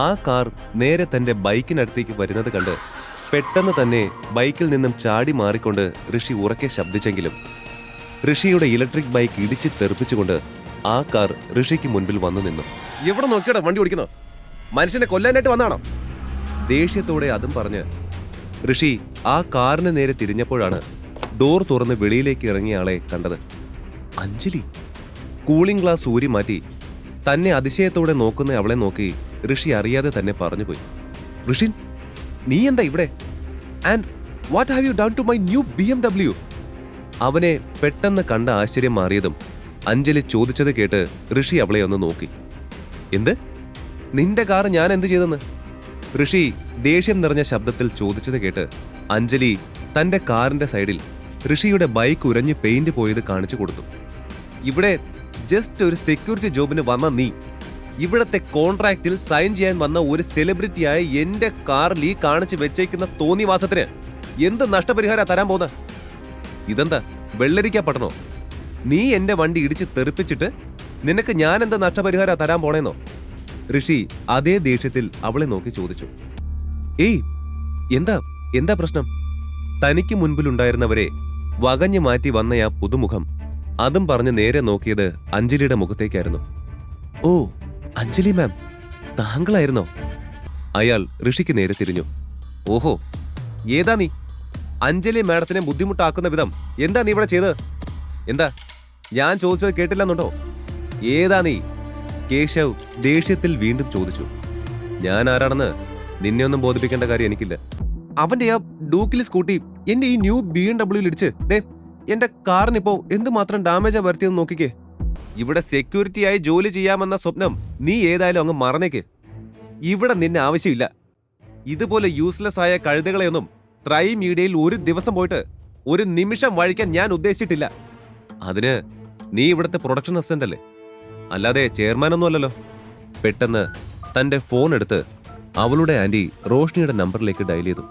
ആ കാർ നേരെ തന്റെ ബൈക്കിനടുത്തേക്ക് വരുന്നത് കണ്ട് പെട്ടെന്ന് തന്നെ ബൈക്കിൽ നിന്നും ചാടി മാറിക്കൊണ്ട് ഋഷി ഉറക്കെ ശബ്ദിച്ചെങ്കിലും ഋഷിയുടെ ഇലക്ട്രിക് ബൈക്ക് ഇടിച്ച് തെറിപ്പിച്ചുകൊണ്ട് ആ കാർ ഋഷിക്ക് മുൻപിൽ വന്നു നിന്നു. എവിടെ നോക്കിയാടാ വണ്ടി ഓടിക്കുന്നോ? മനുഷ്യനെ കൊല്ലാനായിട്ട് വന്നാണോ? ദേഷ്യത്തോടെ അതും പറഞ്ഞ് ഋഷി ആ കാറിന് നേരെ തിരിഞ്ഞപ്പോഴാണ് ഡോർ തുറന്ന് വെളിയിലേക്ക് ഇറങ്ങിയ ആളെ കണ്ടത്. അഞ്ജലി. കൂളിംഗ് ഗ്ലാസ് ഊരി മാറ്റി തന്നെ അതിശയത്തോടെ നോക്കുന്ന അവളെ നോക്കി ഋഷി അറിയാതെ തന്നെ പറഞ്ഞുപോയി. ഋഷിൻ, നീ എന്താ ഇവിടെ? And what have you done to my new BMW? അവനെ പെട്ടെന്ന് കണ്ട ആശ്ചര്യം മാറിയതും അഞ്ജലി ചോദിച്ചത് കേട്ട് ഋഷി അവളെ ഒന്ന് നോക്കി. എന്ത്? നിന്റെ കാർ ഞാൻ എന്ത് ചെയ്തെന്ന്? ഋഷി ദേഷ്യം നിറഞ്ഞ ശബ്ദത്തിൽ ചോദിച്ചത് കേട്ട് അഞ്ജലി തന്റെ കാറിന്റെ സൈഡിൽ ഋഷിയുടെ ബൈക്ക് ഉരഞ്ഞ് പെയിന്റ് പോയത് കാണിച്ചു കൊടുത്തു. ഇവിടെ ജസ്റ്റ് ഒരു സെക്യൂരിറ്റി ജോബിന് വന്ന നീ ഇവിടത്തെ കോൺട്രാക്റ്റിൽ സൈൻ ചെയ്യാൻ വന്ന ഒരു സെലിബ്രിറ്റിയായ എന്റെ കാറിൽ ഈ കാണിച്ച് വെച്ചേക്കുന്ന തോന്നിവാസത്തിന് എന്ത് നഷ്ടപരിഹാരം തരാൻ പോകുന്ന? ഇതെന്താ വെള്ളരിക്ക പട്ടണോ? നീ എന്റെ വണ്ടി ഇടിച്ച് തെറിപ്പിച്ചിട്ട് നിനക്ക് ഞാൻ എന്താ നഷ്ടപരിഹാരം തരാൻ പോണേന്നോ? ഋഷി അതേ ദേഷ്യത്തിൽ അവളെ നോക്കി ചോദിച്ചു. ഏയ് എന്താ പ്രശ്നം? തനിക്ക് മുൻപിലുണ്ടായിരുന്നവരെ വകഞ്ഞു മാറ്റി വന്ന ആ പുതുമുഖം അതും പറഞ്ഞ് നേരെ നോക്കിയത് അഞ്ജലിയുടെ മുഖത്തേക്കായിരുന്നു. ഓ അഞ്ജലി മാം, താങ്കളായിരുന്നോ? അയാൾ ഋഷിക്ക് നേരെ തിരിഞ്ഞു. ഓഹോ, ഏതാ നീ? അഞ്ജലി മാഡത്തിനെ ബുദ്ധിമുട്ടാക്കുന്ന വിധം എന്താ നീ ഇവിടെ ചെയ്തത്? എന്താ ഞാൻ ചോദിച്ചത് കേട്ടില്ലെന്നുണ്ടോ? ഏതാ നീ? കേശവ് ദേഷ്യത്തിൽ വീണ്ടും ചോദിച്ചു. ഞാൻ ആരാണെന്ന് നിന്നെ ഒന്നും ബോധിപ്പിക്കേണ്ട കാര്യം എനിക്കില്ല. അവന്റെ ആ ഡൂക്കിലി സ്കൂട്ടി എന്റെ ഈ ന്യൂ BMW ഇടിച്ച് എന്റെ കാറിനിപ്പോ എന്തുമാത്രം ഡാമേജാ വരുത്തിയെന്ന് നോക്കിക്കേ. ഇവിടെ സെക്യൂരിറ്റിയായി ജോലി ചെയ്യാമെന്ന സ്വപ്നം നീ ഏതായാലും അങ്ങ് മറന്നേക്ക്. ഇവിടെ നിന്നെ ആവശ്യമില്ല. ഇതുപോലെ യൂസ്ലെസ് ആയ കഴുതകളെയൊന്നും ട്രൈ മീഡിയയിൽ ഒരു ദിവസം പോയിട്ട് ഒരു നിമിഷം വഴിക്കാൻ ഞാൻ ഉദ്ദേശിച്ചിട്ടില്ല. അതിന് നീ ഇവിടുത്തെ പ്രൊഡക്ഷൻ അസിസ്റ്റന്റ് അല്ലേ, അല്ലാതെ ചെയർമാനൊന്നും അല്ലല്ലോ. പെട്ടെന്ന് തന്റെ ഫോൺ എടുത്ത് അവളുടെ ആന്റി റോഷ്നിയുടെ നമ്പറിലേക്ക് ഡയൽ ചെയ്തു.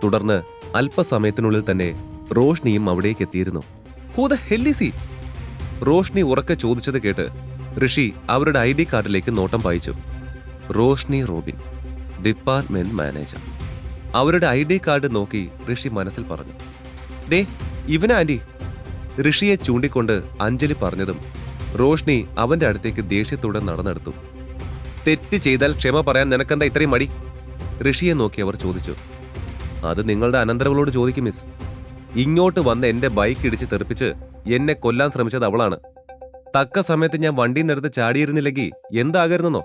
തുടർന്ന് അല്പസമയത്തിനുള്ളിൽ തന്നെ റോഷ്നിയും അവിടേക്ക് എത്തിയിരുന്നു. Who the hell is he? Roshni ഉറക്കെ ചോദിച്ചത് കേട്ട് ഋഷി അവരുടെ ID കാർഡിലേക്ക് നോട്ടം പായിച്ചു. Roshni Robin, department manager. അവരുടെ ID കാർഡ് നോക്കി ഋഷി മനസ്സിൽ പറഞ്ഞു. ദേ ഇവനാ ആന്റി. ഋഷിയെ ചൂണ്ടിക്കൊണ്ട് അഞ്ജലി പറഞ്ഞതും റോഷ്നി അവന്റെ അടുത്തേക്ക് ദേഷ്യത്തോടെ നടന്നെടുത്തു. തെറ്റ് ചെയ്താൽ ക്ഷമ പറയാൻ നിനക്കെന്താ ഇത്രയും മടി? ഋഷിയെ നോക്കി അവർ ചോദിച്ചു. അത് നിങ്ങളുടെ അനന്തരവളോട് ചോദിക്കും മിസ്. ഇങ്ങോട്ട് വന്ന് എന്റെ ബൈക്ക് ഇടിച്ച് തെറിപ്പിച്ച് എന്നെ കൊല്ലാൻ ശ്രമിച്ചത് അവളാണ്. തക്ക സമയത്ത് ഞാൻ വണ്ടിയിൽ നിന്നെടുത്ത് ചാടിയിരുന്നില്ലെങ്കിൽ എന്താകരുതെന്നോ?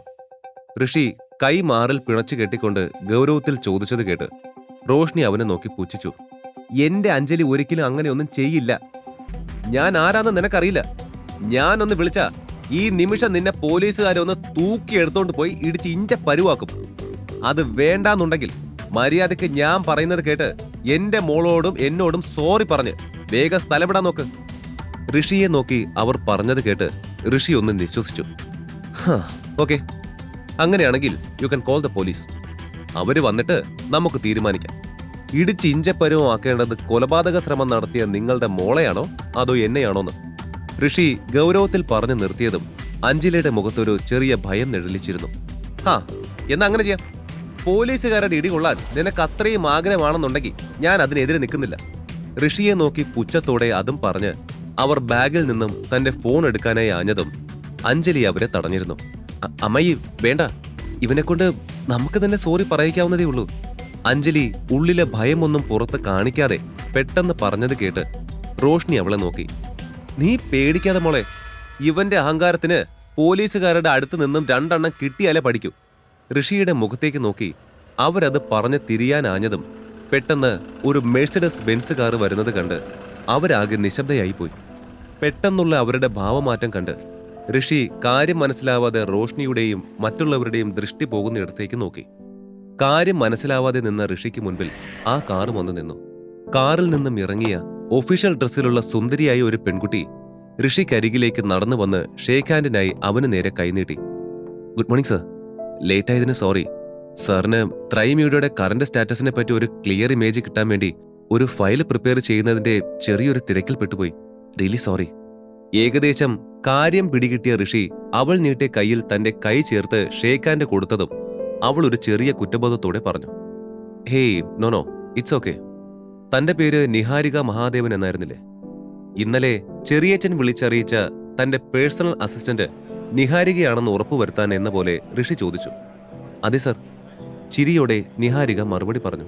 ഋഷി കൈ മാറിൽ പിണച്ചു കെട്ടിക്കൊണ്ട് ഗൗരവത്തിൽ ചോദിച്ചത് കേട്ട് റോഷ്നി അവനെ നോക്കി പുച്ഛിച്ചു. എന്റെ അഞ്ജലി ഒരിക്കലും അങ്ങനെയൊന്നും ചെയ്യില്ല. ഞാൻ ആരാന്ന് നിനക്കറിയില്ല. ഞാനൊന്ന് വിളിച്ചാ ഈ നിമിഷം നിന്നെ പോലീസുകാരെ ഒന്ന് തൂക്കി എടുത്തോണ്ട് പോയി ഇടിച്ച് ഇഞ്ച പരുവാക്കും. അത് വേണ്ടാന്നുണ്ടെങ്കിൽ മര്യാദയ്ക്ക് ഞാൻ പറയുന്നത് കേട്ട് എന്റെ മോളോടും എന്നോടും സോറി പറഞ്ഞ് വേഗം സ്ഥലം വിടാൻ നോക്ക്. ഋഷിയെ നോക്കി അവർ പറഞ്ഞത് കേട്ട് ഋഷി ഒന്ന് നിശ്വസിച്ചു. ഓക്കെ, അങ്ങനെയാണെങ്കിൽ you can call the police. അവര് വന്നിട്ട് നമുക്ക് തീരുമാനിക്കാം. ഇടിച്ച് ഇഞ്ചപ്പരവും ആക്കേണ്ടത് കൊലപാതക ശ്രമം നടത്തിയ നിങ്ങളുടെ മോളെയാണോ അതോ എന്നെയാണോന്ന്. ഋഷി ഗൗരവത്തിൽ പറഞ്ഞു നിർത്തിയതും അഞ്ജലിയുടെ മുഖത്തൊരു ചെറിയ ഭയം നിഴലിച്ചിരുന്നു. എന്നാ അങ്ങനെ ചെയ്യാം. പോലീസുകാരുടെ ഇടികൊള്ളാൻ നിനക്ക് അത്രയും ആഗ്രഹമാണെന്നുണ്ടെങ്കിൽ ഞാൻ അതിനെതിരെ നിൽക്കുന്നില്ല. ഋഷിയെ നോക്കി പുച്ഛത്തോടെ അതും പറഞ്ഞ് അവർ ബാഗിൽ നിന്നും തന്റെ ഫോൺ എടുക്കാനായി ആഞ്ഞതും അഞ്ജലി അവരെ തടഞ്ഞിരുന്നു. അമ്മയി വേണ്ട, ഇവനെക്കൊണ്ട് നമുക്ക് തന്നെ സോറി പറയിക്കാവുന്നതേ ഉള്ളൂ. അഞ്ജലി ഉള്ളിലെ ഭയമൊന്നും പുറത്ത് കാണിക്കാതെ പെട്ടെന്ന് പറഞ്ഞത് കേട്ട് റോഷ്നി അവളെ നോക്കി. നീ പേടിക്കാതെ മോളെ, ഇവന്റെ അഹങ്കാരത്തിന് പോലീസുകാരുടെ അടുത്ത് നിന്നും 2 എണ്ണം കിട്ടിയാലേ പഠിക്കൂ. ഋഷിയുടെ മുഖത്തേക്ക് നോക്കി അവരത് പറഞ്ഞ് തിരിയാനാഞ്ഞതും പെട്ടെന്ന് ഒരു മെഴ്സിഡസ് ബെൻസ് കാറ് വരുന്നത് കണ്ട് അവരാകെ നിശബ്ദയായിപ്പോയി. പെട്ടെന്നുള്ള അവരുടെ ഭാവമാറ്റം കണ്ട് ഋഷി കാര്യം മനസ്സിലാവാതെ റോഷ്നിയുടെയും മറ്റുള്ളവരുടെയും ദൃഷ്ടി പോകുന്നിടത്തേക്ക് നോക്കി. കാര്യം മനസ്സിലാവാതെ നിന്ന ഋഷിക്ക് മുൻപിൽ ആ കാറ് വന്നു നിന്നു. കാറിൽ നിന്നും ഇറങ്ങിയ ഒഫീഷ്യൽ ഡ്രസ്സിലുള്ള സുന്ദരിയായ ഒരു പെൺകുട്ടി ഋഷിക്കരികിലേക്ക് നടന്നു വന്ന് ഷേക്ക് ഹാൻഡിനായി അവന് നേരെ കൈനീട്ടി. ഗുഡ് മോർണിംഗ് സർ, ലേറ്റ് ആയതിന് സോറി. സാറിന് ട്രൈമ്യൂഡിയുടെ കറന്റ് സ്റ്റാറ്റസിനെ പറ്റി ഒരു ക്ലിയർ ഇമേജ് കിട്ടാൻ വേണ്ടി ഒരു ഫയൽ പ്രിപ്പയർ ചെയ്യുന്നതിന്റെ ചെറിയൊരു തിരക്കിൽ പെട്ടുപോയി. Really sorry. ഏകദേശം കാര്യം പിടികിട്ടിയ ഋഷി അവൾ നീട്ടിയ കയ്യിൽ തന്റെ കൈ ചേർത്ത് ഷേക്ക് ഹാൻഡ് കൊടുത്തതും അവൾ ഒരു ചെറിയ കുറ്റബോധത്തോടെ പറഞ്ഞു. Hey no, it's okay. തന്റെ പേര് നിഹാരിക മഹാദേവൻ എന്നായിരുന്നില്ലേ? ഇന്നലെ ചെറിയച്ചൻ വിളിച്ചറിയിച്ച തന്റെ പേഴ്സണൽ അസിസ്റ്റന്റ് നിഹാരികയാണെന്ന് ഉറപ്പുവരുത്താൻ എന്ന പോലെ ഋഷി ചോദിച്ചു. അതെ സർ, ചിരിയോടെ നിഹാരിക മറുപടി പറഞ്ഞു.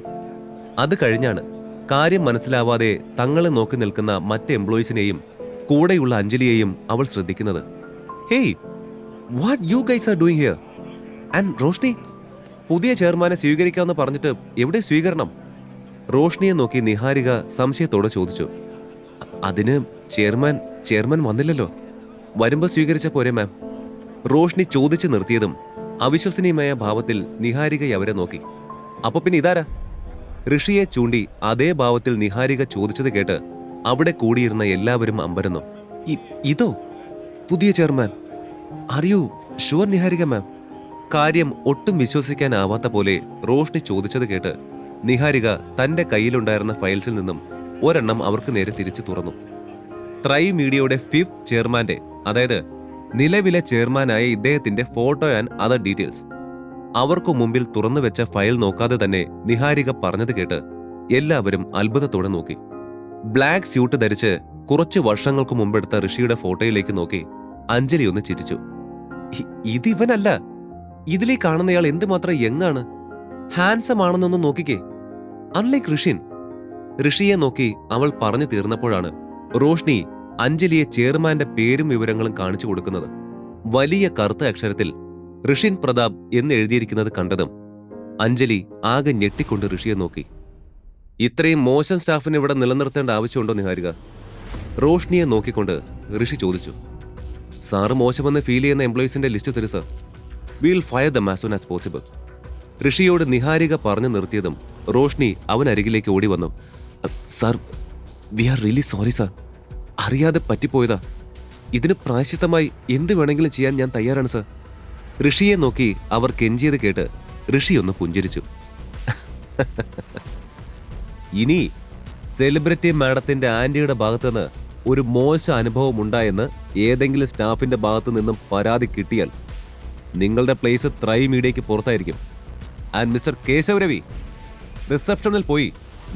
അത് കഴിഞ്ഞാണ് കാര്യം മനസ്സിലാവാതെ തങ്ങളെ നോക്കി നിൽക്കുന്ന മറ്റ് എംപ്ലോയീസിനെയും കൂടെയുള്ള അഞ്ജലിയെയും അവൾ ശ്രദ്ധിക്കുന്നത്. Hey, what you guys are doing here? And Roshni, പുതിയ ചെയർമാനെ സ്വീകരിക്കാമെന്ന് പറഞ്ഞിട്ട് എവിടെ സ്വീകരണം? റോഷ്നിയെ നോക്കി നിഹാരിക സംശയത്തോടെ ചോദിച്ചു. അതിന് ചെയർമാൻ വന്നില്ലല്ലോ. വരുമ്പോ സ്വീകരിച്ച പോരെ മാം. റോഷ്നി ചോദിച്ചു നിർത്തിയതും അവിശ്വസനീയമായ ഭാവത്തിൽ നിഹാരിക അവരെ നോക്കി. അപ്പൊ പിന്നെ ഇതാരാ? ഋഷിയെ ചൂണ്ടി അതേ ഭാവത്തിൽ നിഹാരിക ചോദിച്ചത് കേട്ട് അവിടെ കൂടിയിരുന്ന എല്ലാവരും അമ്പരന്നു. ഇതോ പുതിയ ചെയർമാൻ? അറിയൂ ഷുവർ നിഹാരിക മാം. കാര്യം ഒട്ടും വിശ്വസിക്കാനാവാത്ത പോലെ റോഷ്നി ചോദിച്ചത് കേട്ട് നിഹാരിക തന്റെ കയ്യിലുണ്ടായിരുന്ന ഫയൽസിൽ നിന്നും ഒരെണ്ണം അവർക്ക് നേരെ തിരിച്ചു തുറന്നു. ത്രൈ മീഡിയയുടെ 5th ചെയർമാന്റെ, അതായത് നിലവിലെ ചെയർമാനായ ഇദ്ദേഹത്തിന്റെ ഫോട്ടോ ആൻഡ് അതർ ഡീറ്റെയിൽസ് അവർക്കു മുമ്പിൽ തുറന്നുവെച്ച ഫയൽ നോക്കാതെ തന്നെ നിഹാരിക പറഞ്ഞത് കേട്ട് എല്ലാവരും അത്ഭുതത്തോടെ നോക്കി. ബ്ലാക്ക് സ്യൂട്ട് ധരിച്ച് കുറച്ച് വർഷങ്ങൾക്ക് മുമ്പെടുത്ത ഋഷിയുടെ ഫോട്ടോയിലേക്ക് നോക്കി അഞ്ജലി ഒന്ന് ചിരിച്ചു. ഇതിവനല്ല, ഇതിലേ കാണുന്നയാൾ എന്തുമാത്രം യങ്ങാണ്, ഹാൻസം ആണെന്നൊന്ന് നോക്കിക്കേ. അൺലൈക്ക് ഋഷിയെ നോക്കി അവൾ പറഞ്ഞു തീർന്നപ്പോഴാണ് റോഷ്നി അഞ്ജലിയെ ചെയർമാന്റെ പേരും വിവരങ്ങളും കാണിച്ചു കൊടുക്കുന്നത്. വലിയ കറുത്ത അക്ഷരത്തിൽ ഋഷിൻ പ്രതാപ് എന്ന് എഴുതിയിരിക്കുന്നത് കണ്ടതും അഞ്ജലി ആകെ ഞെട്ടിക്കൊണ്ട് ഋഷിയെ നോക്കി. ഇത്രയും മോശം സ്റ്റാഫിനെ ഇവിടെ നിലനിർത്തേണ്ട ആവശ്യമുണ്ടോ നിഹാരിക? റോഷ്നിയെ നോക്കിക്കൊണ്ട് ഋഷി ചോദിച്ചു. സാറ് മോശമെന്ന് ഫീൽ ചെയ്യുന്ന എംപ്ലോയീസിന്റെ ലിസ്റ്റ് തരു sir. Will fire them as soon as possible. ഋഷിയോട് നിഹാരിക പറഞ്ഞു നിർത്തിയതും റോഷ്നി അവനരികിലേക്ക് ഓടി വന്നു. Sir, we are really sorry sir. അറിയാതെ പറ്റിപ്പോയതാ. ഇതിന് പ്രായശ്ചിത്തമായി എന്ത് വേണമെങ്കിലും ചെയ്യാൻ ഞാൻ തയ്യാറാണ് സാർ. ഋഷിയെ നോക്കി അവർ കെഞ്ചിയത് കേട്ട് ഋഷി ഒന്ന് പുഞ്ചിരിച്ചു. ഇനി സെലിബ്രിറ്റി മാഡത്തിന്റെ ആന്റിയുടെ ഭാഗത്തുനിന്ന് ഒരു മോശം അനുഭവം ഉണ്ടായെന്ന് ഏതെങ്കിലും സ്റ്റാഫിന്റെ ഭാഗത്തു നിന്നും പരാതി കിട്ടിയാൽ നിങ്ങളുടെ പ്ലേസ് ത്രൈ മീഡിയയ്ക്ക് പുറത്തായിരിക്കും. ആൻഡ് മിസ്റ്റർ കേശവ് രവി, റിസപ്ഷനിൽ പോയി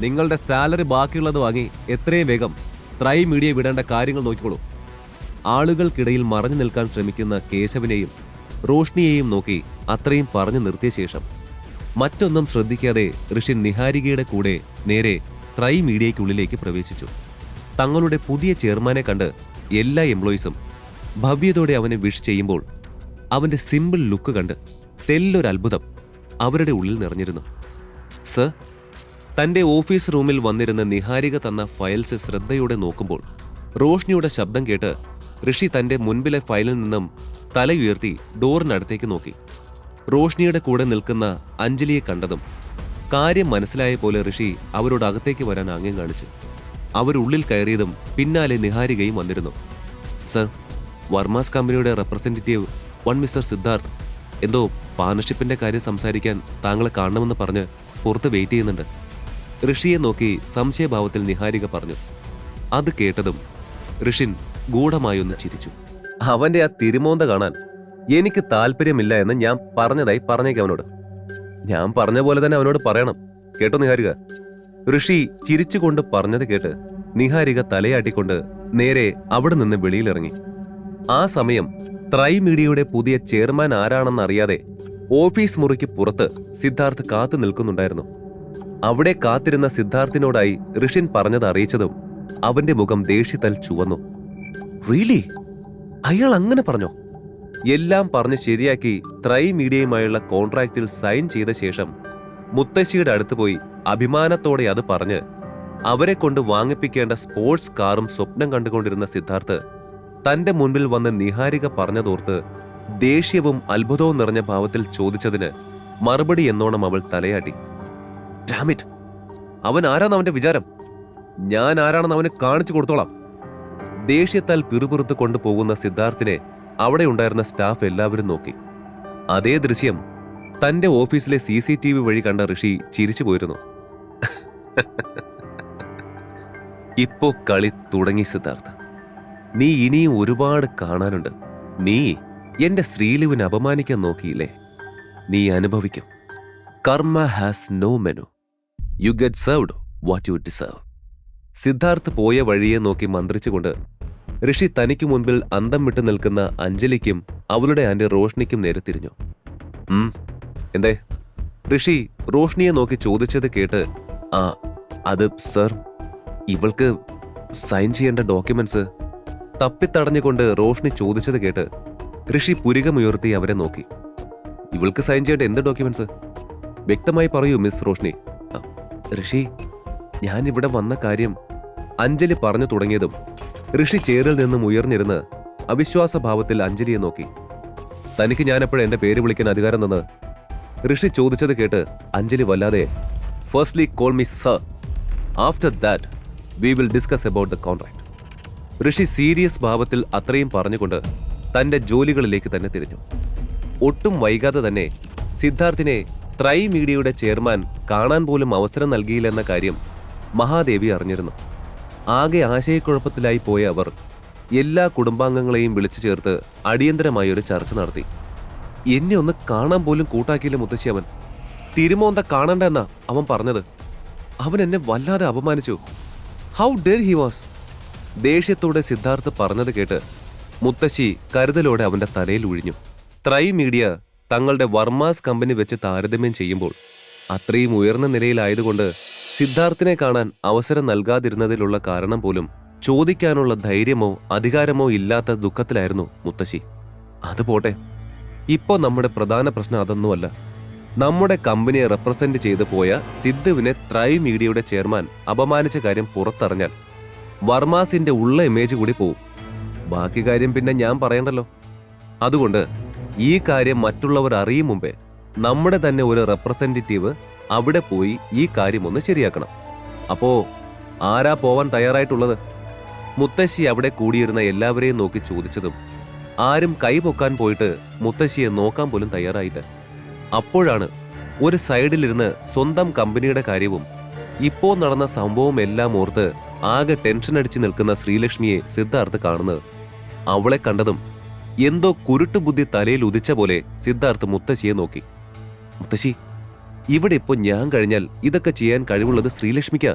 നിങ്ങളുടെ സാലറി ബാക്കിയുള്ളത് വാങ്ങി എത്രയും വേഗം ത്രൈ മീഡിയ വിടേണ്ട കാര്യങ്ങൾ നോക്കിക്കോളൂ. ആളുകൾക്കിടയിൽ മറഞ്ഞു നിൽക്കാൻ ശ്രമിക്കുന്ന കേശവിനെയും റോഷ്നിയെയും നോക്കി അത്രയും പറഞ്ഞു നിർത്തിയ ശേഷം മറ്റൊന്നും ശ്രദ്ധിക്കാതെ ഋഷി നിഹാരികയുടെ കൂടെ നേരെ ത്രൈ മീഡിയയ്ക്കുള്ളിലേക്ക് പ്രവേശിച്ചു. തങ്ങളുടെ പുതിയ ചെയർമാനെ കണ്ട് എല്ലാ എംപ്ലോയീസും ഭവ്യതയോടെ അവനെ വിഷ് ചെയ്യുമ്പോൾ അവന്റെ സിമ്പിൾ ലുക്ക് കണ്ട് തെല്ലൊരത്ഭുതം അവരുടെ ഉള്ളിൽ നിറഞ്ഞിരുന്നു. സർ, തന്റെ ഓഫീസ് റൂമിൽ വന്നിരുന്ന നിഹാരിക തന്ന ഫയൽസ് ശ്രദ്ധയോടെ നോക്കുമ്പോൾ റോഷ്നിയുടെ ശബ്ദം കേട്ട് ഋഷി തന്റെ മുൻപിലെ ഫയലിൽ നിന്നും തലയുയർത്തി ഡോറിനടുത്തേക്ക് നോക്കി. റോഷ്നിയുടെ കൂടെ നിൽക്കുന്ന അഞ്ജലിയെ കണ്ടതും കാര്യം മനസ്സിലായ പോലെ ഋഷി അവരോട് അകത്തേക്ക് വരാൻ ആംഗ്യം കാണിച്ചു. അവരുള്ളിൽ കയറിയതും പിന്നാലെ നിഹാരികയും വന്നിരുന്നു. സർ, വർമാസ് കമ്പനിയുടെ റെപ്രസെന്റേറ്റീവ് മിസ്റ്റർ സിദ്ധാർത്ഥ് എന്തോ പാർട്ണർഷിപ്പിന്റെ കാര്യം സംസാരിക്കാൻ താങ്കളെ കാണണമെന്ന് പറഞ്ഞ് പുറത്ത് വെയിറ്റ് ചെയ്യുന്നുണ്ട്. ഋഷിയെ നോക്കി സംശയഭാവത്തിൽ നിഹാരിക പറഞ്ഞു. അത് കേട്ടതും ഋഷിൻ ഗൂഢമായൊന്ന് ചിരിച്ചു. അവന്റെ ആ തിരുമോന്ത കാണാൻ എനിക്ക് താല്പര്യമില്ല എന്ന് ഞാൻ പറഞ്ഞതായി പറഞ്ഞേക്ക് അവനോട്. ഞാൻ പറഞ്ഞ പോലെ തന്നെ അവനോട് പറയണം കേട്ടോ നിഹാരിക. ഋഷി ചിരിച്ചുകൊണ്ട് പറഞ്ഞത് കേട്ട് നിഹാരിക തലയാട്ടിക്കൊണ്ട് നേരെ അവിടെ നിന്ന് വെളിയിലിറങ്ങി. ആ സമയം ത്രൈ മീഡിയയുടെ പുതിയ ചെയർമാൻ ആരാണെന്ന് അറിയാതെ ഓഫീസ് മുറിക്ക് പുറത്ത് സിദ്ധാർത്ഥ് കാത്തു നിൽക്കുന്നുണ്ടായിരുന്നു. അവിടെ കാത്തിരുന്ന സിദ്ധാർത്ഥിനോടായി ഋഷിൻ പറഞ്ഞത് അറിയിച്ചതും അവന്റെ മുഖം ദേഷ്യത്താൽ ചുവന്നു. റിയലി? അയാൾ അങ്ങനെ പറഞ്ഞോ? എല്ലാം പറഞ്ഞ് ശരിയാക്കി ത്രൈ മീഡിയയുമായുള്ള കോൺട്രാക്റ്റിൽ സൈൻ ചെയ്ത ശേഷം മുത്തശ്ശിയുടെ അടുത്ത് പോയി അഭിമാനത്തോടെ അത് പറഞ്ഞ് അവരെ കൊണ്ട് വാങ്ങിപ്പിക്കേണ്ട സ്പോർട്സ് കാറും സ്വപ്നം കണ്ടുകൊണ്ടിരുന്ന സിദ്ധാർത്ഥ് തന്റെ മുൻപിൽ വന്ന് നിഹാരിക പറഞ്ഞതോർത്ത് ദേഷ്യവും അത്ഭുതവും നിറഞ്ഞ ഭാവത്തിൽ ചോദിച്ചതിന് മറുപടി എന്നോണം അവൾ തലയാട്ടി. Dam it! അവൻ ആരാന്ന് അവന്റെ വിചാരം? ഞാൻ ആരാണെന്ന് അവന് കാണിച്ചു കൊടുത്തോളാം. ദേഷ്യത്താൽ പിറുപിറുത്ത് കൊണ്ടുപോകുന്ന സിദ്ധാർത്ഥിനെ അവിടെ ഉണ്ടായിരുന്ന സ്റ്റാഫ് എല്ലാവരും നോക്കി. അതേ ദൃശ്യം തന്റെ ഓഫീസിലെ CCTV വഴി കണ്ട ഋഷി ചിരിച്ചു പോയിരുന്നു. ഇപ്പോ കളി തുടങ്ങി സിദ്ധാർത്ഥ. നീ ഇനിയും ഒരുപാട് കാണാനുണ്ട്. നീ എന്റെ ശ്രീലുവിനെ അപമാനിക്കാൻ നോക്കിയില്ലേ? നീ അനുഭവിക്കും. Karma has no menu. You get served what you deserve. Siddharth പോയ വഴിയെ നോക്കി മന്ത്രിച്ചുകൊണ്ട് ഋഷി തനിക്ക് മുൻപിൽ അന്തം വിട്ടു നിൽക്കുന്ന അഞ്ജലിക്കും അവളുടെ ആന്റി റോഷ്നിക്കും നേരെ തിരിഞ്ഞു. എന്തേ? ഋഷി റോഷ്നിയെ നോക്കി ചോദിച്ചത് കേട്ട് അത് സർ, ഇവൾക്ക് സൈൻ ചെയ്യേണ്ട ഡോക്യുമെന്റ്സ് തപ്പിത്തടഞ്ഞുകൊണ്ട് റോഷ്നി ചോദിച്ചത് കേട്ട് ഋഷി പുരികമുയർത്തി അവരെ നോക്കി. ഇവൾക്ക് സൈൻ ചെയ്യേണ്ട എന്ത് ഡോക്യുമെന്റ്സ്? വ്യക്തമായി പറയൂ മിസ് റോഷ്നി. ഋഷി, ഞാനിവിടെ വന്ന കാര്യം അഞ്ജലി പറഞ്ഞു തുടങ്ങിയതും ഋഷി ചേറിൽ നിന്നും ഉയർന്നിരുന്ന് അവിശ്വാസഭാവത്തിൽ അഞ്ജലിയെ നോക്കി. തനിക്ക് ഞാനെപ്പോഴും എന്റെ പേര് വിളിക്കാൻ അധികാരം തന്നത്? ഋഷി ചോദിച്ചത് കേട്ട് അഞ്ജലി വല്ലാതെ, firstly call me sir, after that we will discuss about the contract. Rishi serious ഭാവത്തിൽ അത്രയും പറഞ്ഞുകൊണ്ട് തന്റെ ജോലികളിലേക്ക് തന്നെ തിരിഞ്ഞു. ഒട്ടും വൈകാതെ തന്നെ സിദ്ധാർത്ഥിനെ ട്രൈ മീഡിയയുടെ ചെയർമാൻ കാണാൻ പോലും അവസരം നൽകിയില്ലെന്ന കാര്യം മഹാദേവി അറിഞ്ഞിരുന്നു. ആകെ ആശയക്കുഴപ്പത്തിലായി പോയ അവർ എല്ലാ കുടുംബാംഗങ്ങളെയും വിളിച്ചു ചേർത്ത് അടിയന്തരമായൊരു ചർച്ച നടത്തി. എന്നെ ഒന്ന് കാണാൻ പോലും കൂട്ടാക്കിയില്ല മുത്തശ്ശി. അവൻ തിരുമോന്ത കാണണ്ട എന്നാ അവൻ പറഞ്ഞത്. അവൻ എന്നെ വല്ലാതെ അപമാനിച്ചു. How dare he was. ദേഷ്യത്തോടെ സിദ്ധാർത്ഥ് പറഞ്ഞത് കേട്ട് മുത്തശ്ശി കരുതലോടെ അവന്റെ തലയിൽ ഒഴിഞ്ഞു. ട്രൈ മീഡിയ തങ്ങളുടെ വർമാസ് കമ്പനി വെച്ച് താരതമ്യം ചെയ്യുമ്പോൾ അത്രയും ഉയർന്ന നിലയിലായതുകൊണ്ട് സിദ്ധാർത്ഥിനെ കാണാൻ അവസരം നൽകാതിരുന്നതിലുള്ള കാരണം പോലും ചോദിക്കാനുള്ള ധൈര്യമോ അധികാരമോ ഇല്ലാത്ത ദുഃഖത്തിലായിരുന്നു മുത്തശ്ശി. അതുപോട്ടെ, ഇപ്പോ നമ്മുടെ പ്രധാന പ്രശ്നം അതൊന്നുമല്ല. നമ്മുടെ കമ്പനിയെ റെപ്രസെന്റ് ചെയ്ത് പോയ സിദ്ധുവിനെ ട്രൈ മീഡിയയുടെ ചെയർമാൻ അപമാനിച്ച കാര്യം പുറത്തറിഞ്ഞാൽ വർമാസിന്റെ ഉള്ള ഇമേജ് കൂടി പോവും. ബാക്കി കാര്യം പിന്നെ ഞാൻ പറയണ്ടല്ലോ. അതുകൊണ്ട് ഈ കാര്യം മറ്റുള്ളവർ അറിയും മുമ്പേ നമ്മുടെ തന്നെ ഒരു റെപ്രസെന്റേറ്റീവ് അവിടെ പോയി ഈ കാര്യം ഒന്ന് ശരിയാക്കണം. അപ്പോ ആരാ പോവാൻ തയ്യാറായിട്ടുള്ളത്? മുത്തശ്ശി അവിടെ കൂടിയിരുന്ന എല്ലാവരെയും നോക്കി ചോദിച്ചതും ആരും കൈപൊക്കാൻ പോയിട്ട് മുത്തശ്ശിയെ നോക്കാൻ പോലും തയ്യാറായിട്ട്. അപ്പോഴാണ് ഒരു സൈഡിലിരുന്ന് സ്വന്തം കമ്പനിയുടെ കാര്യവും ഇപ്പോ നടന്ന സംഭവം എല്ലാം ഓർത്ത് ആകെ ടെൻഷൻ അടിച്ച് നിൽക്കുന്ന ശ്രീലക്ഷ്മിയെ സിദ്ധാർത്ഥ് കാണുന്നത്. അവളെ കണ്ടതും എന്തോ കുരുട്ടുബുദ്ധി തലയിൽ ഉദിച്ച പോലെ സിദ്ധാർത്ഥ് മുത്തശ്ശിയെ നോക്കി. മുത്തശ്ശി, ഇവിടെ ഇപ്പോ ഞാൻ കഴിഞ്ഞാൽ ഇതൊക്കെ ചെയ്യാൻ കഴിവുള്ളത് ശ്രീലക്ഷ്മിക്കാ.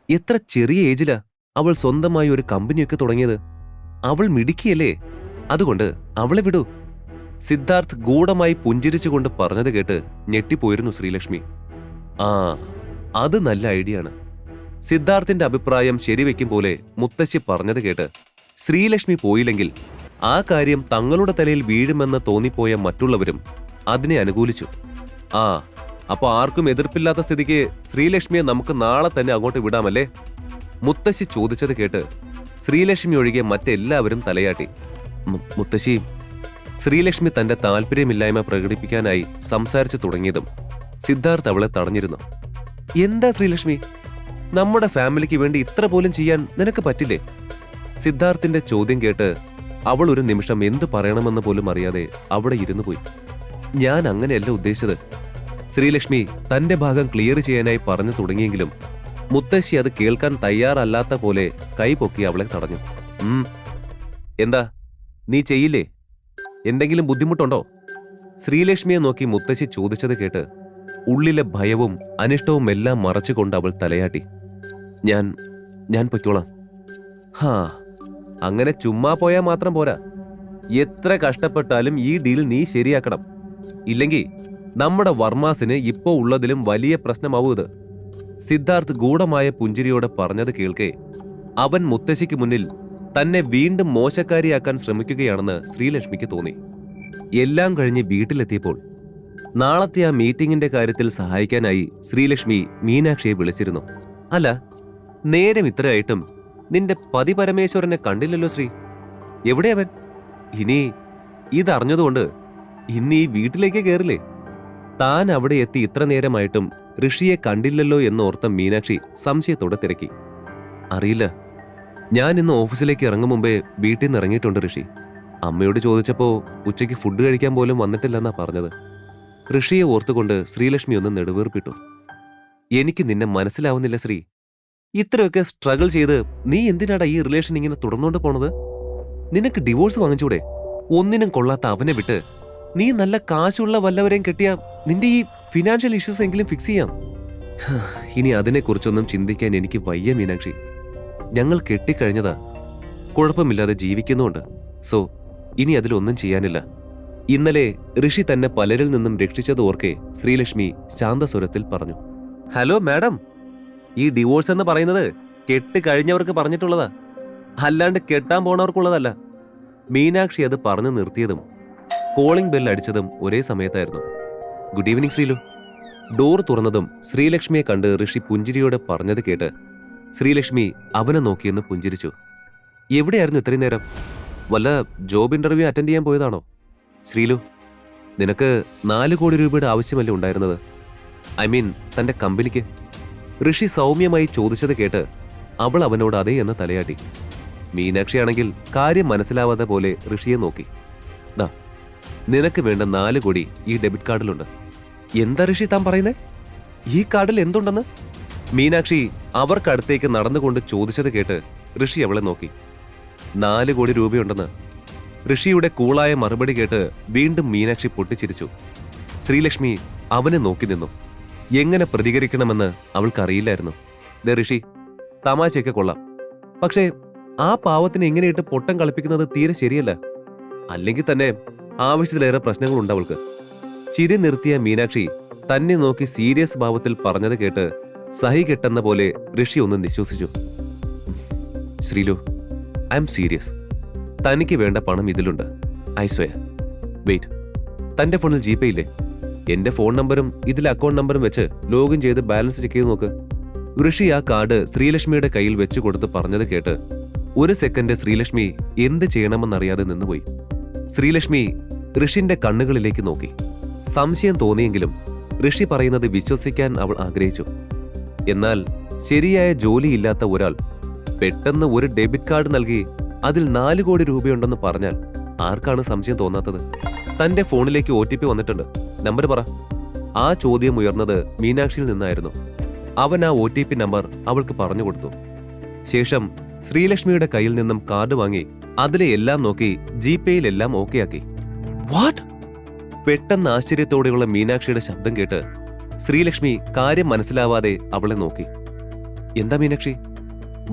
എത്ര ചെറിയ ഏജിലാ അവൾ സ്വന്തമായി ഒരു കമ്പനിയൊക്കെ തുടങ്ങിയത്. അവൾ മിടുക്കിയല്ലേ, അതുകൊണ്ട് അവളെ വിടൂ. സിദ്ധാർത്ഥ് ഗൂഢമായി പുഞ്ചിരിച്ചുകൊണ്ട് പറഞ്ഞത് കേട്ട് ഞെട്ടിപ്പോയിരുന്നു ശ്രീലക്ഷ്മി. ആ, അത് നല്ല ഐഡിയ ആണ്. സിദ്ധാർത്ഥിന്റെ അഭിപ്രായം ശരിവെക്കും പോലെ മുത്തശ്ശി പറഞ്ഞത് കേട്ട് ശ്രീലക്ഷ്മി പോയില്ലെങ്കിൽ ആ കാര്യം തങ്ങളുടെ തലയിൽ വീഴുമെന്ന് തോന്നിപ്പോയ മറ്റുള്ളവരും അതിനെ അനുകൂലിച്ചു. ആ, അപ്പൊ ആർക്കും എതിർപ്പില്ലാത്ത സ്ഥിതിക്ക് ശ്രീലക്ഷ്മിയെ നമുക്ക് നാളെ തന്നെ അങ്ങോട്ട് വിടാമല്ലേ? മുത്തശ്ശി ചോദിച്ചത് കേട്ട് ശ്രീലക്ഷ്മി ഒഴികെ മറ്റെല്ലാവരും തലയാട്ടി. മുത്തശ്ശി, ശ്രീലക്ഷ്മി തന്റെ താല്പര്യമില്ലായ്മ പ്രകടിപ്പിക്കാനായി സംസാരിച്ചു തുടങ്ങിയതും സിദ്ധാർത്ഥ് അവളെ തടഞ്ഞിരുന്നു. എന്താ ശ്രീലക്ഷ്മി, നമ്മുടെ ഫാമിലിക്ക് വേണ്ടി ഇത്ര പോലും ചെയ്യാൻ നിനക്ക് പറ്റില്ലേ? സിദ്ധാർത്ഥിന്റെ ചോദ്യം കേട്ട് അവൾ ഒരു നിമിഷം എന്തു പറയണമെന്ന് പോലും അറിയാതെ അവിടെ ഇരുന്നു പോയി. ഞാൻ അങ്ങനെയല്ല ഉദ്ദേശിച്ചത്. ശ്രീലക്ഷ്മി തന്റെ ഭാഗം ക്ലിയർ ചെയ്യാനായി പറഞ്ഞു തുടങ്ങിയെങ്കിലും മുത്തശ്ശി അത് കേൾക്കാൻ തയ്യാറല്ലാത്ത പോലെ കൈപൊക്കി അവളെ തടഞ്ഞു. എന്താ, നീ ചെയ്യില്ലേ? എന്തെങ്കിലും ബുദ്ധിമുട്ടുണ്ടോ? ശ്രീലക്ഷ്മിയെ നോക്കി മുത്തശ്ശി ചോദിച്ചത് കേട്ട് ഉള്ളിലെ ഭയവും അനിഷ്ടവും എല്ലാം മറച്ചുകൊണ്ട് അവൾ തലയാട്ടി. ഞാൻ പൊയ്ക്കോളാം. ഹാ, അങ്ങനെ ചുമ്മാ പോയാൽ മാത്രം പോരാ. എത്ര കഷ്ടപ്പെട്ടാലും ഈ ഡീൽ നീ ശരിയാക്കണം. ഇല്ലെങ്കിൽ നമ്മുടെ വർമാസിന് ഇപ്പോ ഉള്ളതിലും വലിയ പ്രശ്നമാവൂ ഇത്. സിദ്ധാർത്ഥ് ഗൂഢമായ പുഞ്ചിരിയോടെ പറഞ്ഞത് കേൾക്കെ അവൻ മുത്തശ്ശിക്ക് മുന്നിൽ തന്നെ വീണ്ടും മോശക്കാരിയാക്കാൻ ശ്രമിക്കുകയാണെന്ന് ശ്രീലക്ഷ്മിക്ക് തോന്നി. എല്ലാം കഴിഞ്ഞ് വീട്ടിലെത്തിയപ്പോൾ നാളത്തെ ആ മീറ്റിംഗിന്റെ കാര്യത്തിൽ സഹായിക്കാനായി ശ്രീലക്ഷ്മി മീനാക്ഷിയെ വിളിച്ചിരുന്നു. അല്ല, നേരം ഇത്രയായിട്ടും നിന്റെ പതി പരമേശ്വരനെ കണ്ടില്ലല്ലോ ശ്രീ. എവിടെ അവൻ? ഇനി ഇതറിഞ്ഞതുകൊണ്ട് ഇന്ന് ഈ വീട്ടിലേക്ക് കയറില്ലേ? താൻ അവിടെ എത്തി ഇത്ര നേരമായിട്ടും ഋഷിയെ കണ്ടില്ലല്ലോ എന്നോർത്ത മീനാക്ഷി സംശയത്തോടെ തിരക്കി. അറിയില്ല, ഞാൻ ഇന്ന് ഓഫീസിലേക്ക് ഇറങ്ങും മുമ്പേ വീട്ടിൽ നിന്ന് ഇറങ്ങിയിട്ടുണ്ട് ഋഷി. അമ്മയോട് ചോദിച്ചപ്പോ ഉച്ചയ്ക്ക് ഫുഡ് കഴിക്കാൻ പോലും വന്നിട്ടില്ലെന്നാ പറഞ്ഞത്. ഋഷിയെ ഓർത്തുകൊണ്ട് ശ്രീലക്ഷ്മി ഒന്ന് നെടുവീർപ്പിട്ടു. എനിക്ക് നിന്നെ മനസ്സിലാവുന്നില്ല ശ്രീ. ഇത്രയൊക്കെ സ്ട്രഗിൾ ചെയ്ത് നീ എന്തിനാടാ ഈ റിലേഷൻ ഇങ്ങനെ തുടർന്നുകൊണ്ട് പോണത്? നിനക്ക് ഡിവോഴ്സ് വാങ്ങിച്ചൂടെ? ഒന്നിനും കൊള്ളാത്ത അവനെ വിട്ട് നീ നല്ല കാശുള്ള വല്ലവരെയും കെട്ടിയ നിന്റെ ഈ ഫിനാൻഷ്യൽ ഇഷ്യൂസ് എങ്കിലും ഫിക്സ് ചെയ്യാം. ഇനി അതിനെക്കുറിച്ചൊന്നും ചിന്തിക്കാൻ എനിക്ക് വയ്യ മീനാക്ഷി. ഞങ്ങൾ കെട്ടിക്കഴിഞ്ഞതാ, കുഴപ്പമില്ലാതെ ജീവിക്കുന്നുണ്ട്. സോ ഇനി അതിലൊന്നും ചെയ്യാനില്ല. ഇന്നലെ ഋഷി തന്നെ പലരിൽ നിന്നും രക്ഷിച്ചത് ഓർക്കെ ശ്രീലക്ഷ്മി ശാന്തസ്വരത്തിൽ പറഞ്ഞു. ഹലോ മാഡം, ഈ ഡിവോഴ്സ് എന്ന് പറയുന്നത് കെട്ട് കഴിഞ്ഞവർക്ക് പറഞ്ഞിട്ടുള്ളതാ, അല്ലാണ്ട് കെട്ടാൻ പോണവർക്കുള്ളതല്ല. മീനാക്ഷി അത് പറഞ്ഞു നിർത്തിയതും കോളിംഗ് ബെൽ അടിച്ചതും ഒരേ സമയത്തായിരുന്നു. Good evening Sreelu. ഡോർ തുറന്നതും ശ്രീലക്ഷ്മിയെ കണ്ട് ഋഷി പുഞ്ചിരിയോടെ പറഞ്ഞത് കേട്ട് ശ്രീലക്ഷ്മി അവനെ നോക്കിയെന്ന് പുഞ്ചിരിച്ചു. എവിടെയായിരുന്നു ഇത്രയും നേരം? വല്ല ജോബ് ഇന്റർവ്യൂ അറ്റൻഡ് ചെയ്യാൻ പോയതാണോ? ശ്രീലു, നിനക്ക് 4 കോടി രൂപയുടെ ആവശ്യമല്ലേ ഉണ്ടായിരുന്നത്? ഐ മീൻ തന്റെ കമ്പനിക്ക്. ഋഷി സൗമ്യമായി ചോദിച്ചത് കേട്ട് അവൾ അവനോട് അതേ എന്ന് തലയാട്ടി. മീനാക്ഷിയാണെങ്കിൽ കാര്യം മനസ്സിലാവാതെ പോലെ ഋഷിയെ നോക്കി. ദാ, നിനക്ക് വേണ്ട 4 കോടി ഈ ഡെബിറ്റ് കാർഡിലുണ്ട്. എന്താ ഋഷി താൻ പറയുന്നേ? ഈ കാർഡിൽ എന്തുണ്ടെന്ന്? മീനാക്ഷി അവർക്കടുത്തേക്ക് നടന്നുകൊണ്ട് ചോദിച്ചത് കേട്ട് ഋഷി അവളെ നോക്കി. 4 കോടി രൂപയുണ്ടെന്ന്. ഋഷിയുടെ കൂളായ മറുപടി കേട്ട് വീണ്ടും മീനാക്ഷി പൊട്ടിച്ചിരിച്ചു. ശ്രീലക്ഷ്മി അവനെ നോക്കി നിന്നു. എങ്ങനെ പ്രതികരിക്കണമെന്ന് അവൾക്കറിയില്ലായിരുന്നു. ദേ ഋഷി, തമാശയൊക്കെ കൊള്ളാം, പക്ഷേ ആ പാവത്തിന് എങ്ങനെയിട്ട് പൊട്ടം കളിപ്പിക്കുന്നത് തീരെ ശരിയല്ല. അല്ലെങ്കിൽ തന്നെ ആവശ്യത്തിലേറെ പ്രശ്നങ്ങളുണ്ട് അവൾക്ക്. ചിരി നിർത്തിയ മീനാക്ഷി തന്നെ നോക്കി സീരിയസ് ഭാവത്തിൽ പറഞ്ഞത് കേട്ട് സഹി കെട്ടെന്ന പോലെ ഋഷി ഒന്ന് നിശ്വസിച്ചു. Sreelu, I am serious. തനിക്ക് വേണ്ട പണം ഇതിലുണ്ട്. I swear. വെയിറ്റ്, തന്റെ ഫോണിൽ ജിപേ ഇല്ലേ? എന്റെ ഫോൺ നമ്പറും ഇതിലെ അക്കൗണ്ട് നമ്പറും വെച്ച് ലോഗിൻ ചെയ്ത് ബാലൻസ് ചെക്ക് ചെയ്ത് നോക്ക്. ഋഷി ആ കാർഡ് ശ്രീലക്ഷ്മിയുടെ കയ്യിൽ വെച്ചു കൊടുത്ത് പറഞ്ഞത് കേട്ട് ഒരു സെക്കൻഡ് ശ്രീലക്ഷ്മി എന്ത് ചെയ്യണമെന്നറിയാതെ നിന്നുപോയി. ശ്രീലക്ഷ്മി ഋഷിന്റെ കണ്ണുകളിലേക്ക് നോക്കി. സംശയം തോന്നിയെങ്കിലും ഋഷി പറയുന്നത് വിശ്വസിക്കാൻ അവൾ ആഗ്രഹിച്ചു. എന്നാൽ ശരിയായ ജോലിയില്ലാത്ത ഒരാൾ പെട്ടെന്ന് ഒരു ഡെബിറ്റ് കാർഡ് നൽകി അതിൽ 4 കോടി രൂപയുണ്ടെന്ന് പറഞ്ഞാൽ ആർക്കാണ് സംശയം തോന്നാത്തത്? തന്റെ ഫോണിലേക്ക് OTP വന്നിട്ടുണ്ട്, നമ്പർ പറ. ആ ചോദ്യം ഉയർന്നത് മീനാക്ഷിയിൽ നിന്നായിരുന്നു. അവൻ ആ OTP നമ്പർ അവൾക്ക് പറഞ്ഞു കൊടുത്തു. ശേഷം ശ്രീലക്ഷ്മിയുടെ കയ്യിൽ നിന്നും കാർഡ് വാങ്ങി അതിലെ എല്ലാം നോക്കി ജിപേയിലെല്ലാം ഓക്കെ ആക്കി. വാട്ട്? പെട്ടെന്ന് ആശ്ചര്യത്തോടെയുള്ള മീനാക്ഷിയുടെ ശബ്ദം കേട്ട് ശ്രീലക്ഷ്മി കാര്യം മനസ്സിലാവാതെ അവളെ നോക്കി. എന്താ മീനാക്ഷി?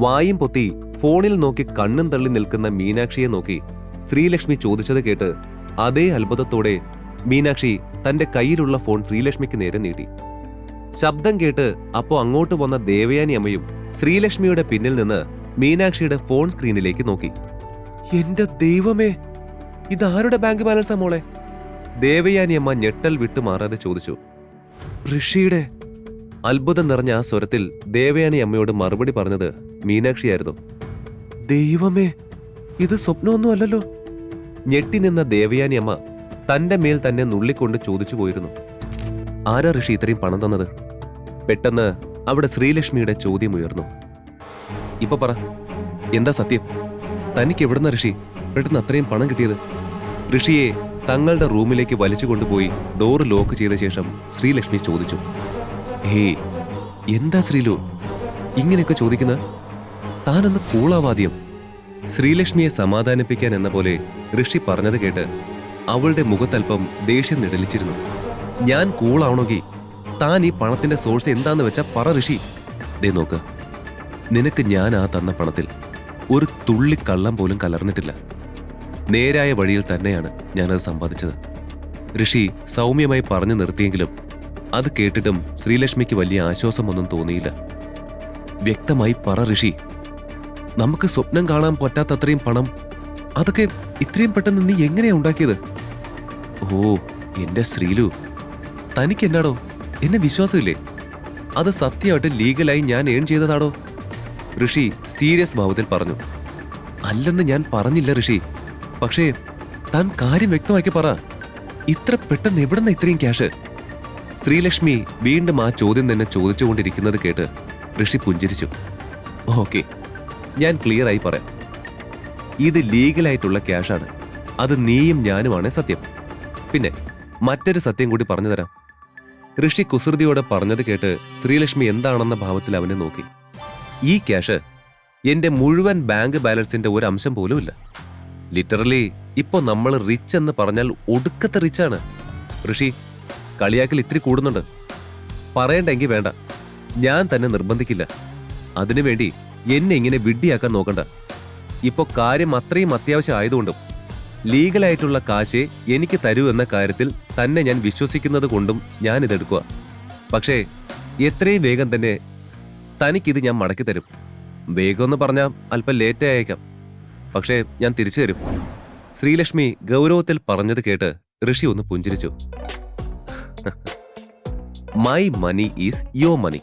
വായും പൊത്തി ഫോണിൽ നോക്കി കണ്ണും തള്ളി നിൽക്കുന്ന മീനാക്ഷിയെ നോക്കി ശ്രീലക്ഷ്മി ചോദിച്ചത് കേട്ട് അതേ അത്ഭുതത്തോടെ മീനാക്ഷി തന്റെ കയ്യിലുള്ള ഫോൺ ശ്രീലക്ഷ്മിക്ക് നേരെ നീട്ടി. ശബ്ദം കേട്ട് അപ്പോ അങ്ങോട്ട് വന്ന ദേവയാനി അമ്മയും ശ്രീലക്ഷ്മിയുടെ പിന്നിൽ നിന്ന് മീനാക്ഷിയുടെ ഫോൺ സ്ക്രീനിലേക്ക് നോക്കി. എന്റെ ദൈവമേ, ഇതാരുടെ ബാങ്ക് ബാലൻസാ മോളെ? ദേവയാനി അമ്മ ഞെട്ടൽ വിട്ടു മാറാതെ ചോദിച്ചു. ഋഷിയുടെ. അത്ഭുതം നിറഞ്ഞ ആ സ്വരത്തിൽ ദേവയാനി അമ്മയോട് മറുപടി പറഞ്ഞത് മീനാക്ഷിയായിരുന്നു. ദൈവമേ, ഇത് സ്വപ്നമൊന്നും അല്ലല്ലോ. ഞെട്ടി നിന്ന ദേവയാനി അമ്മ തന്റെ മേൽ തന്നെ നുള്ളിക്കൊണ്ട് ചോദിച്ചു പോയിരുന്നു. ആരാ ഋഷി ഇത്രയും പണം തന്നത്? പെട്ടെന്ന് അവിടെ ശ്രീലക്ഷ്മിയുടെ ചോദ്യം ഉയർന്നു. ഇപ്പൊ പറ, എന്താ സത്യം? തനിക്ക് എവിടുന്ന ഋഷി പെട്ടെന്ന് അത്രയും പണം കിട്ടിയത്? ഋഷിയെ തങ്ങളുടെ റൂമിലേക്ക് വലിച്ചു കൊണ്ടുപോയി ഡോർ ലോക്ക് ചെയ്ത ശേഷം ശ്രീലക്ഷ്മി ചോദിച്ചു. ഹേയ്, എന്താ ശ്രീലു ഇങ്ങനെയൊക്കെ ചോദിക്കുന്ന? താനൊന്ന് കൂളാവാദ്യം. ശ്രീലക്ഷ്മിയെ സമാധാനിപ്പിക്കാൻ എന്ന പോലെ ഋഷി പറഞ്ഞത് കേട്ട് അവളുടെ മുഖത്തൽപ്പം ദേഷ്യം നിഴലിച്ചിരുന്നു. ഞാൻ കൂളാവണമെങ്കിൽ താൻ ഈ പണത്തിന്റെ സോഴ്സ് എന്താന്ന് വെച്ചാ പറ ഋഷി. ദേ നോക്ക്, നിനക്ക് ഞാൻ ആ തന്ന പണത്തിൽ ഒരു തുള്ളി കള്ളം പോലും കലർന്നിട്ടില്ല. നേരായ വഴിയിൽ തന്നെയാണ് ഞാനത് സമ്പാദിച്ചത്. ഋഷി സൗമ്യമായി പറഞ്ഞു നിർത്തിയെങ്കിലും അത് കേട്ടിട്ടും ശ്രീലക്ഷ്മിക്ക് വലിയ ആശ്വാസമൊന്നും തോന്നിയില്ല. വ്യക്തമായി പറ ഋഷി, നമുക്ക് സ്വപ്നം കാണാൻ പറ്റാത്തത്രയും പണം അതൊക്കെ ഇത്രയും പെട്ടെന്ന് നീ എങ്ങനെയാ ഉണ്ടാക്കിയത്? ഓ എന്റെ ശ്രീലു, തനിക്ക് എന്നാടോ എന്നെ വിശ്വാസമില്ലേ? അത് സത്യമായിട്ട് ലീഗലായി ഞാൻ ഏൺ ചെയ്തതാടോ? ഋഷി സീരിയസ് ഭാവത്തിൽ പറഞ്ഞു. അല്ലെന്ന് ഞാൻ പറഞ്ഞില്ല ഋഷി, പക്ഷേ താൻ കാര്യം വ്യക്തമാക്കി പറ. ഇത്ര പെട്ടെന്ന് എവിടുന്ന ഇത്രയും ക്യാഷ്? ശ്രീലക്ഷ്മി വീണ്ടും ആ ചോദ്യം തന്നെ ചോദിച്ചുകൊണ്ടിരിക്കുന്നത് കേട്ട് ഋഷി പുഞ്ചിരിച്ചു. ഓക്കെ, ഞാൻ ക്ലിയർ ആയി പറയാം. ഇത് ലീഗലായിട്ടുള്ള ക്യാഷാണ്. അത് നീയും ഞാനുമാണ് സത്യം. പിന്നെ മറ്റൊരു സത്യം കൂടി പറഞ്ഞു തരാം. ഋഷി കുസൃതിയോടെ പറഞ്ഞത് കേട്ട് ശ്രീലക്ഷ്മി എന്താണെന്ന ഭാവത്തിൽ അവനെ നോക്കി. ഈ ക്യാഷ് എന്റെ മുഴുവൻ ബാങ്ക് ബാലൻസിന്റെ ഒരു അംശം പോലുമില്ല. ലിറ്ററലി ഇപ്പൊ നമ്മൾ റിച്ച് എന്ന് പറഞ്ഞാൽ ഒടുക്കത്തെ റിച്ചാണ്. ഋഷി, കളിയാക്കൽ ഇത്തിരി കൂടുന്നുണ്ട്. പറയണ്ടെങ്കിൽ വേണ്ട, ഞാൻ തന്നെ നിർബന്ധിക്കില്ല. അതിനുവേണ്ടി എന്നെ ഇങ്ങനെ വിഡ്ഢിയാക്കാൻ നോക്കണ്ട. ഇപ്പൊ കാര്യം അത്രയും അത്യാവശ്യം ആയതുകൊണ്ടും ലീഗലായിട്ടുള്ള കാശേ എനിക്ക് തരൂ എന്ന കാര്യത്തിൽ തന്നെ ഞാൻ വിശ്വസിക്കുന്നത് കൊണ്ടും ഞാനിതെടുക്കുക. പക്ഷേ എത്രയും വേഗം തന്നെ തനിക്കിത് ഞാൻ മടക്കി തരും. വേഗമെന്ന് പറഞ്ഞാൽ അല്പം ലേറ്റ് ആയേക്കാം, പക്ഷേ ഞാൻ തിരിച്ചു തരും. ശ്രീലക്ഷ്മി ഗൗരവത്തിൽ പറഞ്ഞത് കേട്ട് ഋഷി ഒന്ന് പുഞ്ചിരിച്ചു. മൈ മണി ഈസ് യോ മണി.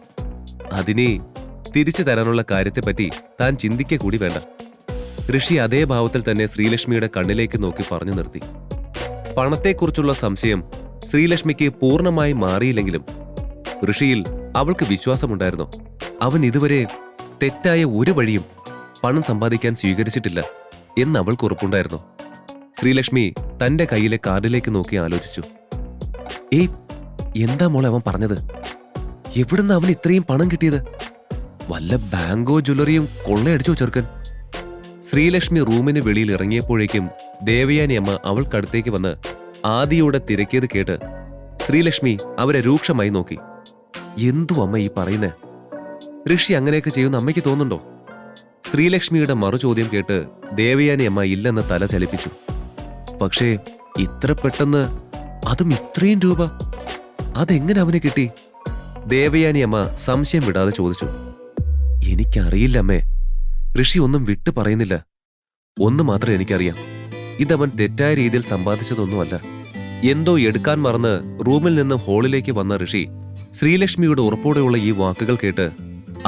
അതിനെ തിരിച്ചു തരാനുള്ള കാര്യത്തെപ്പറ്റി താൻ ചിന്തിക്കുക കൂടി വേണ്ട. ഋഷി അതേ ഭാവത്തിൽ തന്നെ ശ്രീലക്ഷ്മിയുടെ കണ്ണിലേക്ക് നോക്കി പറഞ്ഞു നിർത്തി. പണത്തെക്കുറിച്ചുള്ള സംശയം ശ്രീലക്ഷ്മിക്ക് പൂർണ്ണമായി മാറിയില്ലെങ്കിലും ഋഷിയിൽ അവൾക്ക് വിശ്വാസമുണ്ടായിരുന്നു. അവൻ ഇതുവരെ തെറ്റായ ഒരു വഴിയും പണം സമ്പാദിക്കാൻ സ്വീകരിച്ചിട്ടില്ല എന്ന് അവൾക്ക് ഉറപ്പുണ്ടായിരുന്നു. ശ്രീലക്ഷ്മി തന്റെ കയ്യിലെ കാർഡിലേക്ക് നോക്കി ആലോചിച്ചു. ഏയ്, എന്താ മോളെ അവൻ പറഞ്ഞത്? എവിടുന്ന് അവൻ ഇത്രയും പണം കിട്ടിയത്? വല്ല ബാങ്കോ ജ്വല്ലറിയും കൊള്ളയടിച്ചോ ചെറുക്കൻ? ശ്രീലക്ഷ്മി റൂമിന് വെളിയിൽ ഇറങ്ങിയപ്പോഴേക്കും ദേവയാനി അമ്മ അവൾക്കടുത്തേക്ക് വന്ന് ആദിയോടെ തിരക്കിയത് കേട്ട് ശ്രീലക്ഷ്മി അവരെ രൂക്ഷമായി നോക്കി. എന്തു അമ്മ ഈ പറയുന്നേ? ഋഷി അങ്ങനെയൊക്കെ ചെയ്യുന്ന അമ്മയ്ക്ക് തോന്നുന്നുണ്ടോ? ശ്രീലക്ഷ്മിയുടെ മറുചോദ്യം കേട്ട് ദേവയാനി അമ്മ ഇല്ലെന്ന് തല ചലിപ്പിച്ചു. പക്ഷേ ഇത്ര പെട്ടെന്ന്, അതും ഇത്രയും രൂപ, അതെങ്ങനെ അവന് കിട്ടി? ദേവയാനി അമ്മ സംശയം വിടാതെ ചോദിച്ചു. എനിക്കറിയില്ല അമ്മേ. ഋഷി ഒന്നും വിട്ടു പറയുന്നില്ല. ഒന്ന് മാത്രം എനിക്കറിയാം, ഇതവൻ തെറ്റായ രീതിയിൽ സമ്പാദിച്ചതൊന്നുമല്ല. എന്തോ എടുക്കാൻ മറന്ന് റൂമിൽ നിന്ന് ഹാളിലേക്ക് വന്ന ഋഷി ശ്രീലക്ഷ്മിയുടെ ഉറപ്പോടെയുള്ള ഈ വാക്കുകൾ കേട്ട്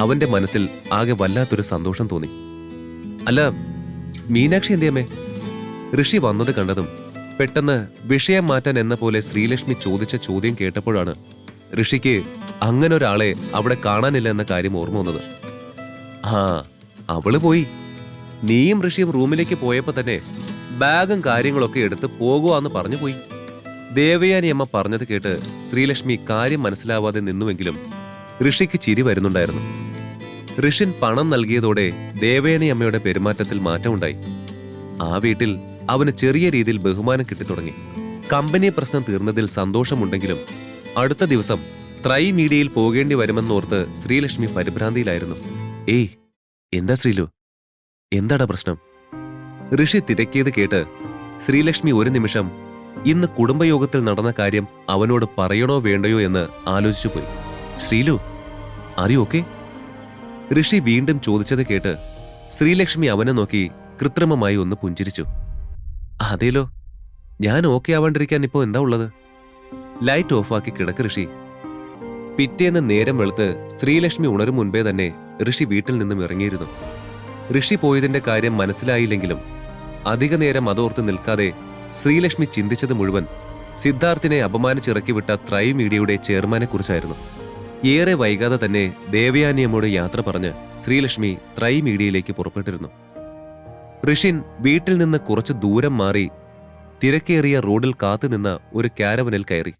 അവന്റെ മനസ്സിൽ ആകെ വല്ലാത്തൊരു സന്തോഷം തോന്നി. അല്ല, മീനാക്ഷി എന്തിയമ്മേ? ഋഷി വന്നത് കണ്ടതും പെട്ടെന്ന് വിഷയം മാറ്റാൻ എന്ന പോലെ ശ്രീലക്ഷ്മി ചോദിച്ച ചോദ്യം കേട്ടപ്പോഴാണ് ഋഷിക്ക് അങ്ങനൊരാളെ അവിടെ കാണാനില്ല എന്ന കാര്യം ഓർമ്മ വന്നത്. ആ, അവള് പോയി. നീയും ഋഷിയും റൂമിലേക്ക് പോയപ്പോ തന്നെ ബാഗും കാര്യങ്ങളൊക്കെ എടുത്ത് പോകുവാന്ന് പറഞ്ഞു പോയി. ദേവയാനി അമ്മ പറഞ്ഞത് കേട്ട് ശ്രീലക്ഷ്മി കാര്യം മനസ്സിലാവാതെ നിന്നുവെങ്കിലും ഋഷിക്ക് ചിരി വരുന്നുണ്ടായിരുന്നു. ഋഷിൻ പണം നൽകിയതോടെ ദേവയാനി അമ്മയുടെ പെരുമാറ്റത്തിൽ മാറ്റമുണ്ടായി. ആ വീട്ടിൽ അവന് ചെറിയ രീതിയിൽ ബഹുമാനം കിട്ടിത്തുടങ്ങി. കമ്പനി പ്രശ്നം തീർന്നതിൽ സന്തോഷമുണ്ടെങ്കിലും അടുത്ത ദിവസം ത്രൈ മീഡിയയിൽ പോകേണ്ടി വരുമെന്നോർത്ത് ശ്രീലക്ഷ്മി പരിഭ്രാന്തിയിലായിരുന്നു. ഏയ്, എന്താ ശ്രീലു, എന്താടാ പ്രശ്നം? ഋഷി തിരക്കിയത് കേട്ട് ശ്രീലക്ഷ്മി ഒരു നിമിഷം ഇന്ന് കുടുംബയോഗത്തിൽ നടന്ന കാര്യം അവനോട് പറയണോ വേണ്ടയോ എന്ന് ആലോചിച്ചു പോയി. ശ്രീലു, അറിയോ ഓക്കെ? ഋഷി വീണ്ടും ചോദിച്ചത് കേട്ട് ശ്രീലക്ഷ്മി അവനെ നോക്കി കൃത്രിമമായി ഒന്ന് പുഞ്ചിരിച്ചു. അതേലോ, ഞാൻ ഓക്കെ ആവാണ്ടിരിക്കാൻ ഇപ്പോ എന്താ ഉള്ളത്? ലൈറ്റ് ഓഫാക്കി കിടക്ക് ഋഷി. പിറ്റേന്ന് നേരം വെളുത്ത് ശ്രീലക്ഷ്മി ഉണരും മുൻപേ തന്നെ ഋഷി വീട്ടിൽ നിന്നും ഇറങ്ങിയിരുന്നു. ഋഷി പോയതിന്റെ കാര്യം മനസ്സിലായില്ലെങ്കിലും അധിക നേരം അതോർത്ത് നിൽക്കാതെ ശ്രീലക്ഷ്മി ചിന്തിച്ചത് മുഴുവൻ സിദ്ധാർത്ഥിനെ അപമാനിച്ചിറക്കി വിട്ട ത്രൈ മീഡിയയുടെ ചെയർമാനെ കുറിച്ചായിരുന്നു. ഏറെ വൈകാതെ തന്നെ ദേവയാനിയമ്മോട് യാത്ര പറഞ്ഞ് ശ്രീലക്ഷ്മി ത്രൈ മീഡിയയിലേക്ക് പുറപ്പെട്ടിരുന്നു. ഋഷിൻ വീട്ടിൽ നിന്ന് കുറച്ച് ദൂരം മാറി തിരക്കേറിയ റോഡിൽ കാത്തുനിന്ന ഒരു കാരവനിൽ കയറി.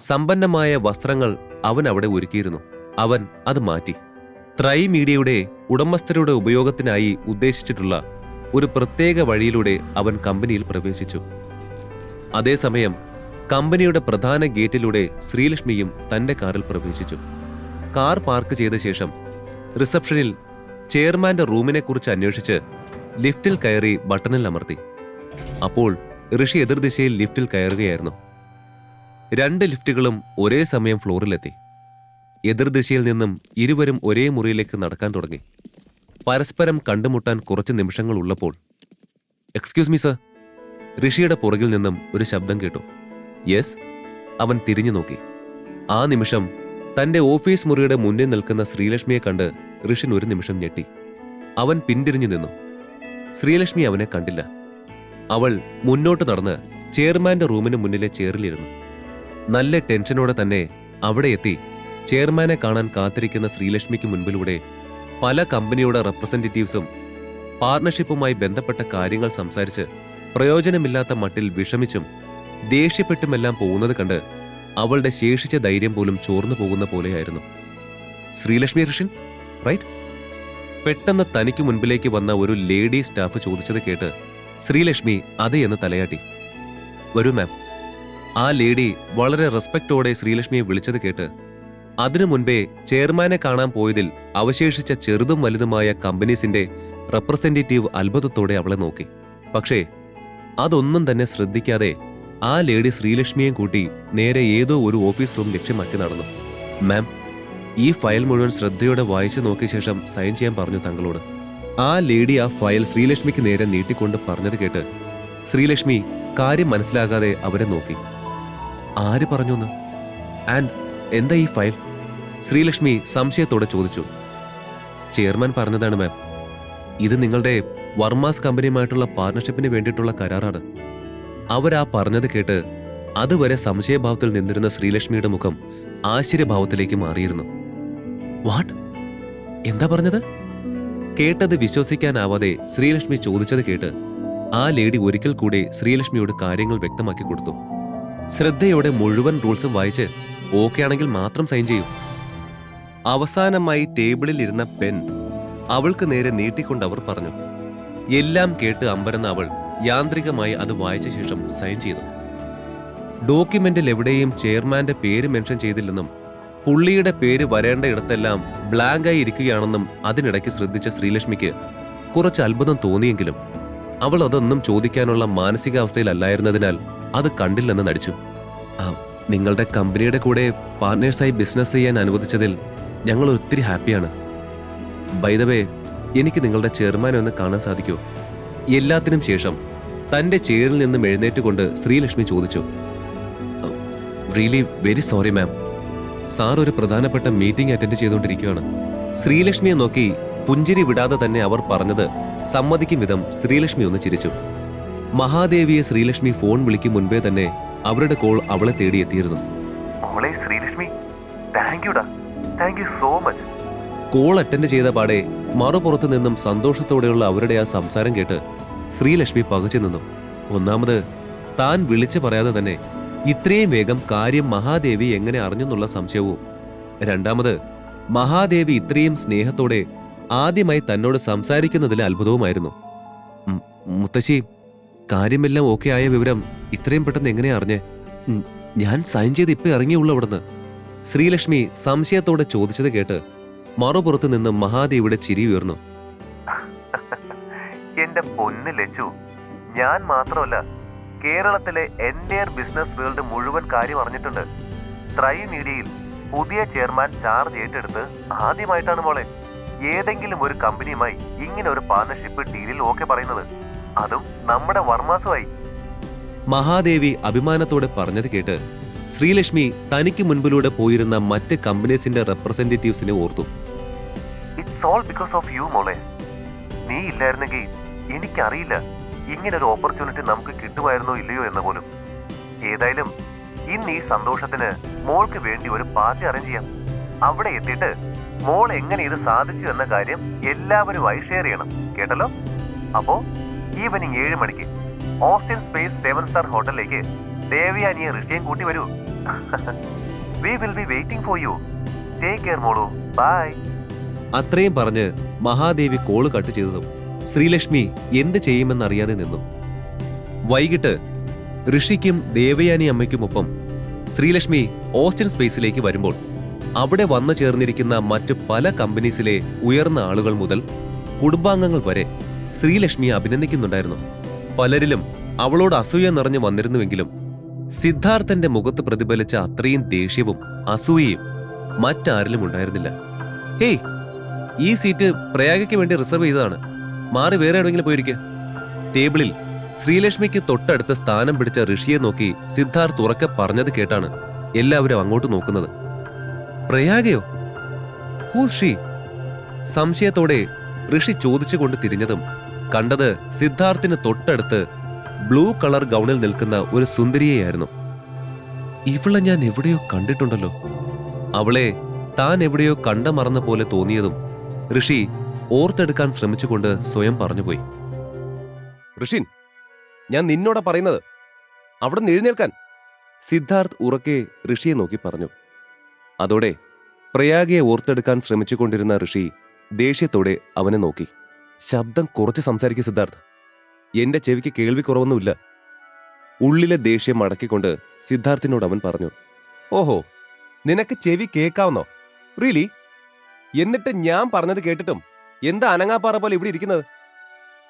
സമ്പന്നമായ വസ്ത്രങ്ങൾ അവൻ അവിടെ ഒരുക്കിയിരുന്നു. അവൻ അത് മാറ്റി ത്രൈ മീഡിയയുടെ ഉടമസ്ഥരുടെ ഉപയോഗത്തിനായി ഉദ്ദേശിച്ചിട്ടുള്ള ഒരു പ്രത്യേക വഴിയിലൂടെ അവൻ കമ്പനിയിൽ പ്രവേശിച്ചു. അതേസമയം കമ്പനിയുടെ പ്രധാന ഗേറ്റിലൂടെ ശ്രീലക്ഷ്മിയും തന്റെ കാറിൽ പ്രവേശിച്ചു. കാർ പാർക്ക് ചെയ്ത ശേഷം റിസപ്ഷനിൽ ചെയർമാന്റെ റൂമിനെക്കുറിച്ച് അന്വേഷിച്ച് ലിഫ്റ്റിൽ കയറി ബട്ടണിൽ അമർത്തി. അപ്പോൾ ഋഷി എതിർദിശയിൽ ലിഫ്റ്റിൽ കയറുകയായിരുന്നു. 2 ലിഫ്റ്റുകളും ഒരേ സമയം ഫ്ലോറിലെത്തി. എതിർദിശയിൽ നിന്നും ഇരുവരും ഒരേ മുറിയിലേക്ക് നടക്കാൻ തുടങ്ങി. പരസ്പരം കണ്ടുമുട്ടാൻ കുറച്ച് നിമിഷങ്ങൾ ഉള്ളപ്പോൾ, എക്സ്ക്യൂസ് മീ സർ, ഋഷിയുടെ പുറകിൽ നിന്നും ഒരു ശബ്ദം കേട്ടു. യെസ്. അവൻ തിരിഞ്ഞു നോക്കി. ആ നിമിഷം തന്റെ ഓഫീസ് മുറിയുടെ മുന്നിൽ നിൽക്കുന്ന ശ്രീലക്ഷ്മിയെ കണ്ട് ഋഷിൻ ഒരു നിമിഷം ഞെട്ടി. അവൻ പിന്തിരിഞ്ഞു നിന്നു. ശ്രീലക്ഷ്മി അവനെ കണ്ടില്ല. അവൾ മുന്നോട്ട് നടന്ന് ചെയർമാന്റെ റൂമിന് മുന്നിലെ ചെയറിലിരുന്നു. നല്ല ടെൻഷനോടെ തന്നെ അവിടെ എത്തി ചെയർമാനെ കാണാൻ കാത്തിരിക്കുന്ന ശ്രീലക്ഷ്മിക്ക് മുൻപിലൂടെ പല കമ്പനിയുടെ റെപ്രസെന്റേറ്റീവ്സും പാർട്ണർഷിപ്പുമായി ബന്ധപ്പെട്ട കാര്യങ്ങൾ സംസാരിച്ച് പ്രയോജനമില്ലാത്ത മട്ടിൽ വിഷമിച്ചും ദേഷ്യപ്പെട്ടുമെല്ലാം പോകുന്നത് കണ്ട് അവളുടെ ശേഷിച്ച ധൈര്യം പോലും ചോർന്നു പോകുന്ന പോലെയായിരുന്നു. ശ്രീലക്ഷ്മി ഋഷിൻ, റൈറ്റ്? പെട്ടെന്ന് തനിക്ക് മുൻപിലേക്ക് വന്ന ഒരു ലേഡി സ്റ്റാഫ് ചോദിച്ചത് കേട്ട് ശ്രീലക്ഷ്മി അതെ എന്ന് തലയാട്ടി. വരൂ മാം. ആ ലേഡി വളരെ റെസ്പെക്റ്റോടെ ശ്രീലക്ഷ്മിയെ വിളിച്ചത് കേട്ട് അതിനു മുൻപേ ചെയർമാനെ കാണാൻ പോയതിൽ അവശേഷിച്ച ചെറുതും വലുതുമായ കമ്പനീസിന്റെ റെപ്രസെന്റേറ്റീവ് അത്ഭുതത്തോടെ അവളെ നോക്കി. പക്ഷേ അതൊന്നും തന്നെ ശ്രദ്ധിക്കാതെ ആ ലേഡി ശ്രീലക്ഷ്മിയെയും കൂട്ടി നേരെ ഏതോ ഒരു ഓഫീസ് റൂം ലക്ഷ്യമാക്കി നടന്നു. മാം, ഈ ഫയൽ മുഴുവൻ ശ്രദ്ധയോടെ വായിച്ചു നോക്കിയ ശേഷം സൈൻ ചെയ്യാൻ പറഞ്ഞു താങ്കളോട്. ആ ലേഡി ആ ഫയൽ ശ്രീലക്ഷ്മിക്ക് നേരെ നീട്ടിക്കൊണ്ട് പറഞ്ഞത് കേട്ട് ശ്രീലക്ഷ്മി കാര്യം മനസ്സിലാകാതെ അവരെ നോക്കി. ആര് പറഞ്ഞുന്ന്? ആൻഡ് എന്താ ഈ ഫയൽ? ശ്രീലക്ഷ്മി സംശയത്തോടെ ചോദിച്ചു. ചെയർമാൻ പറഞ്ഞതാണ് മാം. ഇത് നിങ്ങളുടെ വർമാസ് കമ്പനിയുമായിട്ടുള്ള പാർട്ണർഷിപ്പിന് വേണ്ടിയിട്ടുള്ള കരാറാണ്. അവരാ പറഞ്ഞത് കേട്ട് അതുവരെ സംശയഭാവത്തിൽ നിന്നിരുന്ന ശ്രീലക്ഷ്മിയുടെ മുഖം ആശ്ചര്യഭാവത്തിലേക്ക് മാറിയിരുന്നു. വാട്ട്? എന്താ പറഞ്ഞത്? കേട്ടത് വിശ്വസിക്കാനാവാതെ ശ്രീലക്ഷ്മി ചോദിച്ചത് കേട്ട് ആ ലേഡി ഒരിക്കൽ കൂടി ശ്രീലക്ഷ്മിയോട് കാര്യങ്ങൾ വ്യക്തമാക്കി കൊടുത്തു. ശ്രദ്ധയോടെ മുഴുവൻ റൂൾസും വായിച്ച് ഓക്കെ ആണെങ്കിൽ മാത്രം സൈൻ ചെയ്യൂ. അവസാനമായി ടേബിളിൽ ഇരുന്ന പെൻ അവൾക്ക് നേരെ നീട്ടിക്കൊണ്ട് അവർ പറഞ്ഞു. എല്ലാം കേട്ട് അമ്പരന്ന അവൾ യാന്ത്രികമായി അത് വായിച്ച ശേഷം സൈൻ ചെയ്തു. ഡോക്യുമെന്റിൽ എവിടെയും ചെയർമാന്റെ പേര് മെൻഷൻ ചെയ്തില്ലെന്നും പുള്ളിയുടെ പേര് വരേണ്ട ഇടത്തെല്ലാം ബ്ലാങ്കായി ഇരിക്കുകയാണെന്നും അതിനിടയ്ക്ക് ശ്രദ്ധിച്ച ശ്രീലക്ഷ്മിക്ക് കുറച്ച് അത്ഭുതം തോന്നിയെങ്കിലും അവൾ അതൊന്നും ചോദിക്കാനുള്ള മാനസികാവസ്ഥയിലല്ലായിരുന്നതിനാൽ അത് കണ്ടില്ലെന്ന് നടിച്ചു. നിങ്ങളുടെ കമ്പനിയുടെ കൂടെ പാർട്ട്നേഴ്സായി ബിസിനസ് ചെയ്യാൻ അനുവദിച്ചതിൽ ഞങ്ങൾ ഒത്തിരി ഹാപ്പിയാണ്. ബൈ ദ വേ, എനിക്ക് നിങ്ങളുടെ ചെയർമാനെ ഒന്ന് കാണാൻ സാധിക്കുമോ? എല്ലാത്തിനും ശേഷം തന്റെ ചെയറിൽ നിന്നും എഴുന്നേറ്റുകൊണ്ട് ശ്രീലക്ഷ്മി ചോദിച്ചു. Really very sorry ma'am. Sir ഒരു പ്രധാനപ്പെട്ട മീറ്റിംഗ് അറ്റൻഡ് ചെയ്തുകൊണ്ടിരിക്കുകയാണ്. ശ്രീലക്ഷ്മിയെ നോക്കി പുഞ്ചിരി വിടാതെ തന്നെ അവർ പറഞ്ഞത് സമ്മതിക്കും വിധം ശ്രീലക്ഷ്മി ഒന്ന് ചിരിച്ചു. മഹാദേവിയെ ശ്രീലക്ഷ്മി ഫോൺ വിളിക്കും മുൻപേ തന്നെ അവരുടെ കോൾ അവളെ തേടിയെത്തിയിരുന്നു. കോൾ അറ്റൻഡ് ചെയ്ത പാടെ മറുപുറത്തു നിന്നും സന്തോഷത്തോടെയുള്ള അവരുടെ ആ സംസാരം കേട്ട് ശ്രീലക്ഷ്മി പകച്ചു നിന്നു. ഒന്നാമത് താൻ വിളിച്ചു പറയാതെ തന്നെ ഇത്രയും വേഗം കാര്യം മഹാദേവി എങ്ങനെ അറിഞ്ഞെന്നുള്ള സംശയവും, രണ്ടാമത് മഹാദേവി ഇത്രയും സ്നേഹത്തോടെ ആദ്യമായി തന്നോട് സംസാരിക്കുന്നതിലെ അത്ഭുതവുമായിരുന്നു. മുത്തശ്ശി, കാര്യമെല്ലാം ഓക്കെ ആയ വിവരം ഇത്രയും പെട്ടെന്ന് എങ്ങനെയാ അറിഞ്ഞേ? ഞാൻ സൈൻ ചെയ്ത് ഇപ്പൊ ഇറങ്ങിയുള്ളൂ അവിടുന്ന്. ശ്രീലക്ഷ്മി സംശയത്തോടെ ചോദിച്ചത് കേട്ട് മറുപുറത്തു നിന്നും മഹാദേവിയുടെ ചിരി ഉയർന്നു. എന്റെ പൊന്ന് ലച്ചു, ഞാൻ മാത്രമല്ല, കേരളത്തിലെ എൻഎയർ ബിസിനസ് വേൾഡ് മുഴുവൻ കാര്യം അറിഞ്ഞിട്ടുണ്ട്. ട്രൈ മീഡിയയിൽ പുതിയ ചെയർമാൻ ചാർജ് ഏറ്റെടുത്ത് ആദ്യമായിട്ടാണ് മോളെ ഏതെങ്കിലും ഒരു കമ്പനിയുമായി ഇങ്ങനെ ഒരു പാർട്ണർഷിപ്പ് ഡീലിൽ ഓക്കെ പറയുന്നത്, അതും നമ്മുടെ വർമാസുമായി. മഹാദേവി അഭിമാനത്തോടെ പറഞ്ഞത് കേട്ട് ശ്രീലക്ഷ്മി തനിക്ക് മുൻപിലൂടെ പോയിരുന്ന മറ്റ് കമ്പനീസിന്റെ റെപ്രസെന്റേറ്റീവ്സിനെ ഓർത്തു. It's all because of you മോളെ. നീ ഇല്ലായിരുന്നെങ്കിൽ എനിക്കറിയില്ല ഇങ്ങനെ ഒരു ഓപ്പർച്യൂണിറ്റി നമുക്ക് കിട്ടുമായിരുന്നോ ഇല്ലയോ എന്ന് പോലും. ഏതായാലും ഇന്ന് ഈ സന്തോഷത്തിന് മോൾക്ക് വേണ്ടി ഒരു പാർട്ടി അറേഞ്ച് ചെയ്യാം. അവിടെ എത്തിയിട്ട് മോൾ എങ്ങനെ ഇത് സാധിച്ചു എന്ന കാര്യം എല്ലാവരുമായി ഷെയർ ചെയ്യണം, കേട്ടല്ലോ? അപ്പോ ഈവനിങ് 7 മണിക്ക് ഓസ്റ്റിൻ സ്പേസ് 7 സ്റ്റാർ ഹോട്ടലിലേക്ക് ദേവയാനിയെ ഋഷിയും കൂട്ടി വരൂ. We will be waiting for you. Take care മോളു. ബൈ. അത്രയും പറഞ്ഞ് മഹാദേവി കോള് കട്ട് ചെയ്തതും ശ്രീലക്ഷ്മി എന്ത് ചെയ്യുമെന്നറിയാതെ നിന്നു. വൈകിട്ട് ഋഷിക്കും ദേവയാനി അമ്മയ്ക്കുമൊപ്പം ശ്രീലക്ഷ്മി ഓസ്റ്റിൻ സ്പേസിലേക്ക് വരുമ്പോൾ അവിടെ വന്നു ചേർന്നിരിക്കുന്ന മറ്റു പല കമ്പനീസിലെ ഉയർന്ന ആളുകൾ മുതൽ കുടുംബാംഗങ്ങൾ വരെ ശ്രീലക്ഷ്മിയെ അഭിനന്ദിക്കുന്നുണ്ടായിരുന്നു. പലരിലും അവളോട് അസൂയ നിറഞ്ഞു വന്നിരുന്നുവെങ്കിലും സിദ്ധാർത്ഥന്റെ മുഖത്ത് പ്രതിഫലിച്ച അത്രയും ദേഷ്യവും അസൂയയും മറ്റാരിലും ഉണ്ടായിരുന്നില്ല. ഹേയ്, ഈ സീറ്റ് പ്രയാഗയ്ക്ക് വേണ്ടി റിസർവ് ചെയ്തതാണ്. മാറി വേറെ എവിടെയെങ്കിലും പോയിരിക്കെ. ടേബിളിൽ ശ്രീലക്ഷ്മിക്ക് തൊട്ടടുത്ത സ്ഥാനം പിടിച്ച ഋഷിയെ നോക്കി സിദ്ധാർത്ഥ് ഉറക്കെ പറഞ്ഞത് കേട്ടാണ് എല്ലാവരും അങ്ങോട്ട് നോക്കുന്നത്. പ്രയാഗയോ? Who's she? സംശയത്തോടെ ഋഷി ചോദിച്ചുകൊണ്ട് തിരിഞ്ഞതും കണ്ടത് സിദ്ധാർത്ഥിന് തൊട്ടടുത്ത് ബ്ലൂ കളർ ഗൗണിൽ നിൽക്കുന്ന ഒരു സുന്ദരിയെയായിരുന്നു. ഇവളെ ഞാൻ എവിടെയോ കണ്ടിട്ടുണ്ടല്ലോ. അവളെ താൻ എവിടെയോ കണ്ടമറന്ന പോലെ തോന്നിയതും ഋഷി ഓർത്തെടുക്കാൻ ശ്രമിച്ചുകൊണ്ട് സ്വയം പറഞ്ഞുപോയി. ഋഷിൻ, ഞാൻ നിന്നോടാ പറയുന്നത്, അവിടെ നിന്ന് എഴുന്നേൽക്കാൻ. സിദ്ധാർത്ഥ് ഉറക്കെ ഋഷിയെ നോക്കി പറഞ്ഞു. അതോടെ പ്രയാഗയെ ഓർത്തെടുക്കാൻ ശ്രമിച്ചുകൊണ്ടിരുന്ന ഋഷി ദേഷ്യത്തോടെ അവനെ നോക്കി. ശബ്ദം കുറച്ച് സംസാരിക്കും സിദ്ധാർത്ഥ്, എന്റെ ചെവിക്ക് കേൾവി കുറവൊന്നുമില്ല. ഉള്ളിലെ ദേഷ്യം അടക്കിക്കൊണ്ട് സിദ്ധാർത്ഥിനോട് അവൻ പറഞ്ഞു. ഓഹോ, നിനക്ക് ചെവി കേൾക്കാവുന്നോ? റിയലി? എന്നിട്ട് ഞാൻ പറഞ്ഞത് കേട്ടിട്ടും എന്താ അനങ്ങാപ്പാറ പോലെ ഇവിടെ ഇരിക്കുന്നത്?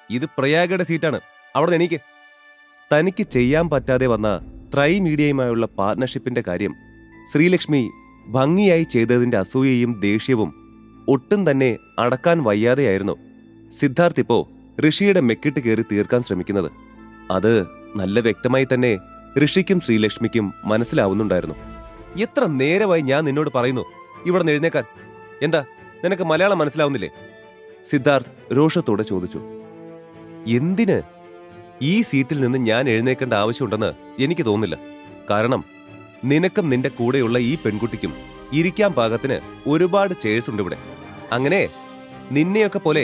ഇത് പ്രയാഗയുടെ സീറ്റാണ്, അവിടെ എണീക്ക്. തനിക്ക് ചെയ്യാൻ പറ്റാതെ വന്ന ട്രൈ മീഡിയയുമായുള്ള പാർട്ട്ണർഷിപ്പിന്റെ കാര്യം ശ്രീലക്ഷ്മി ഭംഗിയായി ചെയ്തതിന്റെ അസൂയയും ദേഷ്യവും ഒട്ടും തന്നെ അടക്കാൻ വയ്യാതെയായിരുന്നു സിദ്ധാർത്ഥ് ഇപ്പോ ഋഷിയുടെ മെക്കിട്ട് കയറി തീർക്കാൻ ശ്രമിക്കുന്നത്. അത് നല്ല വ്യക്തമായി തന്നെ ഋഷിക്കും ശ്രീലക്ഷ്മിക്കും മനസ്സിലാവുന്നുണ്ടായിരുന്നു. എത്ര നേരമായി ഞാൻ നിന്നോട് പറയുന്നു ഇവിടെ നിന്ന് എഴുന്നേക്കാൻ. എന്താ നിനക്ക് മലയാളം മനസ്സിലാവുന്നില്ലേ? സിദ്ധാർത്ഥ് രോഷത്തോടെ ചോദിച്ചു. എന്തിന്? ഈ സീറ്റിൽ നിന്ന് ഞാൻ എഴുന്നേക്കേണ്ട ആവശ്യമുണ്ടെന്ന് എനിക്ക് തോന്നുന്നില്ല. കാരണം നിനക്കും നിന്റെ കൂടെയുള്ള ഈ പെൺകുട്ടിക്കും ഇരിക്കാൻ പാകത്തിന് ഒരുപാട് ചെയർസ് ഉണ്ട് ഇവിടെ. അങ്ങനെ നിന്നെയൊക്കെ പോലെ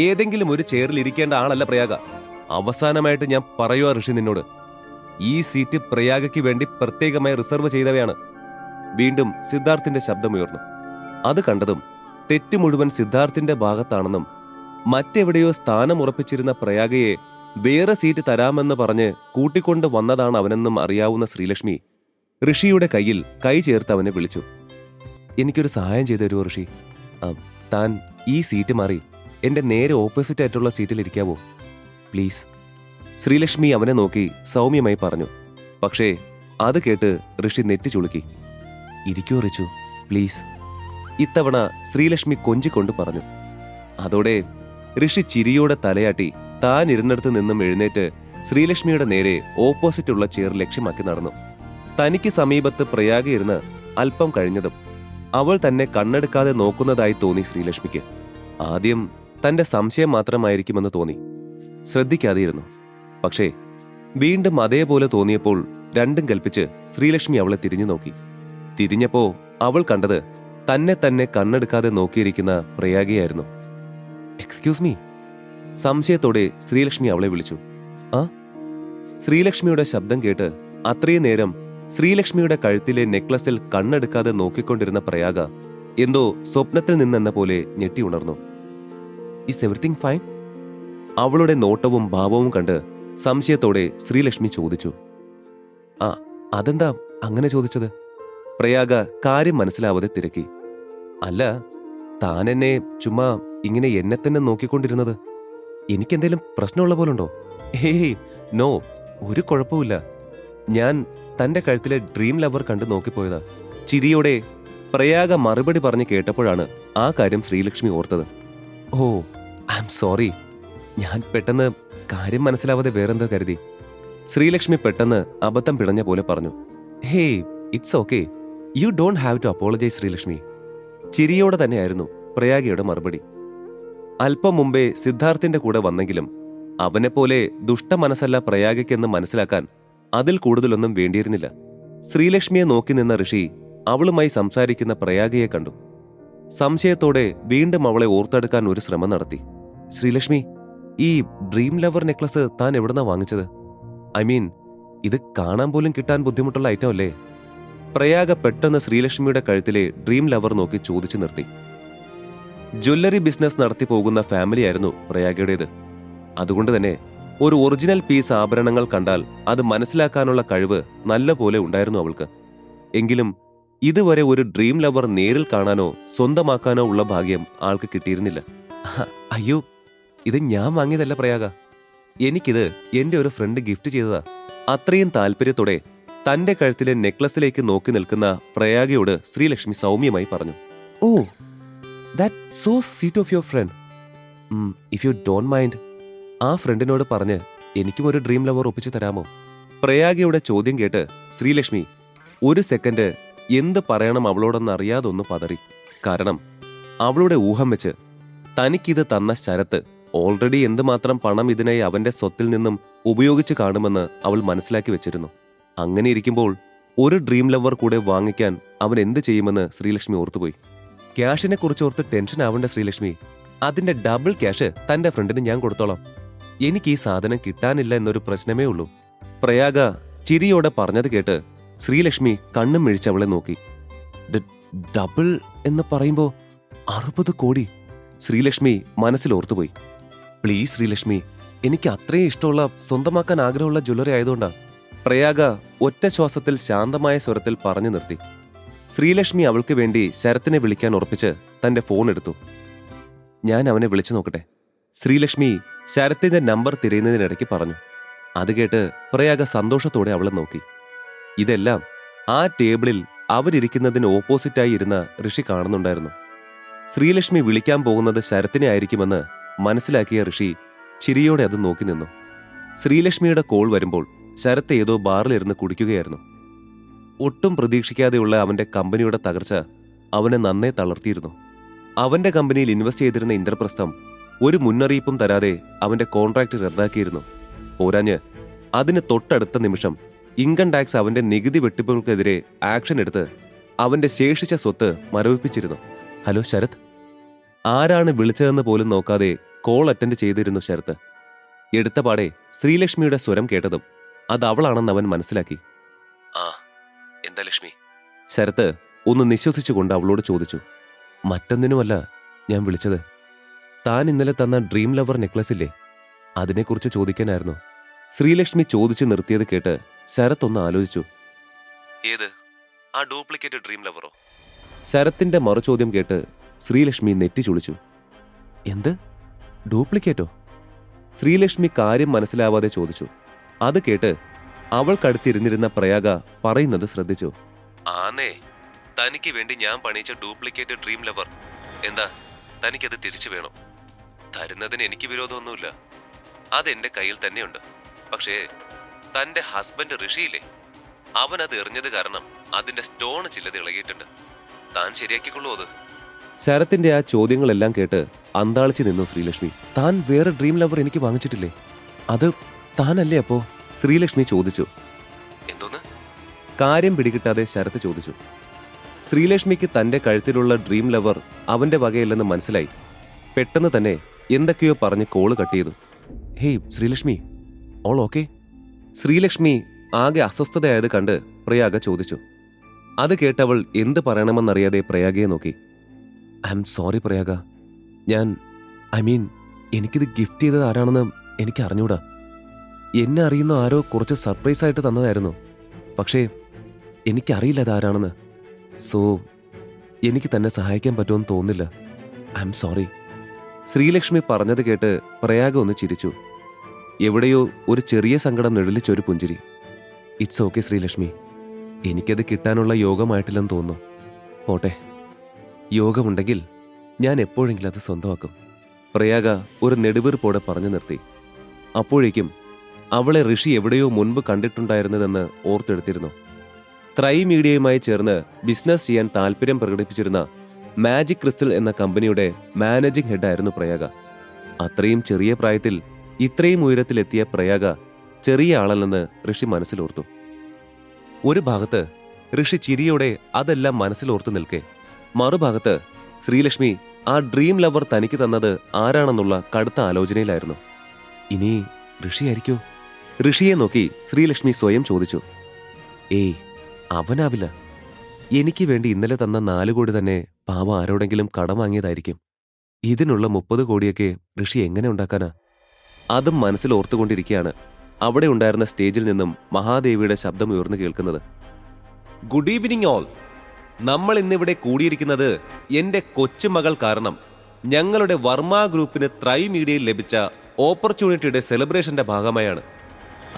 ഏതെങ്കിലും ഒരു ചെയറിൽ ഇരിക്കേണ്ട ആളല്ല പ്രയാഗ. അവസാനമായിട്ട് ഞാൻ പറയുക ഋഷി നിന്നോട്, ഈ സീറ്റ് പ്രയാഗയ്ക്ക് വേണ്ടി പ്രത്യേകമായി റിസർവ് ചെയ്തവയാണ്. വീണ്ടും സിദ്ധാർത്ഥിന്റെ ശബ്ദമുയർന്നു. അത് കണ്ടതും തെറ്റ് മുഴുവൻ സിദ്ധാർത്ഥിന്റെ ഭാഗത്താണെന്നും മറ്റെവിടെയോ സ്ഥാനം ഉറപ്പിച്ചിരുന്ന പ്രയാഗയെ വേറെ സീറ്റ് തരാമെന്ന് പറഞ്ഞ് കൂട്ടിക്കൊണ്ട് വന്നതാണ് അവനെന്നും അറിയാവുന്ന ശ്രീലക്ഷ്മി ഋഷിയുടെ കയ്യിൽ കൈ ചേർത്ത് അവനെ വിളിച്ചു. എനിക്കൊരു സഹായം ചെയ്തു തരുമോ ഋഷി? താൻ ഈ സീറ്റ് മാറി എന്റെ നേരെ ഓപ്പോസിറ്റ് ആയിട്ടുള്ള സീറ്റിൽ ഇരിക്കാവോ പ്ലീസ്? ശ്രീലക്ഷ്മി അവനെ നോക്കി സൗമ്യമായി പറഞ്ഞു. പക്ഷേ അത് കേട്ട് ഋഷി നെറ്റി ചുളുക്കി. ഇരിക്കൂ റിച്ചു പ്ലീസ്. ഇത്തവണ ശ്രീലക്ഷ്മി കൊഞ്ചിക്കൊണ്ട് പറഞ്ഞു. അതോടെ ഋഷി ചിരിയോടെ തലയാട്ടി താൻ ഇരുന്നിടത്ത് നിന്നും എഴുന്നേറ്റ് ശ്രീലക്ഷ്മിയുടെ നേരെ ഓപ്പോസിറ്റുള്ള ചെയർ ലക്ഷ്യമാക്കി നടന്നു. തനിക്ക് സമീപത്ത് പ്രയാഗ ഇരുന്ന് അല്പം കഴിഞ്ഞതും അവൾ തന്നെ കണ്ണെടുക്കാതെ നോക്കുന്നതായി തോന്നി ശ്രീലക്ഷ്മിക്ക്. ആദ്യം തന്റെ സംശയം മാത്രമായിരിക്കുമെന്ന് തോന്നി, ശ്രദ്ധിക്കാതെയിരുന്നു. പക്ഷേ വീണ്ടും അതേപോലെ തോന്നിയപ്പോൾ രണ്ടും കൽപ്പിച്ച് ശ്രീലക്ഷ്മി അവളെ തിരിഞ്ഞു നോക്കി. തിരിഞ്ഞപ്പോ അവൾ കണ്ടത് തന്നെ തന്നെ കണ്ണെടുക്കാതെ നോക്കിയിരിക്കുന്ന പ്രയാഗയായിരുന്നു. Excuse me. സംശയത്തോടെ ശ്രീലക്ഷ്മി അവളെ വിളിച്ചു. ആ? ശ്രീലക്ഷ്മിയുടെ ശബ്ദം കേട്ട് അത്രയും നേരം ശ്രീലക്ഷ്മിയുടെ കഴുത്തിലെ നെക്ലസിൽ കണ്ണെടുക്കാതെ നോക്കിക്കൊണ്ടിരുന്ന പ്രയാഗ എന്തോ സ്വപ്നത്തിൽ നിന്നെന്ന പോലെ ഞെട്ടി ഉണർന്നു. Is everything fine? അവളുടെ നോട്ടവും ഭാവവും കണ്ട് സംശയത്തോടെ ശ്രീലക്ഷ്മി ചോദിച്ചു. ആ, അതെന്താ അങ്ങനെ ചോദിച്ചത്? പ്രയാഗ കാര്യം മനസ്സിലാവാതെ തിരക്കി. അല്ല, താൻ എന്നെ ചുമ്മാ ഇങ്ങനെ എന്നെ തന്നെ നോക്കിക്കൊണ്ടിരുന്നത് എനിക്കെന്തേലും പ്രശ്നമുള്ള പോലുണ്ടോ? ഹേയ് നോ, ഒരു കുഴപ്പമില്ല. ഞാൻ തന്റെ കഴുത്തിലെ ഡ്രീം ലവർ കണ്ടു നോക്കിപ്പോയതാ. ചിരിയോടെ പ്രയാഗ മറുപടി പറഞ്ഞ് കേട്ടപ്പോഴാണ് ആ കാര്യം ശ്രീലക്ഷ്മി ഓർത്തത്. ഓ, ഐ എം സോറി. ഞാൻ പെട്ടെന്ന് കാര്യം മനസ്സിലാവാതെ വേറെന്തോ കരുതി. ശ്രീലക്ഷ്മി പെട്ടെന്ന് അബദ്ധം പിടഞ്ഞ പോലെ പറഞ്ഞു. Hey, it's okay. You don't have to apologise Sreelakshmi. ചിരിയോടെ തന്നെയായിരുന്നു പ്രയാഗയുടെ മറുപടി. അല്പം മുമ്പേ സിദ്ധാർത്ഥിന്റെ കൂടെ വന്നെങ്കിലും അവനെപ്പോലെ ദുഷ്ടമനസ്സല്ല പ്രയാഗയ്ക്കെന്ന് മനസ്സിലാക്കാൻ അതിൽ കൂടുതലൊന്നും വേണ്ടിയിരുന്നില്ല. ശ്രീലക്ഷ്മിയെ നോക്കി നിന്ന ഋഷി അവളുമായി സംസാരിക്കുന്ന പ്രയാഗയെ കണ്ടു. സംശയത്തോടെ വീണ്ടും അവളെ ഓർത്തെടുക്കാൻ ഒരു ശ്രമം നടത്തി. ശ്രീലക്ഷ്മി, ഈ ഡ്രീം ലവർ നെക്ലസ് താൻ എവിടുന്നാ വാങ്ങിച്ചത്? ഐ മീൻ, ഇത് കാണാൻ പോലും കിട്ടാൻ ബുദ്ധിമുട്ടുള്ള ഐറ്റം അല്ലേ? പ്രയാഗ പെട്ടെന്ന് ശ്രീലക്ഷ്മിയുടെ കഴുത്തിലെ ഡ്രീം ലവർ നോക്കി ചോദിച്ചു നിർത്തി. ജ്വല്ലറി ബിസിനസ് നടത്തി പോകുന്ന ഫാമിലിയായിരുന്നു പ്രയാഗയുടേത്. അതുകൊണ്ട് തന്നെ ഒരു ഒറിജിനൽ പീസ് ആഭരണങ്ങൾ കണ്ടാൽ അത് മനസ്സിലാക്കാനുള്ള കഴിവ് നല്ല പോലെ ഉണ്ടായിരുന്നു അവൾക്ക്. എങ്കിലും ഇതുവരെ ഒരു ഡ്രീം ലവർ നേരിൽ കാണാനോ സ്വന്തമാക്കാനോ ഉള്ള ഭാഗ്യം ആൾക്ക് കിട്ടിയിരുന്നില്ല. അയ്യോ, ഇത് ഞാൻ വാങ്ങിയതല്ല പ്രയാഗ. എനിക്കിത് എന്റെ ഒരു ഫ്രണ്ട് ഗിഫ്റ്റ് ചെയ്തതാ. അത്രയും താല്പര്യത്തോടെ തന്റെ കഴുത്തിലെ നെക്ലസിലേക്ക് നോക്കി നിൽക്കുന്ന പ്രയാഗയോട് ശ്രീലക്ഷ്മി സൗമ്യമായി പറഞ്ഞു. Oh, that so sweet of your friend. If you don't mind, ആ ഫ്രണ്ടിനോട് പറഞ്ഞ് എനിക്കും ഒരു ഡ്രീം ലവർ ഒപ്പിച്ചു തരാമോ? പ്രയാഗയുടെ ചോദ്യം കേട്ട് ശ്രീലക്ഷ്മി ഒരു സെക്കൻഡ് എന്ത് പറയണം അവളോടൊന്ന് അറിയാതൊന്ന് പതറി. കാരണം അവളുടെ ഊഹം വെച്ച് തനിക്കിത് തന്ന ശരത്ത് ഓൾറെഡി എന്തുമാത്രം പണം ഇതിനായി അവന്റെ സ്വത്തിൽ നിന്നും ഉപയോഗിച്ചു കാണുമെന്ന് അവൾ മനസ്സിലാക്കി വെച്ചിരുന്നു. അങ്ങനെ ഇരിക്കുമ്പോൾ ഒരു ഡ്രീം ലവർ കൂടെ വാങ്ങിക്കാൻ അവൻ എന്ത് ചെയ്യുമെന്ന് ശ്രീലക്ഷ്മി ഓർത്തുപോയി. ക്യാഷിനെ കുറിച്ചോർത്ത് ടെൻഷൻ ആവേണ്ട ശ്രീലക്ഷ്മി, അതിന്റെ ഡബിൾ ക്യാഷ് തന്റെ ഫ്രണ്ടിന് ഞാൻ കൊടുത്തോളാം. എനിക്ക് ഈ സാധനം കിട്ടാനില്ല എന്നൊരു പ്രശ്നമേ ഉള്ളൂ. പ്രയാഗ ചിരിയോടെ പറഞ്ഞത് കേട്ട് ശ്രീലക്ഷ്മി കണ്ണും മിഴിച്ച് അവളെ നോക്കി. ഡബിൾ എന്ന് പറയുമ്പോ 60 കോടി. ശ്രീലക്ഷ്മി മനസ്സിലോർത്തുപോയി. പ്ലീസ് ശ്രീലക്ഷ്മി, എനിക്ക് അത്രയും ഇഷ്ടമുള്ള സ്വന്തമാക്കാൻ ആഗ്രഹമുള്ള ജ്വല്ലറി ആയതുകൊണ്ടാ. പ്രയാഗ ഒറ്റ ശ്വാസത്തിൽ ശാന്തമായ സ്വരത്തിൽ പറഞ്ഞു നിർത്തി. ശ്രീലക്ഷ്മി അവൾക്ക് വേണ്ടി ശരത്തിനെ വിളിക്കാൻ ഉറപ്പിച്ച് തന്റെ ഫോൺ എടുത്തു. ഞാൻ അവനെ വിളിച്ചു നോക്കട്ടെ, ശ്രീലക്ഷ്മി ശരത്തിന്റെ നമ്പർ തിരയുന്നതിനിടയ്ക്ക് പറഞ്ഞു. അത് കേട്ട് പ്രയാഗ സന്തോഷത്തോടെ അവളെ നോക്കി. ഇതെല്ലാം ആ ടേബിളിൽ അവരിയ്ക്കുന്നതിന് ഓപ്പോസിറ്റായി ഇരുന്ന ഋഷി കാണുന്നുണ്ടായിരുന്നു. ശ്രീലക്ഷ്മി വിളിക്കാൻ പോകുന്നത് ശരത്തിനെ ആയിരിക്കുമെന്ന് മനസ്സിലാക്കിയ ഋഷി ചിരിയോടെ അത് നോക്കി നിന്നു. ശ്രീലക്ഷ്മിയുടെ കോൾ വരുമ്പോൾ ശരത്ത് ഏതോ ബാറിലിരുന്ന് കുടിക്കുകയായിരുന്നു. ഒട്ടും പ്രതീക്ഷിക്കാതെയുള്ള അവന്റെ കമ്പനിയുടെ തകർച്ച അവനെ നന്നേ തളർത്തിയിരുന്നു. അവന്റെ കമ്പനിയിൽ ഇൻവെസ്റ്റ് ചെയ്തിരുന്ന ഇന്ദ്രപ്രസ്ഥം ഒരു മുന്നറിയിപ്പും തരാതെ അവന്റെ കോൺട്രാക്ട് റദ്ദാക്കിയിരുന്നു. പോരാഞ്ഞ് അതിന് തൊട്ടടുത്ത നിമിഷം ഇൻകം ടാക്സ് അവന്റെ നികുതി വെട്ടിപ്പുകൾക്കെതിരെ ആക്ഷൻ എടുത്ത് അവന്റെ ശേഷിച്ച സ്വത്ത് മരവിപ്പിച്ചിരുന്നു. ഹലോ ശരത്. ആരാണ് വിളിച്ചതെന്ന് പോലും നോക്കാതെ കോൾ അറ്റൻഡ് ചെയ്തിരുന്നു ശരത്ത്. എടുത്തപാടെ ശ്രീലക്ഷ്മിയുടെ സ്വരം കേട്ടതും അത് അവളാണെന്ന് അവൻ മനസ്സിലാക്കി. ആ എന്താ ലക്ഷ്മി? ശരത്ത് ഒന്ന് നിശ്വസിച്ചുകൊണ്ട് അവളോട് ചോദിച്ചു. മറ്റൊന്നിനുമല്ല ഞാൻ വിളിച്ചത്. താൻ ഇന്നലെ തന്ന ഡ്രീം ലവർ നെക്ലസ് ഇല്ലേ, അതിനെക്കുറിച്ച് ചോദിക്കാനായിരുന്നു. ശ്രീലക്ഷ്മി ചോദിച്ചു നിർത്തിയത് കേട്ട് ശരത് ഒന്ന് ആലോചിച്ചു. ഏത്, ആ ഡ്യൂപ്ലിക്കേറ്റ് ഡ്രീം ലവറോ? ശരത്തിന്റെ മറുചോദ്യം കേട്ട് ശ്രീലക്ഷ്മി നെറ്റി ചുളിച്ചു. എന്ത്, ഡ്യൂപ്ലിക്കേറ്റോ? ശ്രീലക്ഷ്മി കാര്യം മനസ്സിലാവാതെ ചോദിച്ചു. അത് കേട്ട് അവൾക്കടുത്തിരുന്നിരുന്ന പ്രയാഗ പറയുന്നത് ശ്രദ്ധിച്ചു. ആന്നേ, തനിക്ക് വേണ്ടി ഞാൻ പണിയിച്ച ഡ്യൂപ്ലിക്കേറ്റ് ഡ്രീം ലവർ. എന്താ, തനിക്കത് തിരിച്ചു വേണോ? തരുന്നതിന് എനിക്ക് വിരോധമൊന്നുമില്ല, അതെന്റെ കയ്യിൽ തന്നെയുണ്ട്. പക്ഷേ തന്റെ ഹസ്ബൻഡ് ഋഷിയില്ലേ, അവൻ അത് എറിഞ്ഞത് കാരണം അതിന്റെ സ്റ്റോൺ ചിലത് ഇളകിയിട്ടുണ്ട്. താൻ ശരിയാക്കിക്കൊള്ളൂ അത്. ശരത്തിന്റെ ആ ചോദ്യങ്ങളെല്ലാം കേട്ട് അന്താളിച്ചു നിന്നു ശ്രീലക്ഷ്മി. താൻ വേറെ ഡ്രീം ലവർ എനിക്ക് വാങ്ങിച്ചിട്ടില്ലേ? അത് താനല്ലേ അപ്പോ? ശ്രീലക്ഷ്മി ചോദിച്ചു. എന്തോന്ന്? കാര്യം പിടികിട്ടാതെ ശരത്ത് ചോദിച്ചു. ശ്രീലക്ഷ്മിക്ക് തന്റെ കഴുത്തിലുള്ള ഡ്രീം ലവർ അവന്റെ വകയല്ലെന്ന് മനസ്സിലായി. പെട്ടെന്ന് തന്നെ എന്തൊക്കെയോ പറഞ്ഞ് കോള് കട്ട് ചെയ്തു. Hey Sreelakshmi, all okay? Sreelakshmi ആകെ അസ്വസ്ഥതയായത് കണ്ട് പ്രയാഗ ചോദിച്ചു. അത് കേട്ടവൾ എന്ത് പറയണമെന്നറിയാതെ പ്രയാഗയെ നോക്കി. ഐ എം സോറി പ്രയാഗ, എനിക്കിത് ഗിഫ്റ്റ് ചെയ്തത് ആരാണെന്ന് എനിക്ക് അറിഞ്ഞൂടാ. എന്നെ അറിയുന്ന ആരോ കുറച്ച് സർപ്രൈസ് ആയിട്ട് തന്നതായിരുന്നു. പക്ഷേ എനിക്കറിയില്ല അതാരാണെന്ന്. സോ എനിക്ക് തന്നെ സഹായിക്കാൻ പറ്റുമെന്ന് തോന്നുന്നില്ല. I am sorry. ശ്രീലക്ഷ്മി പറഞ്ഞത് കേട്ട് പ്രയാഗ ഒന്ന് ചിരിച്ചു. എവിടെയോ ഒരു ചെറിയ സങ്കടം നിഴലിച്ചൊരു പുഞ്ചിരി. ഇറ്റ്സ് ഓക്കെ ശ്രീലക്ഷ്മി, എനിക്കത് കിട്ടാനുള്ള യോഗമായിട്ടില്ലെന്ന് തോന്നുന്നു. പോട്ടെ, യോഗമുണ്ടെങ്കിൽ ഞാൻ എപ്പോഴെങ്കിലും അത് സ്വന്തമാക്കും. പ്രയാഗ ഒരു നെടുവീർപ്പോടെ പറഞ്ഞു നിർത്തി. അപ്പോഴേക്കും അവളെ ഋഷി എവിടെയോ മുൻപ് കണ്ടിട്ടുണ്ടായിരുന്നതെന്ന് ഓർത്തെടുത്തിരുന്നു. ത്രൈ മീഡിയയുമായി ചേർന്ന് ബിസിനസ് ചെയ്യാൻ താല്പര്യം പ്രകടിപ്പിച്ചിരുന്ന മാജിക് ക്രിസ്റ്റൽ എന്ന കമ്പനിയുടെ മാനേജിംഗ് ഹെഡായിരുന്നു പ്രയാഗ. അത്രയും ചെറിയ പ്രായത്തിൽ ഇത്രയും ഉയരത്തിലെത്തിയ പ്രയാഗ ചെറിയ ആളല്ലെന്ന് ഋഷി മനസ്സിലോർത്തു. ഒരു ഭാഗത്ത് ഋഷി ചിരിയോടെ അതെല്ലാം മനസ്സിലോർത്തു നിൽക്കെ, മറുഭാഗത്ത് ശ്രീലക്ഷ്മി ആ ഡ്രീം ലവർ തനിക്ക് തന്നത് ആരാണെന്നുള്ള കടുത്ത ആലോചനയിലായിരുന്നു. ഇനി ഋഷിയായിരിക്കോ? ഋഷിയെ നോക്കി ശ്രീലക്ഷ്മി സ്വയം ചോദിച്ചു. ഏയ്, അവനാവില്ല. എനിക്ക് വേണ്ടി ഇന്നലെ തന്ന 4 കോടി തന്നെ പാവം ആരോടെങ്കിലും കടം വാങ്ങിയതായിരിക്കും. ഇതിനുള്ള 30 കോടിയൊക്കെ ഋഷി എങ്ങനെ ഉണ്ടാക്കാനാ? അതും മനസ്സിൽ ഓർത്തുകൊണ്ടിരിക്കുകയാണ് അവിടെ ഉണ്ടായിരുന്ന സ്റ്റേജിൽ നിന്നും മഹാദേവിയുടെ ശബ്ദം ഉയർന്നു കേൾക്കുന്നത്. Good evening all. നമ്മൾ ഇന്നിവിടെ കൂടിയിരിക്കുന്നത് എന്റെ കൊച്ചുമകൾ കാരണം ഞങ്ങളുടെ വർമ്മ ഗ്രൂപ്പിന് ത്രൈ മീഡിയയിൽ ലഭിച്ച ഓപ്പർച്യൂണിറ്റിയുടെ സെലിബ്രേഷന്റെ ഭാഗമായാണ്.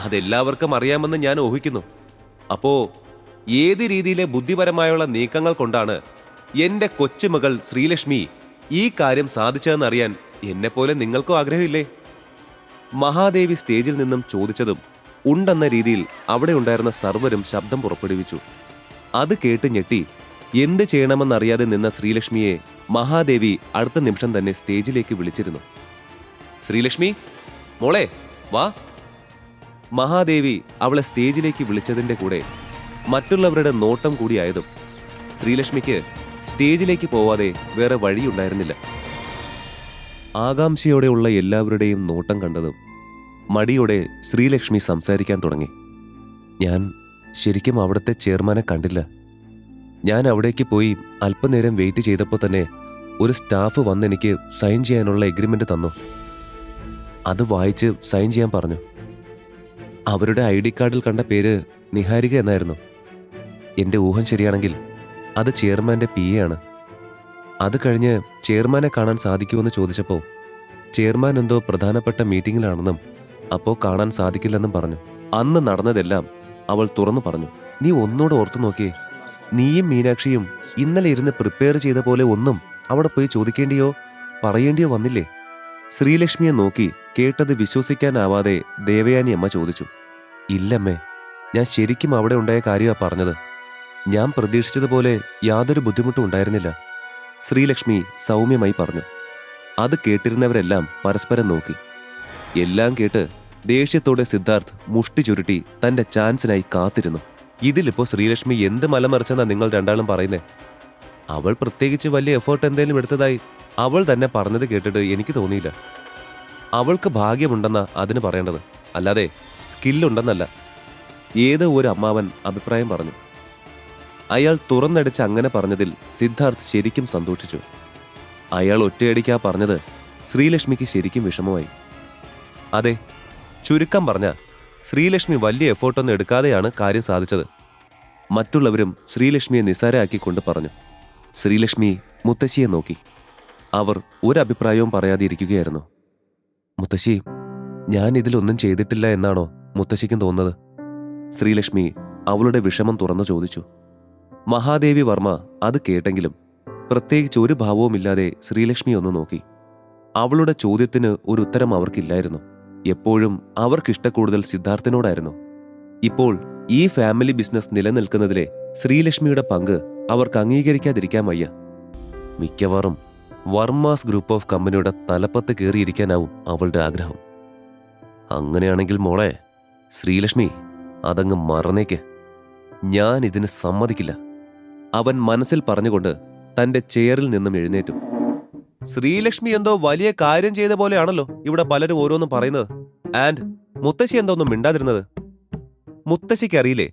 അതെല്ലാവർക്കും അറിയാമെന്ന് ഞാൻ ഊഹിക്കുന്നു. അപ്പോ ഏത് രീതിയിലെ ബുദ്ധിപരമായുള്ള നീക്കങ്ങൾ കൊണ്ടാണ് എന്റെ കൊച്ചുമകൾ ശ്രീലക്ഷ്മി ഈ കാര്യം സാധിച്ചതെന്നറിയാൻ എന്നെപ്പോലെ നിങ്ങൾക്കും ആഗ്രഹമില്ലേ? മഹാദേവി സ്റ്റേജിൽ നിന്നും ചോദിച്ചതും ഉണ്ടെന്ന രീതിയിൽ അവിടെ ഉണ്ടായിരുന്ന സർവരും ശബ്ദം പുറപ്പെടുവിച്ചു. അത് കേട്ട് ഞെട്ടി എന്ത് ചെയ്യണമെന്നറിയാതെ നിന്ന ശ്രീലക്ഷ്മിയെ മഹാദേവി അടുത്ത നിമിഷം തന്നെ സ്റ്റേജിലേക്ക് വിളിച്ചിരുന്നു. ശ്രീലക്ഷ്മി മോളെ വാ. മഹാദേവി അവളെ സ്റ്റേജിലേക്ക് വിളിച്ചതിന്റെ കൂടെ മറ്റുള്ളവരുടെ നോട്ടം കൂടിയായതും ശ്രീലക്ഷ്മിക്ക് സ്റ്റേജിലേക്ക് പോവാതെ വേറെ വഴിയുണ്ടായിരുന്നില്ല. ആകാംക്ഷയോടെയുള്ള എല്ലാവരുടെയും നോട്ടം കണ്ടതും മടിയോടെ ശ്രീലക്ഷ്മി സംസാരിക്കാൻ തുടങ്ങി. ഞാൻ ശരിക്കും അവിടുത്തെ ചെയർമാനെ കണ്ടില്ല. ഞാൻ അവിടേക്ക് പോയി അല്പനേരം വെയിറ്റ് ചെയ്തപ്പോൾ തന്നെ ഒരു സ്റ്റാഫ് വന്നെനിക്ക് സൈൻ ചെയ്യാനുള്ള എഗ്രിമെന്റ് തന്നു. അത് വായിച്ച് സൈൻ ചെയ്യാൻ പറഞ്ഞു. അവരുടെ ID കാർഡിൽ കണ്ട പേര് നിഹാരിക എന്നായിരുന്നു. എന്റെ ഊഹം ശരിയാണെങ്കിൽ അത് ചെയർമാന്റെ PA ആണ്. അത് കഴിഞ്ഞ് ചെയർമാനെ കാണാൻ സാധിക്കുമെന്ന് ചോദിച്ചപ്പോൾ ചെയർമാൻ എന്തോ പ്രധാനപ്പെട്ട മീറ്റിംഗിലാണെന്നും അപ്പോൾ കാണാൻ സാധിക്കില്ലെന്നും പറഞ്ഞു. അന്ന് നടന്നതെല്ലാം അവൾ തുറന്നു പറഞ്ഞു. നീ ഒന്നുകൂടെ ഓർത്തു നോക്കിയേ, നീയും മീനാക്ഷിയും ഇന്നലെ ഇരുന്ന് പ്രിപ്പയർ ചെയ്ത പോലെ ഒന്നും അവിടെ പോയി ചോദിക്കേണ്ടിയോ പറയേണ്ടിയോ വന്നില്ലേ? ശ്രീലക്ഷ്മിയെ നോക്കി കേട്ടത് വിശ്വസിക്കാനാവാതെ ദേവയാനി അമ്മ ചോദിച്ചു. ഇല്ലമ്മേ, ഞാൻ ശരിക്കും അവിടെ ഉണ്ടായ കാര്യമാ പറഞ്ഞത്. ഞാൻ പ്രതീക്ഷിച്ചതുപോലെ യാതൊരു ബുദ്ധിമുട്ടും ഉണ്ടായിരുന്നില്ല, ശ്രീലക്ഷ്മി സൗമ്യമായി പറഞ്ഞു. അത് കേട്ടിരുന്നവരെല്ലാം പരസ്പരം നോക്കി. എല്ലാം കേട്ട് ദേഷ്യത്തോടെ സിദ്ധാർത്ഥ് മുഷ്ടി ചുരുട്ടി തന്റെ ചാൻസിനായി കാത്തിരുന്നു. ഇതിലിപ്പോ ശ്രീലക്ഷ്മി എന്ത് മലമറിച്ചെന്നാ നിങ്ങൾ രണ്ടാളും പറയുന്നേ? അവൾ പ്രത്യേകിച്ച് വലിയ എഫേർട്ട് എന്തെങ്കിലും എടുത്തതായി അവൾ തന്നെ പറഞ്ഞത് കേട്ടിട്ട് എനിക്ക് തോന്നിയില്ല. അവൾക്ക് ഭാഗ്യമുണ്ടെന്നാ അതിന് പറയേണ്ടത്, അല്ലാതെ സ്കില്ലുണ്ടെന്നല്ല. ഏതോ ഒരു അമ്മാവൻ അഭിപ്രായം പറഞ്ഞു. അയാൾ തുറന്നടിച്ച് അങ്ങനെ പറഞ്ഞതിൽ സിദ്ധാർത്ഥ് ശരിക്കും സന്തോഷിച്ചു. അയാൾ ഒറ്റയടിക്കാ പറഞ്ഞത് ശ്രീലക്ഷ്മിക്ക് ശരിക്കും വിഷമമായി. അതെ, ചുരുക്കം പറഞ്ഞ ശ്രീലക്ഷ്മി വലിയ എഫേർട്ടൊന്നും എടുക്കാതെയാണ് കാര്യം സാധിച്ചത്. മറ്റുള്ളവരും ശ്രീലക്ഷ്മിയെ നിസ്സാരമാക്കിക്കൊണ്ട് പറഞ്ഞു. ശ്രീലക്ഷ്മി മുത്തശ്ശിയെ നോക്കി. അവർ ഒരഭിപ്രായവും പറയാതെ ഇരിക്കുകയായിരുന്നു. മുത്തശ്ശി, ഞാൻ ഇതിലൊന്നും ചെയ്തിട്ടില്ല എന്നാണോ മുത്തശ്ശിക്കും തോന്നുന്നത്? ശ്രീലക്ഷ്മി അവളുടെ വിഷമം തുറന്നു ചോദിച്ചു. മഹാദേവി വർമ്മ അത് കേട്ടെങ്കിലും പ്രത്യേകിച്ച് ഒരു ഭാവവുമില്ലാതെ ശ്രീലക്ഷ്മി ഒന്ന് നോക്കി. അവളുടെ ചോദ്യത്തിന് ഒരു ഉത്തരം അവർക്കില്ലായിരുന്നു. എപ്പോഴും അവർക്കിഷ്ടക്കൂടുതൽ സിദ്ധാർത്ഥിനോടായിരുന്നു. ഇപ്പോൾ ഈ ഫാമിലി ബിസിനസ് നിലനിൽക്കുന്നതിലെ ശ്രീലക്ഷ്മിയുടെ പങ്ക് അവർക്ക് അംഗീകരിക്കാതിരിക്കാൻ വയ്യ. മിക്കവാറും വർമാസ് ഗ്രൂപ്പ് ഓഫ് കമ്പനിയുടെ തലപ്പത്ത് കയറിയിരിക്കാനാവും അവളുടെ ആഗ്രഹം. അങ്ങനെയാണെങ്കിൽ മോളെ ശ്രീലക്ഷ്മി, അതങ്ങ് മറന്നേക്ക്. ഞാൻ ഇതിന് സമ്മതിക്കില്ല, അവൻ മനസ്സിൽ പറഞ്ഞുകൊണ്ട് തന്റെ ചെയറിൽ നിന്നും എഴുന്നേറ്റു. ശ്രീലക്ഷ്മി എന്തോ വലിയ കാര്യം ചെയ്ത പോലെയാണല്ലോ ഇവിടെ പലരും ഓരോന്നും പറയുന്നത്. ആൻഡ് മുത്തശ്ശി എന്തോന്നും മിണ്ടാതിരുന്നത്? മുത്തശ്ശിക്കറിയില്ലേ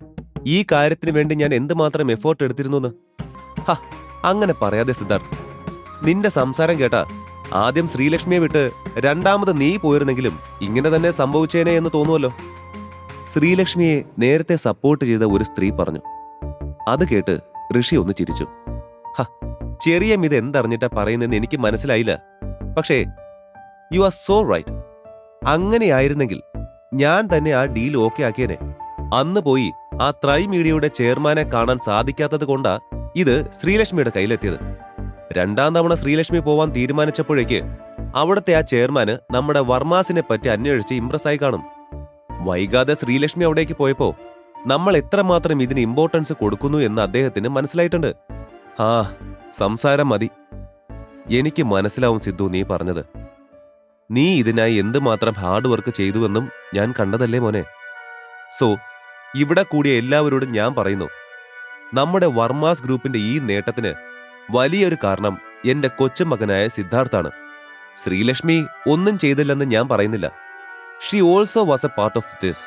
ഈ കാര്യത്തിന് വേണ്ടി ഞാൻ എന്തുമാത്രം എഫേർട്ട് എടുത്തിരുന്നു? ഹ, അങ്ങനെ പറയാതെ സിദ്ധാർത്ഥ്. നിന്റെ സംസാരം കേട്ടാ ആദ്യം ശ്രീലക്ഷ്മിയെ വിട്ട് രണ്ടാമത് നീ പോയിരുന്നെങ്കിലും ഇങ്ങനെ തന്നെ സംഭവിച്ചേനെ എന്ന് തോന്നുമല്ലോ. ശ്രീലക്ഷ്മിയെ നേരത്തെ സപ്പോർട്ട് ചെയ്ത ഒരു സ്ത്രീ പറഞ്ഞു. അത് കേട്ട് ഋഷി ഒന്ന് ചിരിച്ചു. ഹ, ചെറിയ ഇത് എന്തറിഞ്ഞിട്ടാ പറയുന്നതെന്ന് എനിക്ക് മനസ്സിലായില്ല. പക്ഷേ യു ആർ സോ റൈറ്റ്. അങ്ങനെയായിരുന്നെങ്കിൽ ഞാൻ തന്നെ ആ ഡീൽ ഓക്കെ ആക്കിയേനെ. അന്ന് പോയി ആ ത്രൈ മീഡിയയുടെ ചെയർമാനെ കാണാൻ സാധിക്കാത്തത് കൊണ്ടാ ഇത് ശ്രീലക്ഷ്മിയുടെ കയ്യിലെത്തിയത്. രണ്ടാം തവണ ശ്രീലക്ഷ്മി പോവാൻ തീരുമാനിച്ചപ്പോഴേക്ക് അവിടുത്തെ ആ ചെയർമാന് നമ്മുടെ വർമാസിനെ പറ്റി അന്വേഷിച്ച് ഇംപ്രസ് ആയി കാണും. വൈകാതെ ശ്രീലക്ഷ്മി അവിടേക്ക് പോയപ്പോ നമ്മൾ എത്രമാത്രം ഇതിന് ഇമ്പോർട്ടൻസ് കൊടുക്കുന്നു എന്ന് അദ്ദേഹത്തിന് മനസ്സിലായിട്ടുണ്ട്. ആ സംസാരം മതി. എനിക്ക് മനസ്സിലാവും സിദ്ധു നീ പറഞ്ഞത്. നീ ഇതിനായി എന്തുമാത്രം ഹാർഡ് വർക്ക് ചെയ്തുവെന്നും ഞാൻ കണ്ടതല്ലേ മോനെ. സോ ഇവിടെ കൂടിയ എല്ലാവരോടും ഞാൻ പറയുന്നു, നമ്മുടെ വർമാസ് ഗ്രൂപ്പിന്റെ ഈ നേട്ടത്തിന് വലിയൊരു കാരണം എന്റെ കൊച്ചുമകനായ സിദ്ധാർത്ഥാണ്. ശ്രീലക്ഷ്മി ഒന്നും ചെയ്തില്ലെന്ന് ഞാൻ പറയുന്നില്ല. She also was A part of this.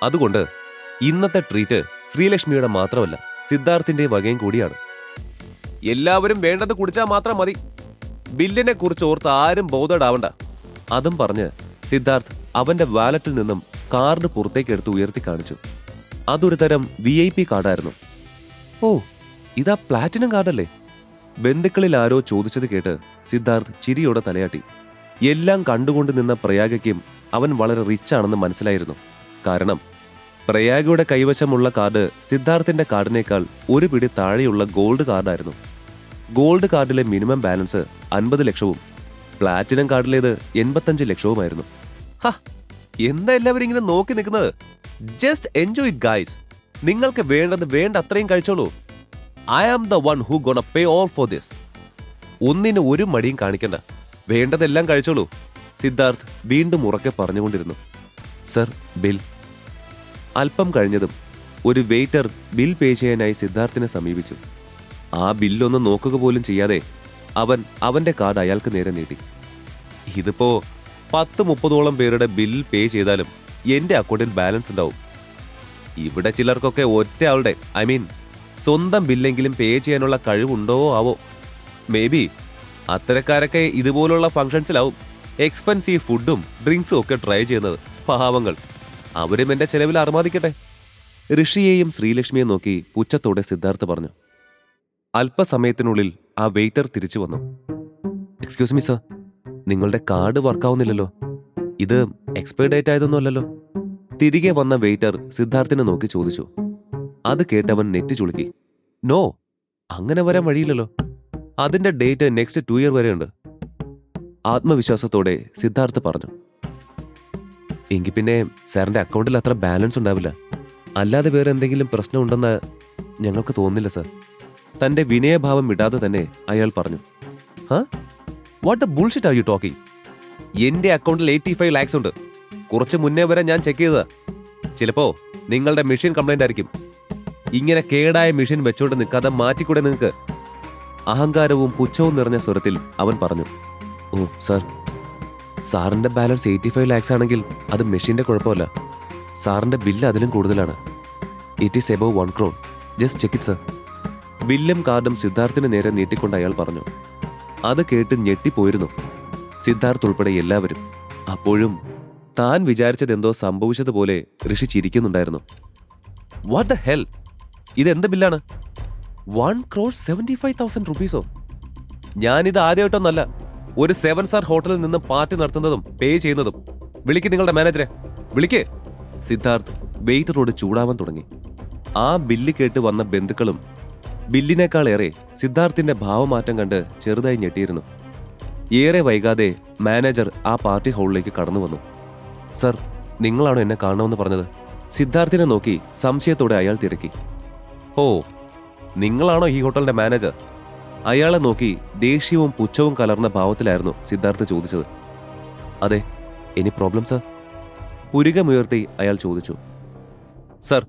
അതുകൊണ്ട് ഇന്നത്തെ ട്രീറ്റ് ശ്രീലക്ഷ്മിയുടെ മാത്രമല്ല, സിദ്ധാർത്ഥിന്റെ വകയും കൂടിയാണ്. എല്ലാവരും വേണ്ടത് കുടിച്ചാൽ മാത്രം മതി. ബില്ലിനെ കുറിച്ച് ഓർത്ത് ആരും ബോധേഡാവണ്ട. അതും പറഞ്ഞ് സിദ്ധാർത്ഥ് അവന്റെ വാലറ്റിൽ നിന്നും കാർഡ് പുറത്തേക്കെടുത്ത് ഉയർത്തി കാണിച്ചു. അതൊരു തരം VIP കാർഡായിരുന്നു. ഓ, ഇതാ പ്ലാറ്റിനം കാർഡല്ലേ? ബന്ധുക്കളിൽ ആരോ ചോദിച്ചത് കേട്ട് സിദ്ധാർത്ഥ് ചിരിയോടെ തലയാട്ടി. എല്ലാം കണ്ടുകൊണ്ട് നിന്ന പ്രയാഗയ്ക്കും അവൻ വളരെ റിച്ചാണെന്ന് മനസ്സിലായിരുന്നു. കാരണം പ്രയാഗയുടെ കൈവശമുള്ള കാർഡ് സിദ്ധാർത്ഥിന്റെ കാർഡിനേക്കാൾ ഒരു പിടി താഴെയുള്ള ഗോൾഡ് കാർഡായിരുന്നു. ഗോൾഡ് കാർഡിലെ മിനിമം ബാലൻസ് 50 ലക്ഷവും പ്ലാറ്റിനം കാർഡിലേത് 85 ലക്ഷവുമായിരുന്നു. ഹ, എന്താ എല്ലാവരും ഇങ്ങനെ നോക്കി നിൽക്കുന്നത്? Just enjoy it guys. നിങ്ങൾക്ക് വേണ്ടത് വേണ്ട അത്രയും കഴിച്ചോളൂ. I am the one who gonna pay all for this. ഒന്നിന് ഒരു മടിയും കാണിക്കണ്ട, വേണ്ടതെല്ലാം കഴിച്ചോളൂ. സിദ്ധാർത്ഥ് വീണ്ടും ഉറക്കെ പറഞ്ഞുകൊണ്ടിരുന്നു. Sir, bill. അല്പം കഴിഞ്ഞതും ഒരു വെയിറ്റർ ബിൽ പേ ചെയ്യാനായി സിദ്ധാർത്ഥിനെ സമീപിച്ചു. ആ ബില്ലൊന്നും നോക്കുക പോലും ചെയ്യാതെ അവൻ അവന്റെ കാർഡ് അയാൾക്ക് നേരെ നീട്ടി. ഇതിപ്പോ 10-30ഓളം പേരുടെ ബിൽ പേ ചെയ്താലും എന്റെ അക്കൗണ്ടിൽ ബാലൻസ് ഉണ്ടാവും. ഇവിടെ ചിലർക്കൊക്കെ ഒറ്റ ആളുടെ സ്വന്തം ബില്ലെങ്കിലും പേ ചെയ്യാനുള്ള കഴിവുണ്ടോ ആവോ. മേ ബി അത്തരക്കാരൊക്കെ ഇതുപോലുള്ള ഫംഗ്ഷൻസിലാവും എക്സ്പെൻസീവ് ഫുഡും ഡ്രിങ്ക്സും ഒക്കെ ട്രൈ ചെയ്യുന്നത്. പാവങ്ങൾ, അവരും എന്റെ ചെലവിൽ അർമാദിക്കട്ടെ. ഋഷിയെയും ശ്രീലക്ഷ്മിയെ നോക്കി പുച്ഛത്തോടെ സിദ്ധാർത്ഥ് പറഞ്ഞു. അല്പസമയത്തിനുള്ളിൽ ആ വെയിറ്റർ തിരിച്ചു വന്നു. എക്സ്ക്യൂസ് മീ സർ, നിങ്ങളുടെ കാർഡ് വർക്കാവുന്നില്ലല്ലോ. ഇത് എക്സ്പയർ ഡേറ്റ് ആയതൊന്നും അല്ലല്ലോ. തിരികെ വന്ന വെയിറ്റർ സിദ്ധാർത്ഥിനെ നോക്കി ചോദിച്ചു. അത് കേട്ടവൻ നെറ്റി ചുളുക്കി. നോ, അങ്ങനെ വരാൻ വഴിയില്ലല്ലോ. അതിന്റെ ഡേറ്റ് നെക്സ്റ്റ് 2 ഇയർ വരെയുണ്ട്. ആത്മവിശ്വാസത്തോടെ സിദ്ധാർത്ഥ് പറഞ്ഞു. എങ്കിൽ പിന്നെ സാറിന്റെ അക്കൗണ്ടിൽ അത്ര ബാലൻസ് ഉണ്ടാവില്ല. അല്ലാതെ വേറെ എന്തെങ്കിലും പ്രശ്നമുണ്ടെന്ന് ഞങ്ങൾക്ക് തോന്നുന്നില്ല സർ. തന്റെ വിനയഭാവം വിടാതെ തന്നെ അയാൾ പറഞ്ഞു. What the bullshit are you talking? എന്റെ അക്കൗണ്ടിൽ 85 lakhs ഉണ്ട്. കുറച്ച് മുന്നേ വരെ ഞാൻ ചെക്ക് ചെയ്തതാ. ചിലപ്പോ നിങ്ങളുടെ മെഷീൻ കംപ്ലൈന്റ് ആയിരിക്കും. ഇങ്ങനെ കേടായ മെഷീൻ വെച്ചോണ്ട് നിൽക്കാതെ മാറ്റിക്കൂടെ നിങ്ങൾക്ക്? അഹങ്കാരവും പുച്ഛവും നിറഞ്ഞ സ്വരത്തിൽ അവൻ പറഞ്ഞു. ഓ സാർ, സാറിന്റെ ബാലൻസ് 85 lakhs ആണെങ്കിൽ അത് മെഷീന്റെ കുഴപ്പമല്ല. സാറിന്റെ ബില്ല് അതിലും കൂടുതലാണ്. It is above 1 crore. Just check it sir. ബില്ലും കാർഡും സിദ്ധാർത്ഥിന് നേരെ നീട്ടിക്കൊണ്ട് അയാൾ പറഞ്ഞു. അത് കേട്ട് ഞെട്ടിപ്പോയിരുന്നു സിദ്ധാർത്ഥ് ഉൾപ്പെടെ എല്ലാവരും. അപ്പോഴും താൻ വിചാരിച്ചതെന്തോ സംഭവിച്ചതുപോലെ ഋഷി ചിരിക്കുന്നുണ്ടായിരുന്നു. What the hell? ഇതെന്ത് ബില്ലാണ്? 1,75,000 rupees? ഞാനിത് ആദ്യമായിട്ടൊന്നല്ല ഒരു 7-star ഹോട്ടലിൽ നിന്ന് പാർട്ടി നടത്തുന്നതും പേ ചെയ്യുന്നതും. വിളിക്ക് നിങ്ങളുടെ മാനേജറെ, വിളിക്ക്. സിദ്ധാർത്ഥ് വെയിറ്ററോട് ചൂടാവാൻ തുടങ്ങി. ആ ബില്ല് കേട്ട് വന്ന ബന്ധുക്കളും ബില്ലിനേക്കാളേറെ സിദ്ധാർത്ഥിന്റെ ഭാവമാറ്റം കണ്ട് ചെറുതായി ഞെട്ടിയിരുന്നു. ഏറെ വൈകാതെ മാനേജർ ആ പാർട്ടി ഹാളിലേക്ക് കടന്നു വന്നു. സർ, നിങ്ങളാണോ എന്നെ കാണണമെന്ന് പറഞ്ഞത്? സിദ്ധാർത്ഥിനെ നോക്കി സംശയത്തോടെ അയാൾ തിരക്കി. ഓ, നിങ്ങളാണോ ഈ ഹോട്ടലിന്റെ മാനേജർ? അയാളെ നോക്കി ദേഷ്യവും പുച്ഛവും കലർന്ന ഭാവത്തിലായിരുന്നു സിദ്ധാർത്ഥ് ചോദിച്ചത്. അതെ, എനി പ്രോബ്ലം സർ? പുരികമുയർത്തി അയാൾ ചോദിച്ചു. സർ,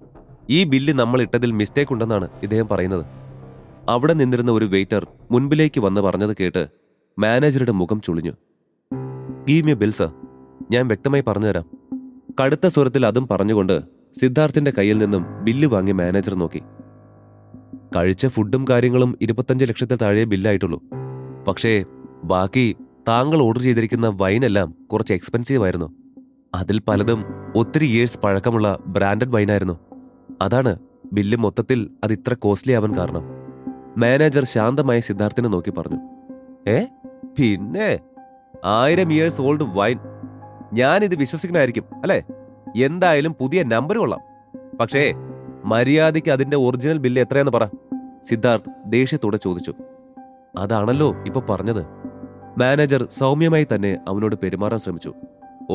ഈ ബില്ല് നമ്മൾ ഇട്ടതിൽ മിസ്റ്റേക്ക് ഉണ്ടെന്നാണ് ഇദ്ദേഹം പറയുന്നത്. അവിടെ നിന്നിരുന്ന ഒരു വെയിറ്റർ മുൻപിലേക്ക് വന്ന് പറഞ്ഞത് കേട്ട് മാനേജറുടെ മുഖം ചുളിഞ്ഞു. ഗീവ് മി ബിൽ സർ, ഞാൻ വ്യക്തമായി പറഞ്ഞുതരാം. കടുത്ത സ്വരത്തിൽ അതും പറഞ്ഞുകൊണ്ട് സിദ്ധാർത്ഥിന്റെ കയ്യിൽ നിന്നും ബില്ല് വാങ്ങി മാനേജർ നോക്കി. കഴിച്ച ഫുഡും കാര്യങ്ങളും 25 ലക്ഷത്തിൽ താഴെ ബില്ലായിട്ടുള്ളൂ. പക്ഷേ ബാക്കി താങ്കൾ ഓർഡർ ചെയ്തിരിക്കുന്ന വൈനെല്ലാം കുറച്ച് എക്സ്പെൻസീവ് ആയിരുന്നു. അതിൽ പലതും ഒത്തിരി ഇയേഴ്സ് പഴക്കമുള്ള ബ്രാൻഡഡ് വൈനായിരുന്നു. അതാണ് ബില്ല് മൊത്തത്തിൽ അത് ഇത്ര കോസ്റ്റ്ലി ആവാൻ കാരണം. മാനേജർ ശാന്തമായ സിദ്ധാർത്ഥിനെ നോക്കി പറഞ്ഞു. പിന്നെ 1000 years ഓൾഡ് വൈൻ? ഞാനിത് വിശ്വസിക്കണമായിരിക്കും അല്ലേ? എന്തായാലും പുതിയ നമ്പർ കൊള്ളാം. പക്ഷേ മര്യാദയ്ക്ക് അതിന്റെ ഒറിജിനൽ ബില്ല് എത്രയെന്ന് പറ. സിദ്ധാർത്ഥ് ദേഷ്യത്തോടെ ചോദിച്ചു. അതാണല്ലോ ഇപ്പൊ പറഞ്ഞത്. മാനേജർ സൗമ്യമായി തന്നെ അവനോട് പെരുമാറാൻ ശ്രമിച്ചു.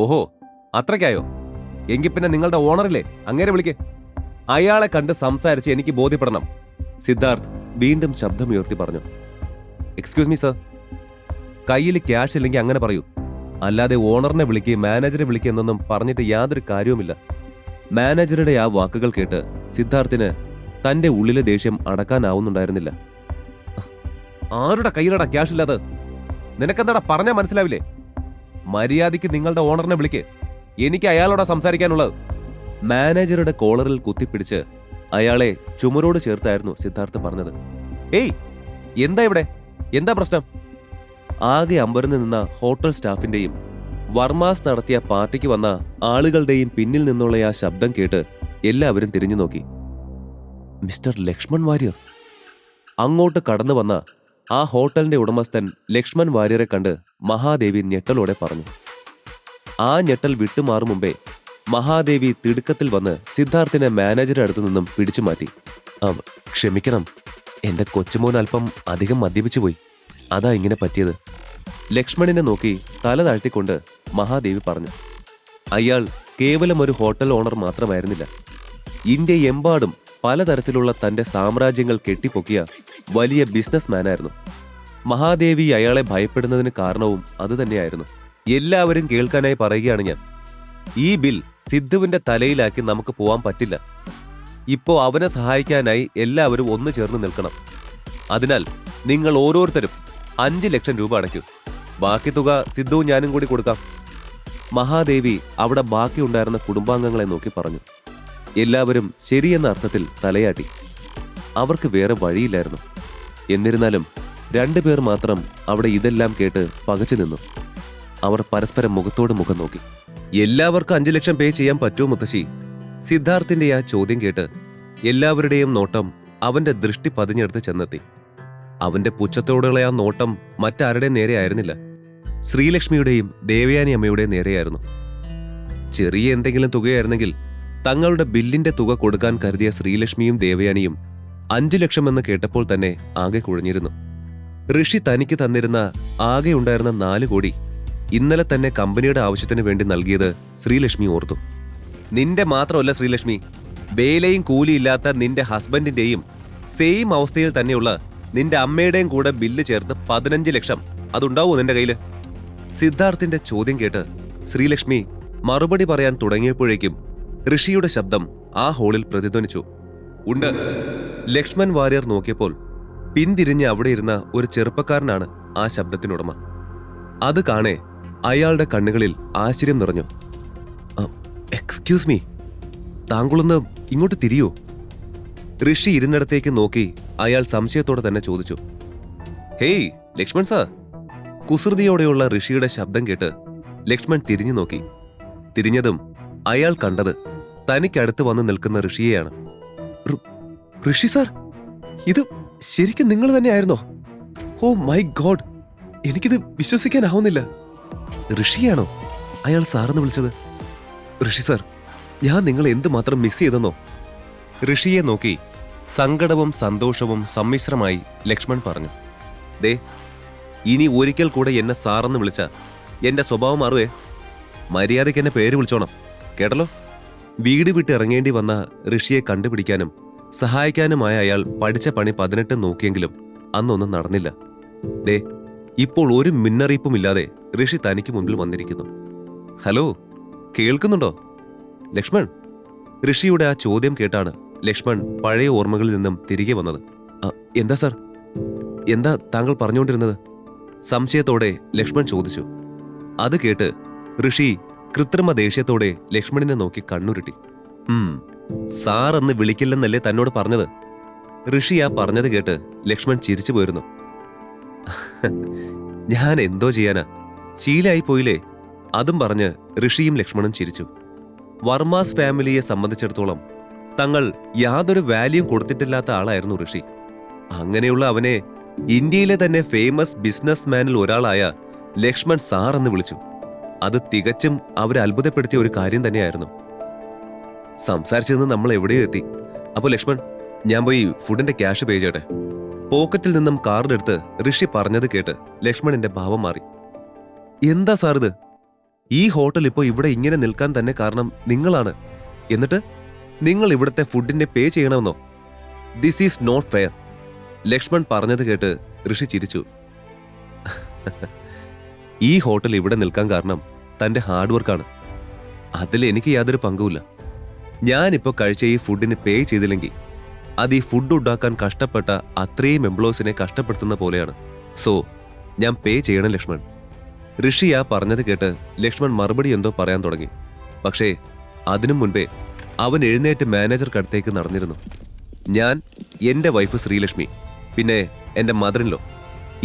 ഓഹോ, അത്രയ്ക്കായോ? എങ്കിൽ പിന്നെ നിങ്ങളുടെ ഓണറില്ലേ, അങ്ങേരെ വിളിക്കേ. അയാളെ കണ്ട് സംസാരിച്ച് എനിക്ക് ബോധ്യപ്പെടണം. സിദ്ധാർത്ഥ് വീണ്ടും ശബ്ദമുയർത്തി പറഞ്ഞു. എക്സ്ക്യൂസ് മീ സർ, കയ്യിൽ ക്യാഷ് ഇല്ലെങ്കിൽ അങ്ങനെ പറയൂ. അല്ലാതെ ഓണറിനെ വിളിക്കുക, മാനേജറെ വിളിക്കുക എന്നൊന്നും പറഞ്ഞിട്ട് യാതൊരു കാര്യവുമില്ല. മാനേജറുടെ ആ വാക്കുകൾ കേട്ട് സിദ്ധാർത്ഥിന് തന്റെ ഉള്ളിലെ ദേഷ്യം അടക്കാനാവുന്നുണ്ടായിരുന്നില്ല. ആരുടെ കയ്യിലടാ ക്യാഷ് ഇല്ലാതെ? നിനക്കെന്താടാ പറഞ്ഞാൽ മനസ്സിലാവില്ലേ? മര്യാദയ്ക്ക് നിങ്ങളുടെ ഓണറിനെ വിളിക്ക്. എനിക്ക് അയാളോടാ സംസാരിക്കാനുള്ളത്. മാനേജറുടെ കോളറിൽ കുത്തിപ്പിടിച്ച് അയാളെ ചുമരോട് ചേർത്തായിരുന്നു സിദ്ധാർത്ഥ് പറഞ്ഞത്. ഏയ്, എന്താ ഇവിടെ? എന്താ പ്രശ്നം? ആകെ അമ്പരന്ന് നിന്ന ഹോട്ടൽ സ്റ്റാഫിന്റെയും വർമാസ് നടത്തിയ പാർട്ടിക്ക് വന്ന ആളുകളുടെയും പിന്നിൽ നിന്നുള്ള ആ ശബ്ദം കേട്ട് എല്ലാവരും തിരിഞ്ഞു നോക്കി. മിസ്റ്റർ ലക്ഷ്മൺ വാര്യർ. അങ്ങോട്ട് കടന്നു വന്ന ആ ഹോട്ടലിന്റെ ഉടമസ്ഥൻ ലക്ഷ്മൺ വാര്യരെ കണ്ട് മഹാദേവി ഞെട്ടലോടെ പറഞ്ഞു. ആ ഞെട്ടൽ വിട്ടുമാറും മുമ്പേ മഹാദേവി തിടുക്കത്തിൽ വന്ന് സിദ്ധാർത്ഥിനെ മാനേജറുടെ അടുത്തു നിന്നും പിടിച്ചു മാറ്റി. ക്ഷമിക്കണം, എന്റെ കൊച്ചുമോൻ അല്പം അധികം മദ്യപിച്ചുപോയി. അതാ ഇങ്ങനെ പറ്റിയത്. ലക്ഷ്മണിനെ നോക്കി തല താഴ്ത്തിക്കൊണ്ട് മഹാദേവി പറഞ്ഞു. അയാൾ കേവലം ഒരു ഹോട്ടൽ ഓണർ മാത്രമായിരുന്നില്ല. ഇന്ത്യയെമ്പാടും പലതരത്തിലുള്ള തന്റെ സാമ്രാജ്യങ്ങൾ കെട്ടിപ്പൊക്കിയ വലിയ ബിസിനസ് മാനായിരുന്നു. മഹാദേവി അയാളെ ഭയപ്പെടുന്നതിന് കാരണവും അതുതന്നെയായിരുന്നു. എല്ലാവരും കേൾക്കാനായി പറയുകയാണ് ഞാൻ. ഈ ബിൽ സിദ്ധുവിന്റെ തലയിലാക്കി നമുക്ക് പോവാൻ പറ്റില്ല. ഇപ്പോ അവനെ സഹായിക്കാനായി എല്ലാവരും ഒന്നു ചേർന്ന് നിൽക്കണം. അതിനാൽ നിങ്ങൾ ഓരോരുത്തരും 5 ലക്ഷം രൂപ അടയ്ക്കൂ. ബാക്കി തുക സിദ്ധുവും ഞാനും കൂടി കൊടുക്കാം. മഹാദേവി അവിടെ ബാക്കിയുണ്ടായിരുന്ന കുടുംബാംഗങ്ങളെ നോക്കി പറഞ്ഞു. എല്ലാവരും ശരിയെന്ന അർത്ഥത്തിൽ തലയാട്ടി. അവർക്ക് വേറെ വഴിയില്ലായിരുന്നു. എന്നിരുന്നാലും 2 പേർ മാത്രം അവിടെ ഇതെല്ലാം കേട്ട് പകച്ചു നിന്നു. അവർ പരസ്പരം മുഖത്തോട് മുഖം നോക്കി. എല്ലാവർക്കും 5 ലക്ഷം പേ ചെയ്യാൻ പറ്റുമോ മുത്തശ്ശി? സിദ്ധാർത്ഥിന്റെ ആ ചോദ്യം കേട്ട് എല്ലാവരുടെയും നോട്ടം അവന്റെ ദൃഷ്ടി പതിഞ്ഞെടുത്ത് ചെന്നെത്തി. അവന്റെ പുച്ഛത്തോടുള്ള ആ നോട്ടം മറ്റാരുടെയും നേരെ ആയിരുന്നില്ല. ശ്രീലക്ഷ്മിയുടെയും ദേവയാനി അമ്മയുടെയും നേരെയായിരുന്നു. ചെറിയ എന്തെങ്കിലും തുകയായിരുന്നെങ്കിൽ തങ്ങളുടെ ബില്ലിന്റെ തുക കൊടുക്കാൻ കരുതിയ ശ്രീലക്ഷ്മിയും ദേവയാനിയും 5 ലക്ഷം എന്ന് കേട്ടപ്പോൾ തന്നെ ആകെ കുഴഞ്ഞിരുന്നു. ഋഷി തനിക്ക് തന്നിരുന്ന ആകെ ഉണ്ടായിരുന്ന 4 കോടി ഇന്നലെ തന്നെ കമ്പനിയുടെ ആവശ്യത്തിന് വേണ്ടി നൽകിയത് ശ്രീലക്ഷ്മി ഓർത്തു. നിന്റെ മാത്രമല്ല ശ്രീലക്ഷ്മി, വേലയും കൂലിയില്ലാത്ത നിന്റെ ഹസ്ബൻഡിന്റെയും സെയിം അവസ്ഥയിൽ തന്നെയുള്ള നിന്റെ അമ്മയുടെയും കൂടെ ബില്ല് ചേർത്ത് 15 ലക്ഷം അതുണ്ടാവോ നിന്റെ കയ്യില്? സിദ്ധാർത്ഥിന്റെ ചോദ്യം കേട്ട് ശ്രീലക്ഷ്മി മറുപടി പറയാൻ തുടങ്ങിയപ്പോഴേക്കും ഋഷിയുടെ ശബ്ദം ആ ഹോളിൽ പ്രതിധ്വനിച്ചു. ഉണ്ട്. ലക്ഷ്മൺ വാര്യർ നോക്കിയപ്പോൾ പിന്തിരിഞ്ഞ് അവിടെ ഇരുന്ന ഒരു ചെറുപ്പക്കാരനാണ് ആ ശബ്ദത്തിനുടമ. അത് കാണേ അയാളുടെ കണ്ണുകളിൽ ആശ്ചര്യം നിറഞ്ഞു. എക്സ്ക്യൂസ് മീ, താങ്കളൊന്ന് ഇങ്ങോട്ട് തിരിയോ? ഋഷി ഇരുന്നിടത്തേക്ക് നോക്കി അയാൾ സംശയത്തോടെ തന്നെ ചോദിച്ചു. Hey Lakshman sir. കുസൃതിയോടെയുള്ള ഋഷിയുടെ ശബ്ദം കേട്ട് ലക്ഷ്മൺ തിരിഞ്ഞു നോക്കി. തിരിഞ്ഞതും അയാൾ കണ്ടത് തനിക്കടുത്ത് വന്ന് നിൽക്കുന്ന ഋഷിയെയാണ്. ഋഷി സാർ, ഇത് ശരിക്കും നിങ്ങൾ തന്നെയായിരുന്നോ? ഓ മൈ ഗോഡ്, എനിക്കിത് വിശ്വസിക്കാനാവുന്നില്ല. ഋഷിയാണോ അയാൾ സാറെന്ന് വിളിച്ചത്? ഋഷി സാർ, ഞാൻ നിങ്ങളെ എന്തുമാത്രം മിസ് ചെയ്തെന്നോ? ഋഷിയെ നോക്കി സങ്കടവും സന്തോഷവും സമ്മിശ്രമായി ലക്ഷ്മൺ പറഞ്ഞു. ദേ, ഇനി ഒരിക്കൽ കൂടെ എന്നെ സാറെന്ന് വിളിച്ച എന്റെ സ്വഭാവം മാറുവേ. മര്യാദയ്ക്ക് എന്നെ പേര് വിളിച്ചോണം, കേട്ടല്ലോ? വീട് വിട്ട് ഇറങ്ങേണ്ടി വന്ന ഋഷിയെ കണ്ടുപിടിക്കാനും സഹായിക്കാനുമായ അയാൾ പഠിച്ച പണി 18 നോക്കിയെങ്കിലും അന്നൊന്നും നടന്നില്ല. ദേ, ഇപ്പോൾ ഒരു മുന്നറിയിപ്പുമില്ലാതെ ഋഷി തനിക്ക് മുമ്പിൽ വന്നിരിക്കുന്നു. ഹലോ, കേൾക്കുന്നുണ്ടോ ലക്ഷ്മൺ? ഋഷിയുടെ ആ ചോദ്യം കേട്ടാണ് ലക്ഷ്മൺ പഴയ ഓർമ്മകളിൽ നിന്നും തിരികെ വന്നത്. എന്താ സാർ, എന്താ താങ്കൾ പറഞ്ഞുകൊണ്ടിരുന്നത്? സംശയത്തോടെ ലക്ഷ്മൺ ചോദിച്ചു. അത് കേട്ട് ഋഷി കൃത്രിമ ദേഷ്യത്തോടെ ലക്ഷ്മണിനെ നോക്കി കണ്ണുരുട്ടി. സാർ എന്ന് വിളിക്കില്ലെന്നല്ലേ തന്നോട് പറഞ്ഞത്? ഋഷി ആ പറഞ്ഞത് കേട്ട് ലക്ഷ്മൺ ചിരിച്ചു പോയിരുന്നു. ഞാൻ എന്തോ ചെയ്യാനാ, ശീലായി പോയില്ലേ. അതും പറഞ്ഞ് ഋഷിയും ലക്ഷ്മണും ചിരിച്ചു. വർമാസ് ഫാമിലിയെ സംബന്ധിച്ചിടത്തോളം തങ്ങൾ യാതൊരു വാല്യൂം കൊടുത്തിട്ടില്ലാത്ത ആളായിരുന്നു ഋഷി. അങ്ങനെയുള്ള അവനെ ഇന്ത്യയിലെ തന്നെ ഫേമസ് ബിസിനസ്മാനിൽ ഒരാളായ ലക്ഷ്മൺ സാർ എന്ന് വിളിച്ചു. അത് തികച്ചും അവരെ അത്ഭുതപ്പെടുത്തിയ ഒരു കാര്യം തന്നെയായിരുന്നു. സംസാരിച്ചെന്ന് നമ്മൾ എവിടെയോ എത്തി. അപ്പൊ ലക്ഷ്മൺ, ഞാൻ പോയി ഫുഡിന്റെ ക്യാഷ് പേ ചെയ്യട്ടെ. പോക്കറ്റിൽ നിന്നും കാർഡ് എടുത്ത് ഋഷി പറഞ്ഞത് കേട്ട് ലക്ഷ്മണിന്റെ ഭാവം മാറി. എന്താ സാർ ഇത്? ഈ ഹോട്ടൽ ഇപ്പോ ഇവിടെ ഇങ്ങനെ നിൽക്കാൻ തന്നെ കാരണം നിങ്ങളാണ്. എന്നിട്ട് നിങ്ങൾ ഇവിടുത്തെ ഫുഡിന്റെ പേ ചെയ്യണമെന്നോ? This is not fair. Lakshman പറഞ്ഞത് കേട്ട് ഋഷി ചിരിച്ചു. ഈ ഹോട്ടൽ ഇവിടെ നിൽക്കാൻ കാരണം തന്റെ ഹാർഡ് വർക്കാണ്. അതിൽ എനിക്ക് യാതൊരു പങ്കുമില്ല. ഞാനിപ്പോ കഴിച്ച ഈ ഫുഡിന് പേ ചെയ്തില്ലെങ്കിൽ അത് ഈ ഫുഡ് ഉണ്ടാക്കാൻ കഷ്ടപ്പെട്ട അത്രയും എംപ്ലോയീസിനെ കഷ്ടപ്പെടുത്തുന്ന പോലെയാണ്. സോ ഞാൻ പേ ചെയ്യണം ലക്ഷ്മൺ. ഋഷി ആ പറഞ്ഞത് കേട്ട് ലക്ഷ്മൺ മറുപടി എന്തോ പറയാൻ തുടങ്ങി. പക്ഷേ അതിനു മുൻപേ അവൻ എഴുന്നേറ്റ് മാനേജർക്കടുത്തേക്ക് നടന്നിരുന്നു. ഞാൻ, എന്റെ വൈഫ് ശ്രീലക്ഷ്മി, പിന്നെ എന്റെ മദറിൻലോ,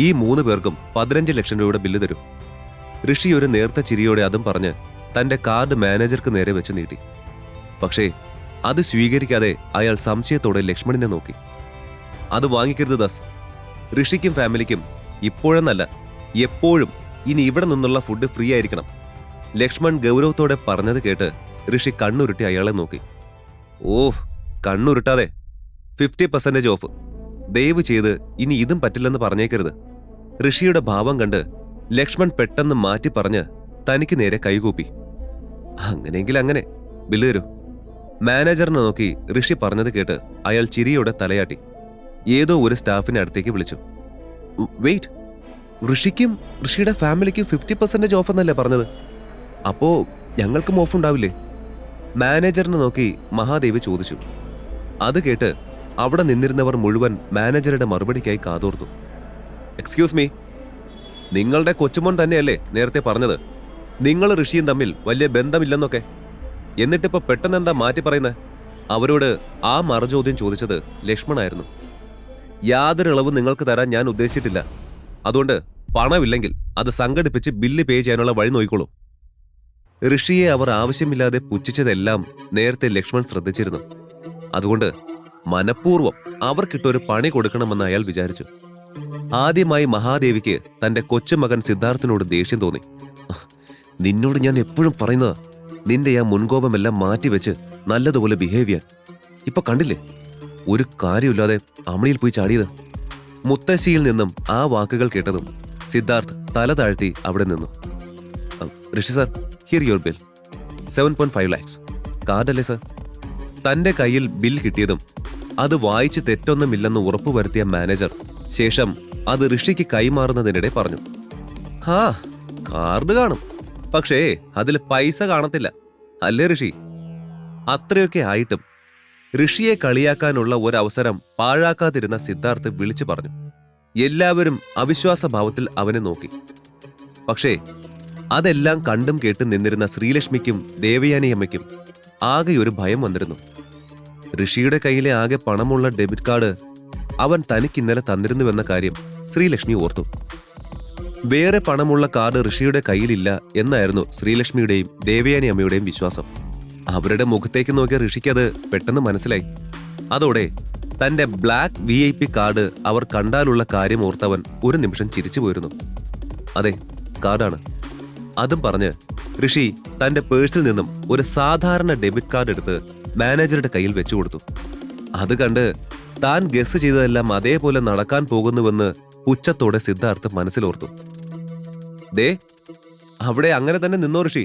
ഈ 3 പേർക്കും 15 ലക്ഷം രൂപയുടെ ബില്ല് തരും. ഋഷി ഒരു നേർത്ത ചിരിയോടെ അതും പറഞ്ഞ് തന്റെ കാർഡ് മാനേജർക്ക് നേരെ വെച്ച് നീട്ടി. പക്ഷേ അത് സ്വീകരിക്കാതെ അയാൾ സംശയത്തോടെ ലക്ഷ്മണിനെ നോക്കി. അത് വാങ്ങിക്കരുത് ദാസ്. ഋഷിക്കും ഫാമിലിക്കും ഇപ്പോഴെന്നല്ല എപ്പോഴും ഇനി ഇവിടെ നിന്നുള്ള ഫുഡ് ഫ്രീ ആയിരിക്കണം. ലക്ഷ്മൺ ഗൗരവത്തോടെ പറഞ്ഞത് കേട്ട് ഋഷി കണ്ണുരുട്ടി അയാളെ നോക്കി. ഓഹ്, കണ്ണുരുട്ടാതെ. 50% ഓഫ്. ദയവ് ചെയ്ത് ഇനി ഇതും പറ്റില്ലെന്ന് പറഞ്ഞേക്കരുത്. ഋഷിയുടെ ഭാവം കണ്ട് ലക്ഷ്മൺ പെട്ടെന്ന് മാറ്റി പറഞ്ഞ് തനിക്ക് നേരെ കൈകൂപ്പി. അങ്ങനെയെങ്കിൽ അങ്ങനെ, ബില്ല് തരൂ. മാനേജറിനെ നോക്കി ഋഷി പറഞ്ഞത് കേട്ട് അയാൾ ചിരിയോടെ തലയാട്ടി. ഏതോ ഒരു സ്റ്റാഫിനെ അടുത്തേക്ക് വിളിച്ചു. വെയിറ്റ്, ഋഷിക്കും ഋഷിയുടെ ഫാമിലിക്കും 50% ഓഫ് എന്നല്ലേ പറഞ്ഞത്? അപ്പോ ഞങ്ങൾക്കും ഓഫ് ഉണ്ടാവില്ലേ? മാനേജറിനെ നോക്കി മഹാദേവി ചോദിച്ചു. അത് കേട്ട് അവിടെ നിന്നിരുന്നവർ മുഴുവൻ മാനേജറുടെ മറുപടിക്കായി കാതോർത്തു. എക്സ്ക്യൂസ് മീ, നിങ്ങളുടെ കൊച്ചുമോൻ തന്നെയല്ലേ നേരത്തെ പറഞ്ഞത് നിങ്ങൾ ഋഷിയും തമ്മിൽ വലിയ ബന്ധമില്ലെന്നൊക്കെ? എന്നിട്ടിപ്പോ പെട്ടെന്ന് എന്താ മാറ്റി പറയുന്നത്? അവരോട് ആ മറുചോദ്യം ചോദിച്ചത് ലക്ഷ്മണായിരുന്നു. യാതൊരു ഇളവും നിങ്ങൾക്ക് തരാൻ ഞാൻ ഉദ്ദേശിച്ചിട്ടില്ല. അതുകൊണ്ട് പണമില്ലെങ്കിൽ അത് സംഘടിപ്പിച്ച് ബില്ല് പേ ചെയ്യാനുള്ള വഴി നോക്കിക്കോളൂ. ഋഷിയെ അവർ ആവശ്യമില്ലാതെ പുച്ഛിച്ചതെല്ലാം നേരത്തെ ലക്ഷ്മൺ ശ്രദ്ധിച്ചിരുന്നു. അതുകൊണ്ട് മനഃപൂർവ്വം അവർക്കിട്ടൊരു പണി കൊടുക്കണമെന്ന് അയാൾ വിചാരിച്ചു. ആദ്യമായി മഹാദേവിക്ക് തന്റെ കൊച്ചുമകൻ സിദ്ധാർത്ഥിനോട് ദേഷ്യം തോന്നി. നിന്നോട് ഞാൻ എപ്പോഴും പറയുന്നതാ, നിന്റെ ആ മുൻകോപമെല്ലാം മാറ്റിവെച്ച് നല്ലതുപോലെ ബിഹേവ് ചെയ്യാൻ. ഇപ്പൊ കണ്ടില്ലേ, ഒരു കാര്യമില്ലാതെ അമണിയിൽ പോയി ചാടിയത്. മുത്തശ്ശിയിൽ നിന്നും ആ വാക്കുകൾ കേട്ടതും സിദ്ധാർത്ഥ് തല താഴ്ത്തി അവിടെ നിന്നു. Rishi sir, here your bill, 7.5 lakhs. കാർഡല്ലേ സാർ? തന്റെ കയ്യിൽ ബിൽ കിട്ടിയതും അത് വായിച്ച് തെറ്റൊന്നുമില്ലെന്ന് ഉറപ്പുവരുത്തിയ മാനേജർ ശേഷം അത് ഋഷിക്ക് കൈമാറുന്നതിനിടെ പറഞ്ഞു, ഹാ, കാർഡ് കാണും, പക്ഷേ അതിൽ പൈസ കാണത്തില്ല, അല്ലേ ഋഷി? അത്രയൊക്കെ ആയിട്ടും ഋഷിയെ കളിയാക്കാനുള്ള ഒരവസരം പാഴാക്കാതിരുന്ന സിദ്ധാർത്ഥ് വിളിച്ചു പറഞ്ഞു. എല്ലാവരും അവിശ്വാസഭാവത്തിൽ അവനെ നോക്കി. പക്ഷേ അതെല്ലാം കണ്ടും കേട്ടും നിന്നിരുന്ന ശ്രീലക്ഷ്മിക്കും ദേവയാനിയമ്മയ്ക്കും ആകെ ഒരു ഭയം വന്നിരുന്നു. ഋഷിയുടെ കയ്യിലെ ആകെ പണമുള്ള ഡെബിറ്റ് കാർഡ് അവൻ തനിക്ക് ഇന്നലെ തന്നിരുന്നുവെന്ന കാര്യം ശ്രീലക്ഷ്മി ഓർത്തു. വേറെ പണമുള്ള കാർഡ് ഋഷിയുടെ കയ്യിലില്ല എന്നായിരുന്നു ശ്രീലക്ഷ്മിയുടെയും ദേവയാനിയമ്മയുടെയും വിശ്വാസം. അവരുടെ മുഖത്തേക്ക് നോക്കിയ ഋഷിക്ക് അത് പെട്ടെന്ന് മനസ്സിലായി. അതോടെ തന്റെ ബ്ലാക്ക് VIP കാർഡ് അവർ കണ്ടാലുള്ള കാര്യം ഓർത്തവൻ ഒരു നിമിഷം ചിരിച്ചു പോയിരുന്നു. അതെ, കാർഡാണ്. അതും പറഞ്ഞ് ഋഷി തന്റെ പേഴ്സിൽ നിന്നും ഒരു സാധാരണ ഡെബിറ്റ് കാർഡ് എടുത്ത് മാനേജറുടെ കയ്യിൽ വെച്ചു കൊടുത്തു. അത് കണ്ട് താൻ ഗസ് ചെയ്തതെല്ലാം അതേപോലെ നടക്കാൻ പോകുന്നുവെന്ന് പുച്ഛത്തോടെ സിദ്ധാർത്ഥ് മനസ്സിലോർത്തു. ദേ, അവിടെ അങ്ങനെ തന്നെ നിന്നോ ഋഷി.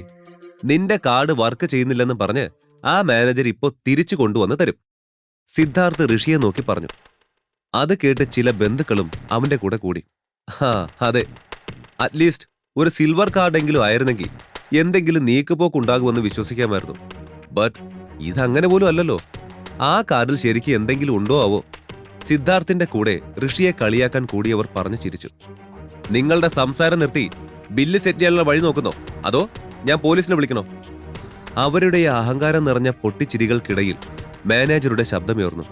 നിന്റെ കാർഡ് വർക്ക് ചെയ്യുന്നില്ലെന്ന് പറഞ്ഞ് ആ മാനേജർ ഇപ്പോ തിരിച്ചു കൊണ്ടുവന്ന് തരും. സിദ്ധാർത്ഥ് ഋഷിയെ നോക്കി പറഞ്ഞു. അത് കേട്ട് ചില ബന്ധുക്കളും അവന്റെ കൂടെ കൂടി. അതെ, അറ്റ്ലീസ്റ്റ് ഒരു സിൽവർ കാർഡെങ്കിലും ആയിരുന്നെങ്കിൽ എന്തെങ്കിലും നീക്കുപോക്കുണ്ടാകുമെന്ന് വിശ്വസിക്കാമായിരുന്നു. ബട്ട് ഇതങ്ങനെ പോലും അല്ലല്ലോ. ആ കാർഡിൽ ശരിക്കും എന്തെങ്കിലും ഉണ്ടോ ആവോ? സിദ്ധാർത്ഥിന്റെ കൂടെ ഋഷിയെ കളിയാക്കാൻ കൂടിയവർ പറഞ്ഞു ചിരിച്ചു. നിങ്ങളുടെ സംസാരം നിർത്തി ബില്ല് സെറ്റ് ചെയ്യാനുള്ള വഴി നോക്കുന്നോ, അതോ ഞാൻ പോലീസിനെ വിളിക്കണോ? അവരുടെ അഹങ്കാരം നിറഞ്ഞ പൊട്ടിച്ചിരികൾക്കിടയിൽ മാനേജറുടെ ശബ്ദമുയർന്നു.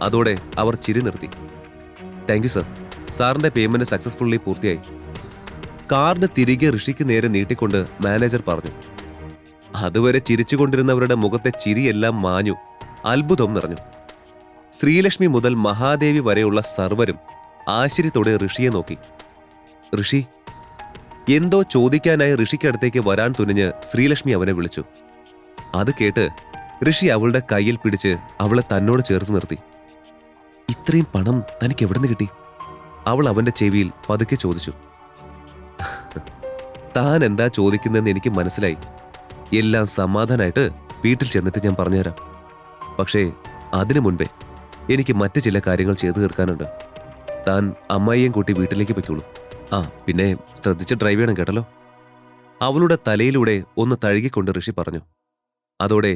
അതോടെ അവർ ചിരി നിർത്തി. താങ്ക് യു സർ, സാറിന്റെ പേയ്മെന്റ് സക്സസ്ഫുള്ളി പൂർത്തിയായി. കാർഡ് തിരികെ ഋഷിക്ക് നേരെ നീട്ടിക്കൊണ്ട് മാനേജർ പറഞ്ഞു. അതുവരെ ചിരിച്ചുകൊണ്ടിരുന്നവരുടെ മുഖത്തെ ചിരിയെല്ലാം മാഞ്ഞു. അത്ഭുതം നിറഞ്ഞു. ശ്രീലക്ഷ്മി മുതൽ മഹാദേവി വരെയുള്ള സർവരും ആശ്ചര്യത്തോടെ ഋഷിയെ നോക്കി. ഋഷി, എന്തോ ചോദിക്കാനായി ഋഷിക്കടുത്തേക്ക് വരാൻ തുനിഞ്ഞ് ശ്രീലക്ഷ്മി അവനെ വിളിച്ചു. അത് കേട്ട് ഋഷി അവളുടെ കയ്യിൽ പിടിച്ച് അവളെ തന്നോട് ചേർത്ത് നിർത്തി. ഇത്രയും പണം തനിക്ക് എവിടുന്ന് കിട്ടി? അവൾ അവന്റെ ചെവിയിൽ പതുക്കെ ചോദിച്ചു. താൻ എന്താ ചോദിക്കുന്നതെന്ന് എനിക്ക് മനസ്സിലായി. എല്ലാം സമാധാനായിട്ട് വീട്ടിൽ ചെന്നിട്ട് ഞാൻ പറഞ്ഞുതരാം. പക്ഷേ അതിനു മുൻപേ എനിക്ക് മറ്റു ചില കാര്യങ്ങൾ ചെയ്തു തീർക്കാനുണ്ട്. താൻ അമ്മായിയെയും കൂട്ടി വീട്ടിലേക്ക് പൊയ്ക്കോളൂ. പിന്നെ ശ്രദ്ധിച്ച് ഡ്രൈവ് ചെയ്യണം കേട്ടല്ലോ. അവളുടെ തലയിലൂടെ ഒന്ന് തഴുകിക്കൊണ്ട് ഋഷി പറഞ്ഞു. അതോടെ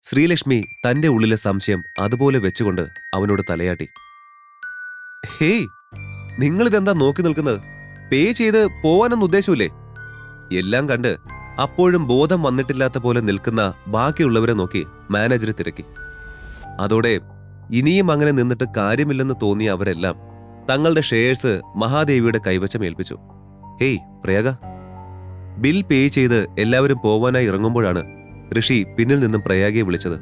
ശ്രീലക്ഷ്മി തന്റെ ഉള്ളിലെ സംശയം അതുപോലെ വെച്ചുകൊണ്ട് അവനോട് തലയാട്ടി. ഹേയ്, നിങ്ങളിതെന്താ നോക്കി നിൽക്കുന്നത്? പേ ചെയ്ത് പോവാനൊന്നും ഉദ്ദേശമില്ലേ? എല്ലാം കണ്ട് അപ്പോഴും ബോധം വന്നിട്ടില്ലാത്ത പോലെ നിൽക്കുന്ന ബാക്കിയുള്ളവരെ നോക്കി മാനേജർ തിരക്കി. അതോടെ ഇനിയും അങ്ങനെ നിന്നിട്ട് കാര്യമില്ലെന്ന് തോന്നിയ അവരെല്ലാം തങ്ങളുടെ ഷെയർസ് മഹാദേവിയുടെ കൈവശം ഏൽപ്പിച്ചു. ഹേയ് പ്രയാഗ. ബിൽ പേ ചെയ്ത് എല്ലാവരും പോവാനായി ഇറങ്ങുമ്പോഴാണ് ഋഷി പിന്നിൽ നിന്നും പ്രയാഗയെ വിളിച്ചത്.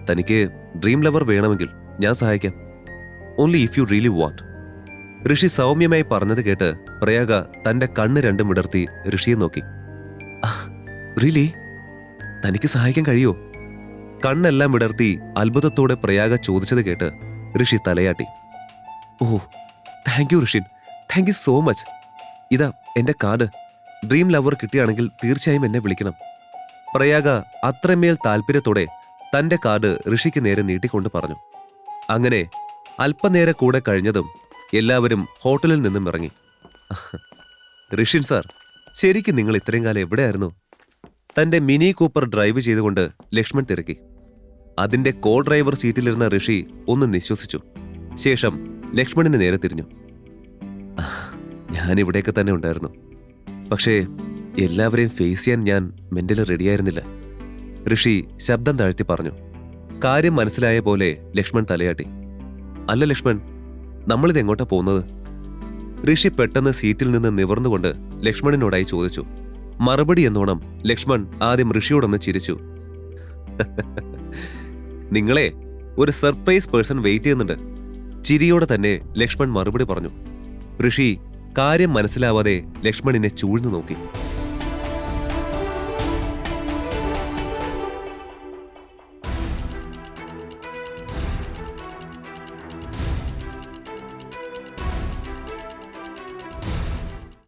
തനിക്ക് ഡ്രീം ലവർ വേണമെങ്കിൽ ഞാൻ സഹായിക്കാം. Only if you really want. Rishi സൗമ്യമായി പറഞ്ഞത് കേട്ട് പ്രയാഗ തന്റെ കണ്ണ് രണ്ടും വിടർത്തി ഋഷിയെ നോക്കി. റിയലി? തനിക്ക് സഹായിക്കാൻ കഴിയോ? കണ്ണെല്ലാം വിടർത്തി അത്ഭുതത്തോടെ പ്രയാഗ ചോദിച്ചത് കേട്ട് ഋഷി തലയാട്ടി. Oh, thank you Rishin, thank you so much. ഇതാ എന്റെ കാർഡ്. ഡ്രീം ലവർ കിട്ടിയാണെങ്കിൽ തീർച്ചയായും എന്നെ വിളിക്കണം. പ്രയാഗ അത്രമേൽ താല്പര്യത്തോടെ തന്റെ കാർഡ് ഋഷിക്ക് നേരെ നീട്ടിക്കൊണ്ട് പറഞ്ഞു. അങ്ങനെ അല്പനേരം കൂടെ കഴിഞ്ഞതും എല്ലാവരും ഹോട്ടലിൽ നിന്നും ഇറങ്ങി. ഋഷിൻ സാർ, ശരിക്കും നിങ്ങൾ ഇത്രയും കാലം എവിടെയായിരുന്നു? തന്റെ മിനി കൂപ്പർ ഡ്രൈവ് ചെയ്തുകൊണ്ട് ലക്ഷ്മൺ തിരക്കി. അതിന്റെ കോ ഡ്രൈവർ സീറ്റിലിരുന്ന ഋഷി ഒന്ന് നിശ്വസിച്ചു. ശേഷം ലക്ഷ്മണിന് നേരെ തിരിഞ്ഞു. ഞാൻ ഇവിടെയൊക്കെ തന്നെ ഉണ്ടായിരുന്നു. പക്ഷേ എല്ലാവരെയും ഫേസ് ചെയ്യാൻ ഞാൻ മെന്റലി റെഡിയായിരുന്നില്ല. ഋഷി ശബ്ദം താഴ്ത്തി പറഞ്ഞു. കാര്യം മനസ്സിലായ പോലെ ലക്ഷ്മൺ തലയാട്ടി. അല്ല ലക്ഷ്മൺ, നമ്മളിത് എങ്ങോട്ടാ പോകുന്നത്? ഋഷി പെട്ടെന്ന് സീറ്റിൽ നിന്ന് നിവർന്നുകൊണ്ട് ലക്ഷ്മണിനോടായി ചോദിച്ചു. മറുപടി എന്നോണം ലക്ഷ്മൺ ആദ്യം ഋഷിയോടൊന്ന് ചിരിച്ചു. നിങ്ങളെ ഒരു സർപ്രൈസ് പേഴ്സൺ വെയിറ്റ് ചെയ്യുന്നുണ്ട്. ചിരിയോടെ തന്നെ ലക്ഷ്മൺ മറുപടി പറഞ്ഞു. ഋഷി കാര്യം മനസ്സിലാവാതെ ലക്ഷ്മണിനെ ചൂഴ്ന്നു നോക്കി.